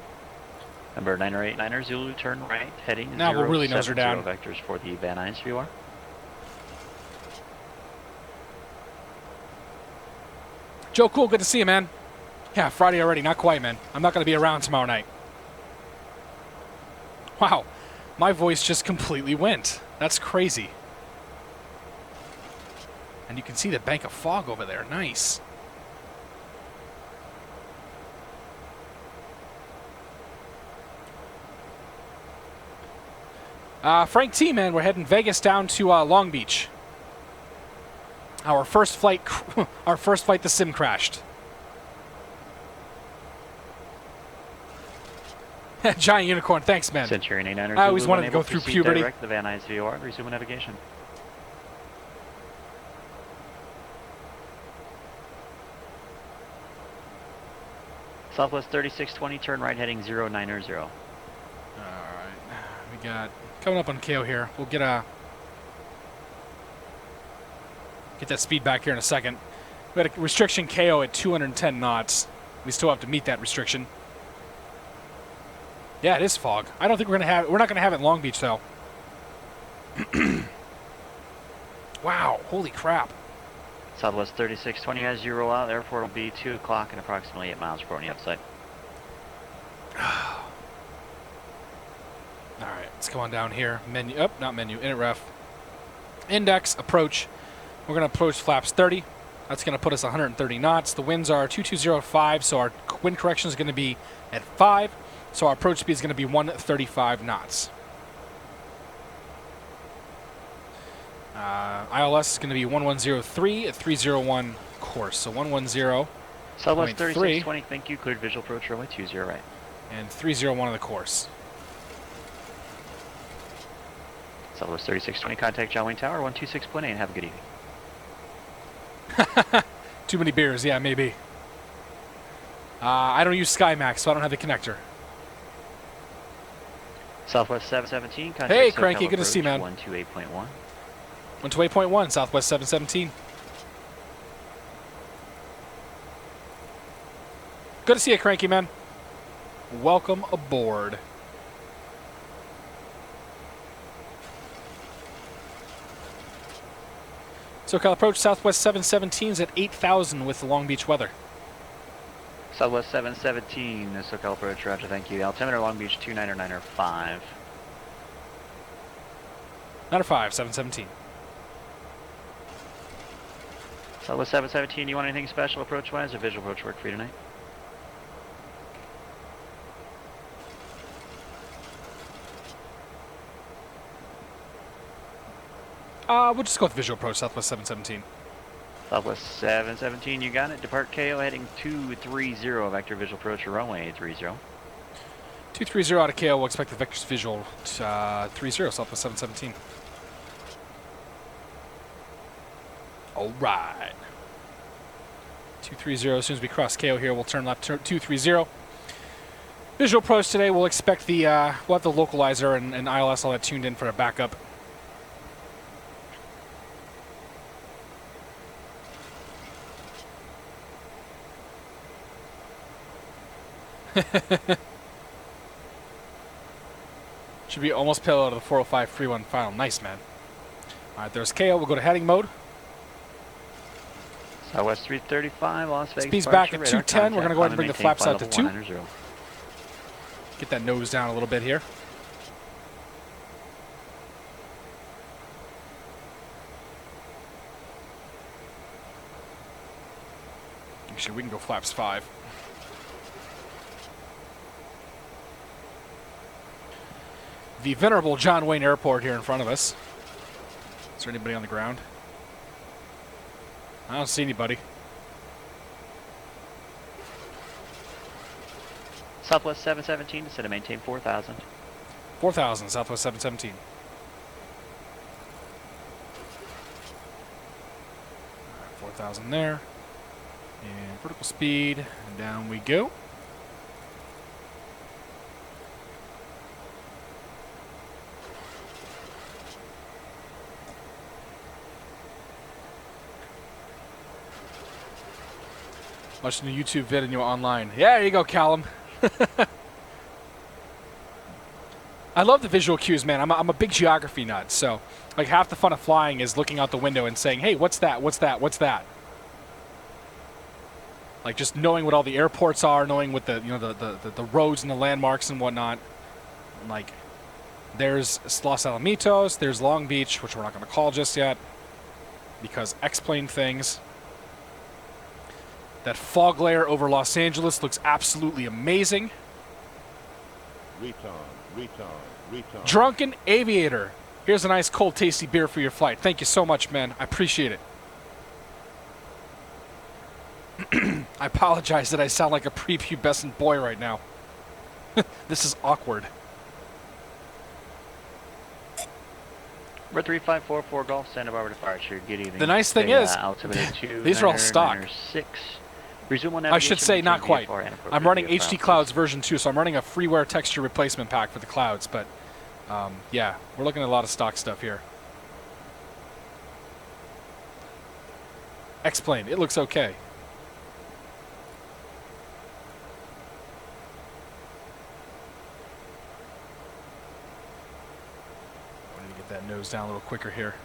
Number 9089er, Zulu, turn right, heading Now we'll really nose her 070 down. vectors for the Van Nuys VOR. Joe, cool, good to see you, man. Yeah, Friday already, not quite, man. I'm not going to be around tomorrow night. Wow, my voice just completely went. That's crazy. And you can see the bank of fog over there. Nice. Frank T, man, we're heading Vegas down to Long Beach. Our first flight, the sim crashed. Giant unicorn, thanks, man. Centurion 89er, I always Zulu, wanted to go unable through proceed puberty. Direct the Van Nuys VOR, resume navigation. Southwest 3620, turn right heading 090. Alright, we got, coming up on KO here, we'll get that speed back here in a second. We had a restriction KO at 210 knots. We still have to meet that restriction. Yeah, it is fog. I don't think we're not gonna have it in Long Beach though. Wow, holy crap. Southwest 3620 has 0 out, therefore it will be 2 o'clock and approximately 8 miles per hour on the upside. Alright, let's come on down here. Menu, not menu, init ref. Index, approach. We're going to approach flaps 30. That's going to put us 130 knots. The winds are 2205, so our wind correction is going to be at 5. So our approach speed is going to be 135 knots. ILS is going to be 1103 at 301 course. So 110. Southwest 3620, thank you. Cleared visual approach runway 20 right. And 301 on the course. Southwest 3620, contact John Wayne Tower 126.8 and have a good evening. Too many beers, yeah, maybe. I don't use SkyMax, so I don't have the connector. Southwest 717, contact Hey, SoCal Cranky, good to see you, man. 128.1. 128.1, Southwest 717. Good to see you, Cranky, man. Welcome aboard. SoCal approach, Southwest 717 is at 8,000 with the Long Beach weather. Southwest 717, SoCal approach, roger, thank you. Altimeter Long Beach 2995. 95, 717. Southwest 717, you want anything special approach-wise or visual approach work for you tonight? We'll just go with visual approach, Southwest 717. Southwest 717, you got it. Depart KO heading 230, vector visual approach or runway 30. 230 out of KO, we'll expect the vector's visual 30, Southwest 717. Alright. 230, as soon as we cross KO here, we'll turn left, 230. Visual approach today, we'll expect the, we'll have the localizer and ILS all that tuned in for a backup. Should be almost payload out of the 405 free one final. Nice, man. Alright, there's KO. We'll go to heading mode. Southwest 335, Las Vegas. Speed's back at 210. We're going to go ahead and bring the flaps out to 2. Get that nose down a little bit here. Actually, we can go flaps 5. the venerable John Wayne Airport here in front of us. Is there anybody on the ground? I don't see anybody. Southwest 717, descend to maintain 4,000. 4,000, Southwest 717. 4,000 there. And vertical speed, and down we go. Watching the YouTube video online. Yeah, there you go, Callum. I love the visual cues, man. I'm a big geography nut, so like half the fun of flying is looking out the window and saying, "Hey, what's that? What's that? What's that?" Like just knowing what all the airports are, knowing what the the roads and the landmarks and whatnot. Like there's Los Alamitos, there's Long Beach, which we're not going to call just yet because X-plane things. That fog layer over Los Angeles looks absolutely amazing. Drunken Aviator. Here's a nice cold tasty beer for your flight. Thank you so much, man. I appreciate it. I apologize that I sound like a prepubescent boy right now. This is awkward. Number 3544 Golf, Santa Barbara departure. Good evening. The nice thing is, these are all stock. I should say not quite. I'm running HD Clouds version 2, so I'm running a freeware texture replacement pack for the clouds, but yeah, we're looking at a lot of stock stuff here. X-plane, it looks okay. I need to get that nose down a little quicker here.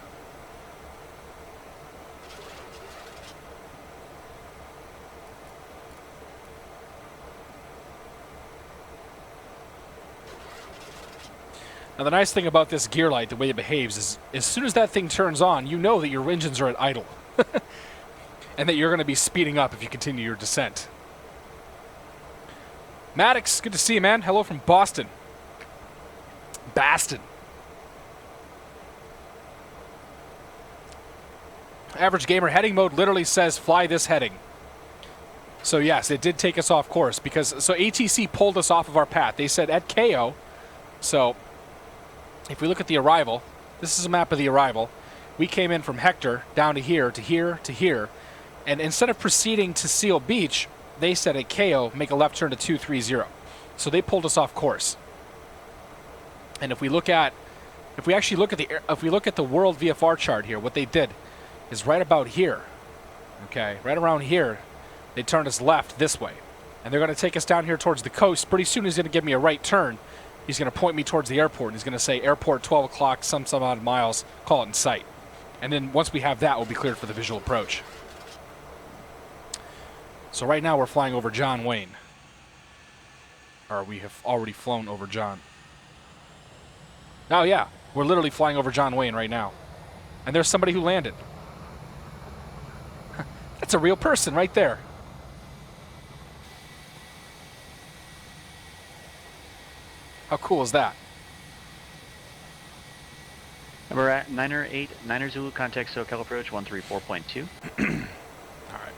Now the nice thing about this gear light, the way it behaves, is as soon as that thing turns on, you know that your engines are at idle. And that you're going to be speeding up if you continue your descent. Maddox, good to see you, man. Hello from Boston. Baston. Average Gamer heading mode literally says fly this heading. So yes, it did take us off course because so ATC pulled us off of our path. They said at KO. So if we look at the arrival, this is a map of the arrival. We came in from Hector down to here, to here, to here. And instead of proceeding to Seal Beach, they said at KO, make a left turn to 230. So they pulled us off course. And if we look at, if we look at the world VFR chart here, what they did is right about here. Okay, right around here, they turned us left this way. And they're going to take us down here towards the coast. Pretty soon he's going to give me a right turn. He's going to point me towards the airport. And he's going to say airport 12 o'clock, some odd miles, call it in sight. And then once we have that, we'll be cleared for the visual approach. So right now we're flying over John Wayne. Or we have already flown over John. Oh yeah, we're literally flying over John Wayne right now. And there's somebody who landed. That's a real person right there. How cool is that? Number at 908 Niner Zulu, contact SoCal approach 134.2. Alright.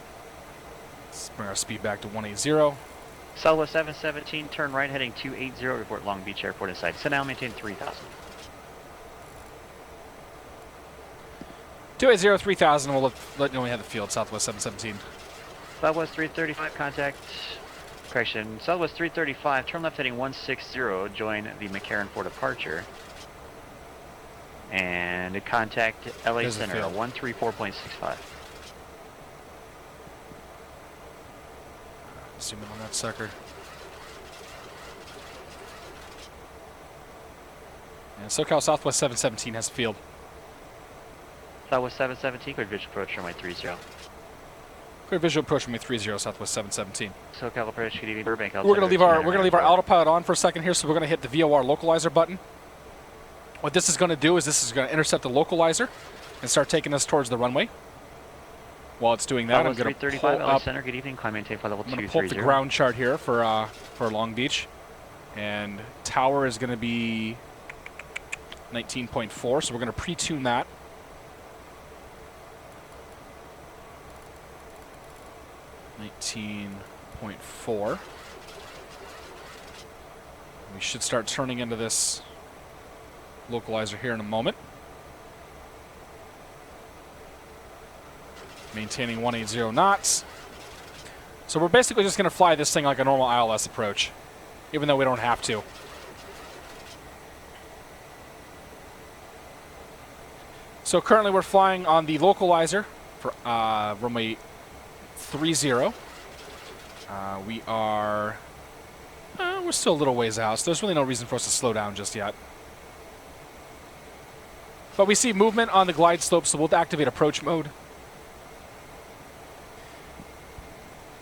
Let's bring our speed back to 180. Southwest 717, turn right heading 280, report Long Beach Airport inside. Send now, maintain 3000. 280, 3000, we'll let you know we have the field, Southwest 717. Southwest 335, contact, correction, Southwest 335, turn left heading 160, join the McCarran for departure. And contact LA There's Center, 134.65. Zoom in on that sucker. And SoCal Southwest 717 has a field. Southwest 717, cleared visual approach runway 30. Clear visual approach runway 30, Southwest 717. SoCal approach, good evening, Burbank. We're gonna leave our autopilot on for a second here, so we're gonna hit the VOR localizer button. What this is gonna do is this is gonna intercept the localizer and start taking us towards the runway. While it's doing that, I'm gonna pull up. Center, good evening, climb maintain flight level 230. I'm gonna pull up the ground chart here for Long Beach, and tower is gonna be 19.4, so we're going to pre-tune that. .4. We should start turning into this localizer here in a moment. Maintaining 180 knots. So we're basically just going to fly this thing like a normal ILS approach, even though we don't have to. So currently we're flying on the localizer for runway 30. We are... we're still a little ways out, so there's really no reason for us to slow down just yet. But we see movement on the glide slope, so we'll activate approach mode.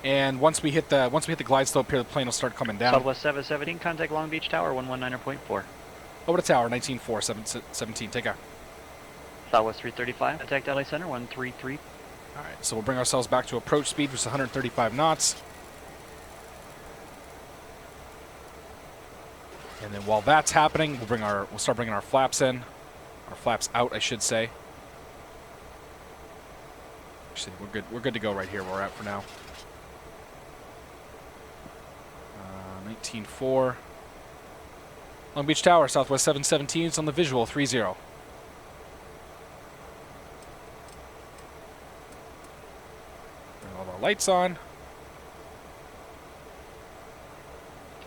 And once we hit the glide slope here, the plane will start coming down. Southwest 717, contact Long Beach Tower 119.4. Over to tower 19.417. Take care. Southwest 335, contact LA Center 133. All right, so we'll bring ourselves back to approach speed, which is 135 knots. And then while that's happening, we'll start bringing our flaps in, our flaps out, I should say. Actually, we're good to go right here where we're at for now. 19.4. Long Beach Tower, Southwest 717. It's on the visual 30. Bring all of our lights on.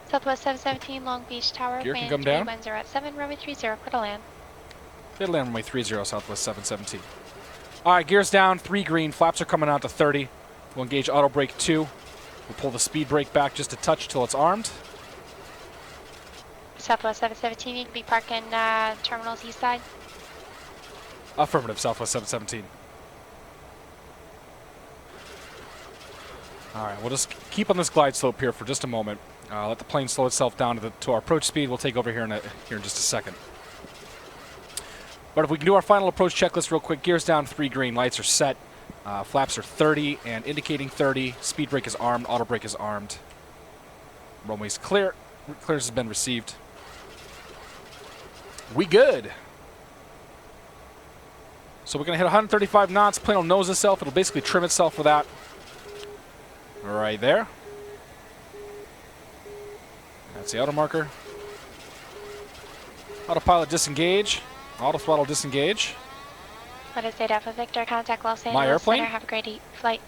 Southwest 717, Long Beach Tower. Gear can wind come down. Winds are at 7, runway 30, clear to land. Clear to land runway 30, Southwest 717. All right, gears down, 3 green. Flaps are coming out to 30. We'll engage auto brake 2. We'll pull the speed brake back just a touch till it's armed. Southwest 717, you can be parking terminals east side. Affirmative, Southwest 717. All right, we'll just keep on this glide slope here for just a moment. Let the plane slow itself down to our approach speed. We'll take over here in just a second. But if we can do our final approach checklist real quick, gears down, 3 green, lights are set. Flaps are 30 and indicating 30. Speed brake is armed. Auto brake is armed. Runway's clear. Clearance has been received. We good. So we're going to hit 135 knots. Plane will nose itself. It'll basically trim itself for that. Right there. That's the auto marker. Autopilot disengage. Auto throttle disengage. What is it, Alpha Victor? Contact Los Angeles My airplane? Center. Have a great flight.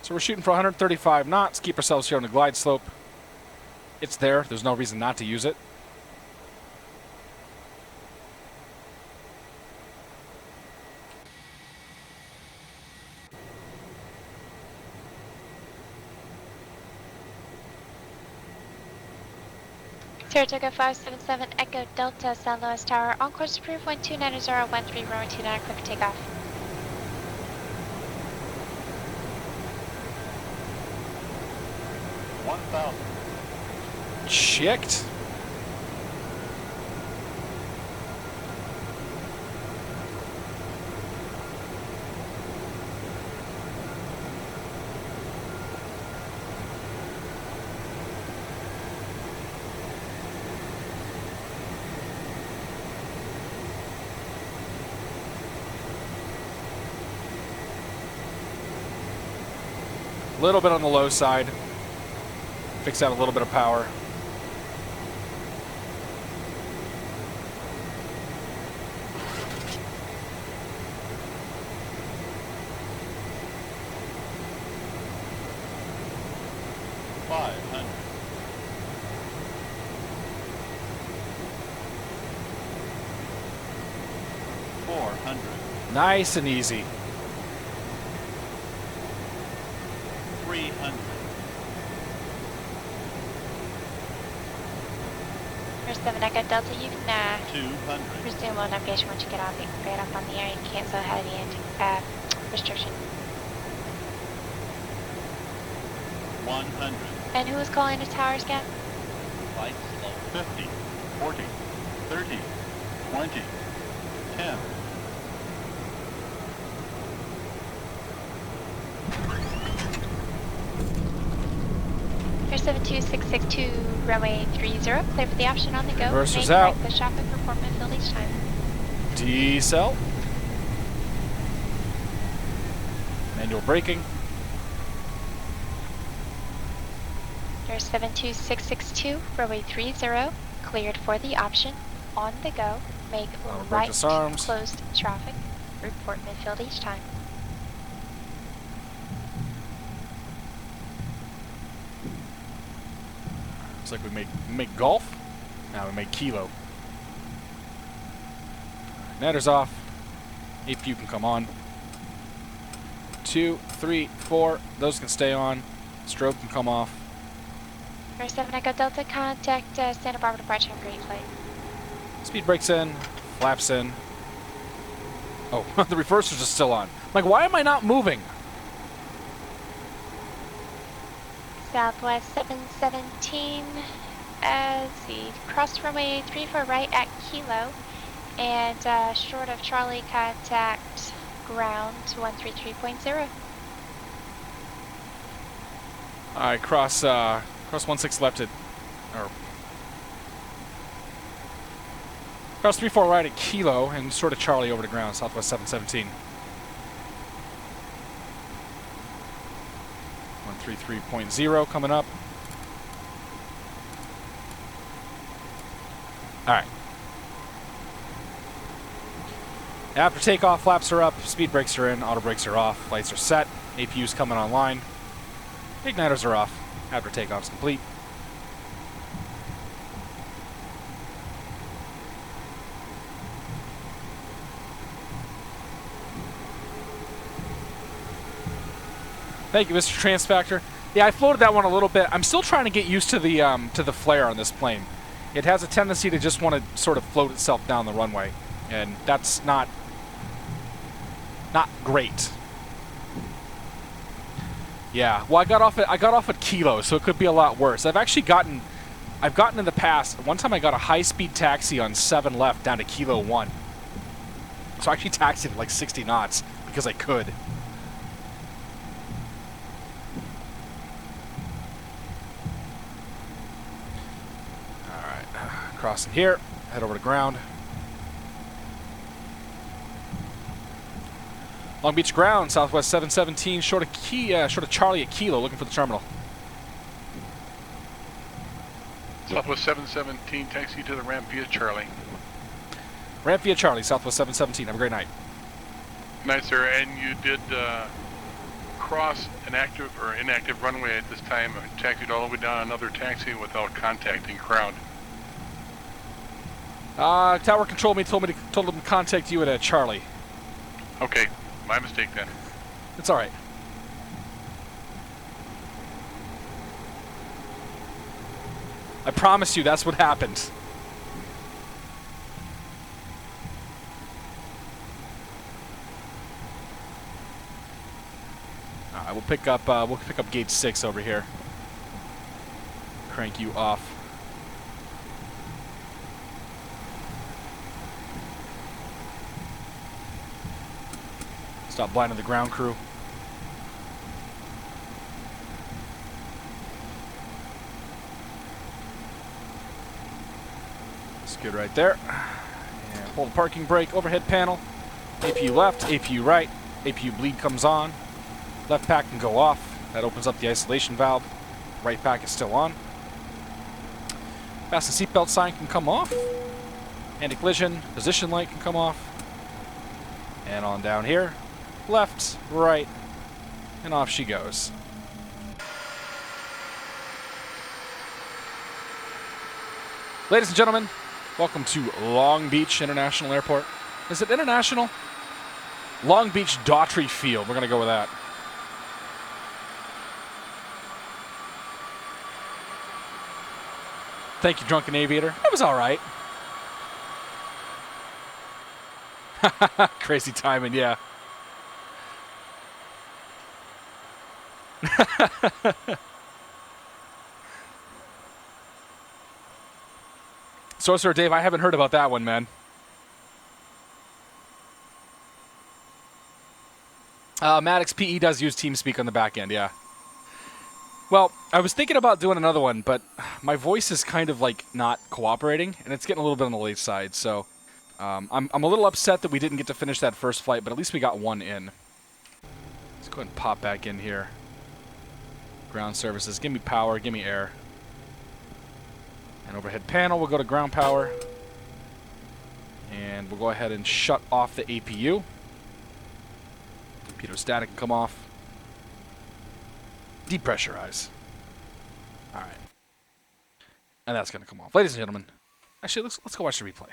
So we're shooting for 135 knots. Keep ourselves here on the glide slope. It's there. There's no reason not to use it. Saratoga 577 Echo Delta San Luis Tower. On course approved 129.013, runway 29, clear for takeoff. 1,000. Checked. A little bit on the low side. Fix out a little bit of power. Nice and easy. 300. Here's 7 Echo Delta. You can 200. resume low navigation once you get off. You can get up on the air. You can cancel heavy and restriction. 100. And who is calling the towers again? Lights low. 50, 40, 30, 20, 10. Here's 72-662, runway 30, clear for the option on the go. Reversers Make out. correct the traffic report field each time. Decel. Manual braking. There's 72662, runway 30, cleared for the option on the go. Make Brake right disarms. closed traffic, report midfield each time. Looks like we make golf. Now we make kilo. Netter's off. APU can come on. 2, 3, 4. Those can stay on. Strobe can come off. There's 7 Echo Delta, contact Santa Barbara departure on green flight. Speed brakes in. Flaps in. Oh, the reversers are still on. I'm like, why am I not moving? Southwest 717, see, cross runway 34 right at Kilo, and short of Charlie, contact ground 133.0. Alright, cross 16 left at, or cross 34 right at Kilo, and sort of Charlie over to ground, Southwest 717. 133.0 coming up. Alright. After takeoff, flaps are up, speed brakes are in, auto brakes are off, lights are set, APU's coming online, igniters are off, after takeoff's complete. Thank you, Mr. Transfactor. Yeah, I floated that one a little bit. I'm still trying to get used to the flare on this plane. It has a tendency to just want to sort of float itself down the runway, and that's not great. Yeah, well, I got off at Kilo, so it could be a lot worse. I've gotten in the past. One time I got a high-speed taxi on 7 left down to Kilo 1. So I actually taxied at like 60 knots because I could. Crossing here, head over to ground. Long Beach ground, Southwest 717, short of Charlie at Kilo, looking for the terminal. Southwest 717, taxi to the ramp via Charlie. Ramp via Charlie, Southwest 717. Have a great night. Night, sir. And you did cross an active or inactive runway at this time, taxied all the way down another taxi without contacting ground. Tower control told them to contact you at Charlie. Okay, my mistake then. It's all right. I promise you, that's what happened. All right, we'll pick up gate 6 over here. Crank you off. Stop blinding the ground crew. That's good right there. And hold the parking brake, overhead panel. APU left, APU right. APU bleed comes on. Left pack can go off. That opens up the isolation valve. Right pack is still on. Fasten seatbelt sign can come off. Anti-collision, position light can come off. And on down here. Left, right, and off she goes. Ladies and gentlemen, welcome to Long Beach International Airport. Is it international? Long Beach Daughtry Field. We're going to go with that. Thank you, Drunken Aviator. It was all right. Crazy timing, yeah. Sorcerer Dave, I haven't heard about that one, man. Maddox PE does use TeamSpeak on the back end, yeah. Well, I was thinking about doing another one, but my voice is kind of like not cooperating, and it's getting a little bit on the late side. So I'm a little upset that we didn't get to finish that first flight, but at least we got one in. Let's go ahead and pop back in here. Ground services, give me power, give me air. And overhead panel, we'll go to ground power. And we'll go ahead and shut off the APU. Pitot static can come off. Depressurize. Alright. And that's going to come off. Ladies and gentlemen, actually, let's go watch the replay.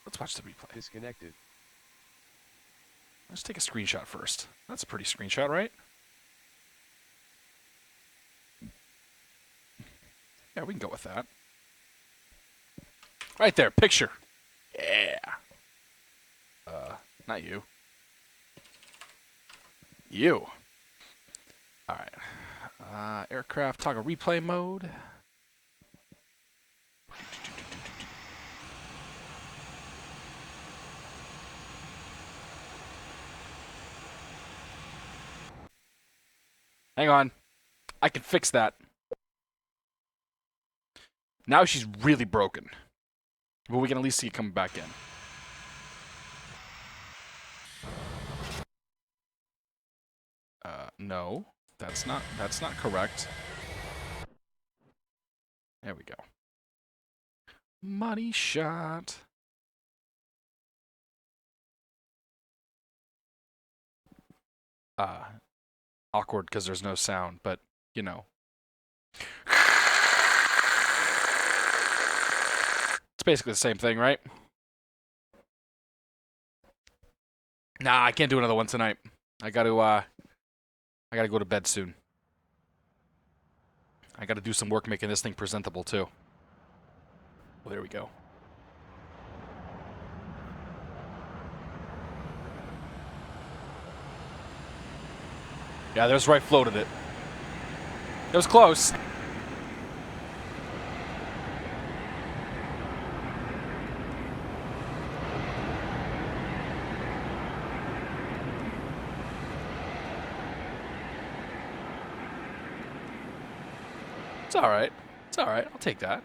Let's watch the replay. Disconnected. Let's take a screenshot first. That's a pretty screenshot, right? Yeah, we can go with that. Right there, picture. Yeah. Not you. You. Alright. Aircraft toggle replay mode. Hang on. I can fix that. Now she's really broken. But we can at least see it coming back in. No. That's not correct. There we go. Money shot. Awkward because there's no sound, but you know. It's basically the same thing, right? Nah, I can't do another one tonight. I gotta go to bed soon. I gotta do some work making this thing presentable too. Well, there we go. Yeah, there's where I floated it. It was close. It's alright. It's alright. I'll take that.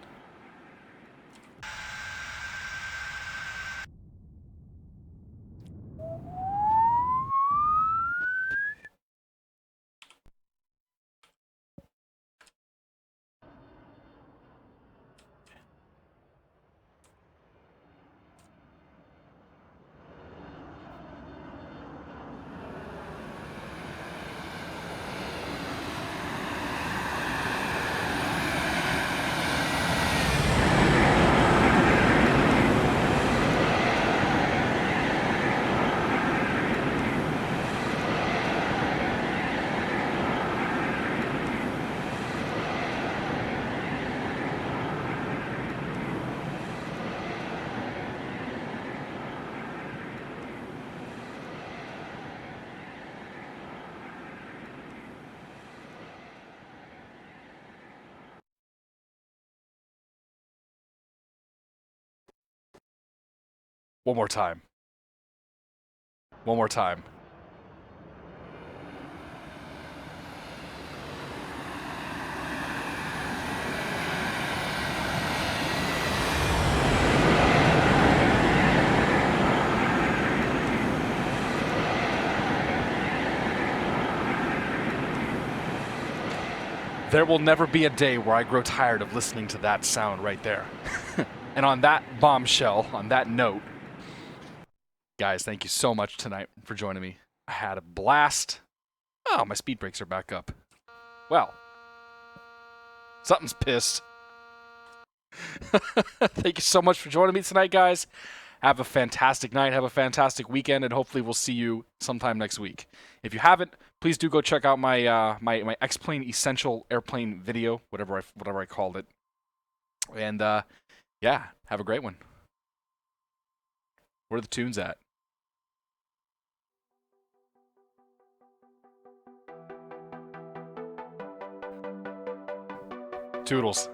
One more time. One more time. There will never be a day where I grow tired of listening to that sound right there. And on that bombshell, on that note, guys, thank you so much tonight for joining me. I had a blast. Oh, my speed brakes are back up. Well, something's pissed. Thank you so much for joining me tonight, guys. Have a fantastic night. Have a fantastic weekend, and hopefully we'll see you sometime next week. If you haven't, please do go check out my my X-Plane Essential Airplane video, whatever I called it. And yeah, have a great one. Where are the tunes at? Toodles.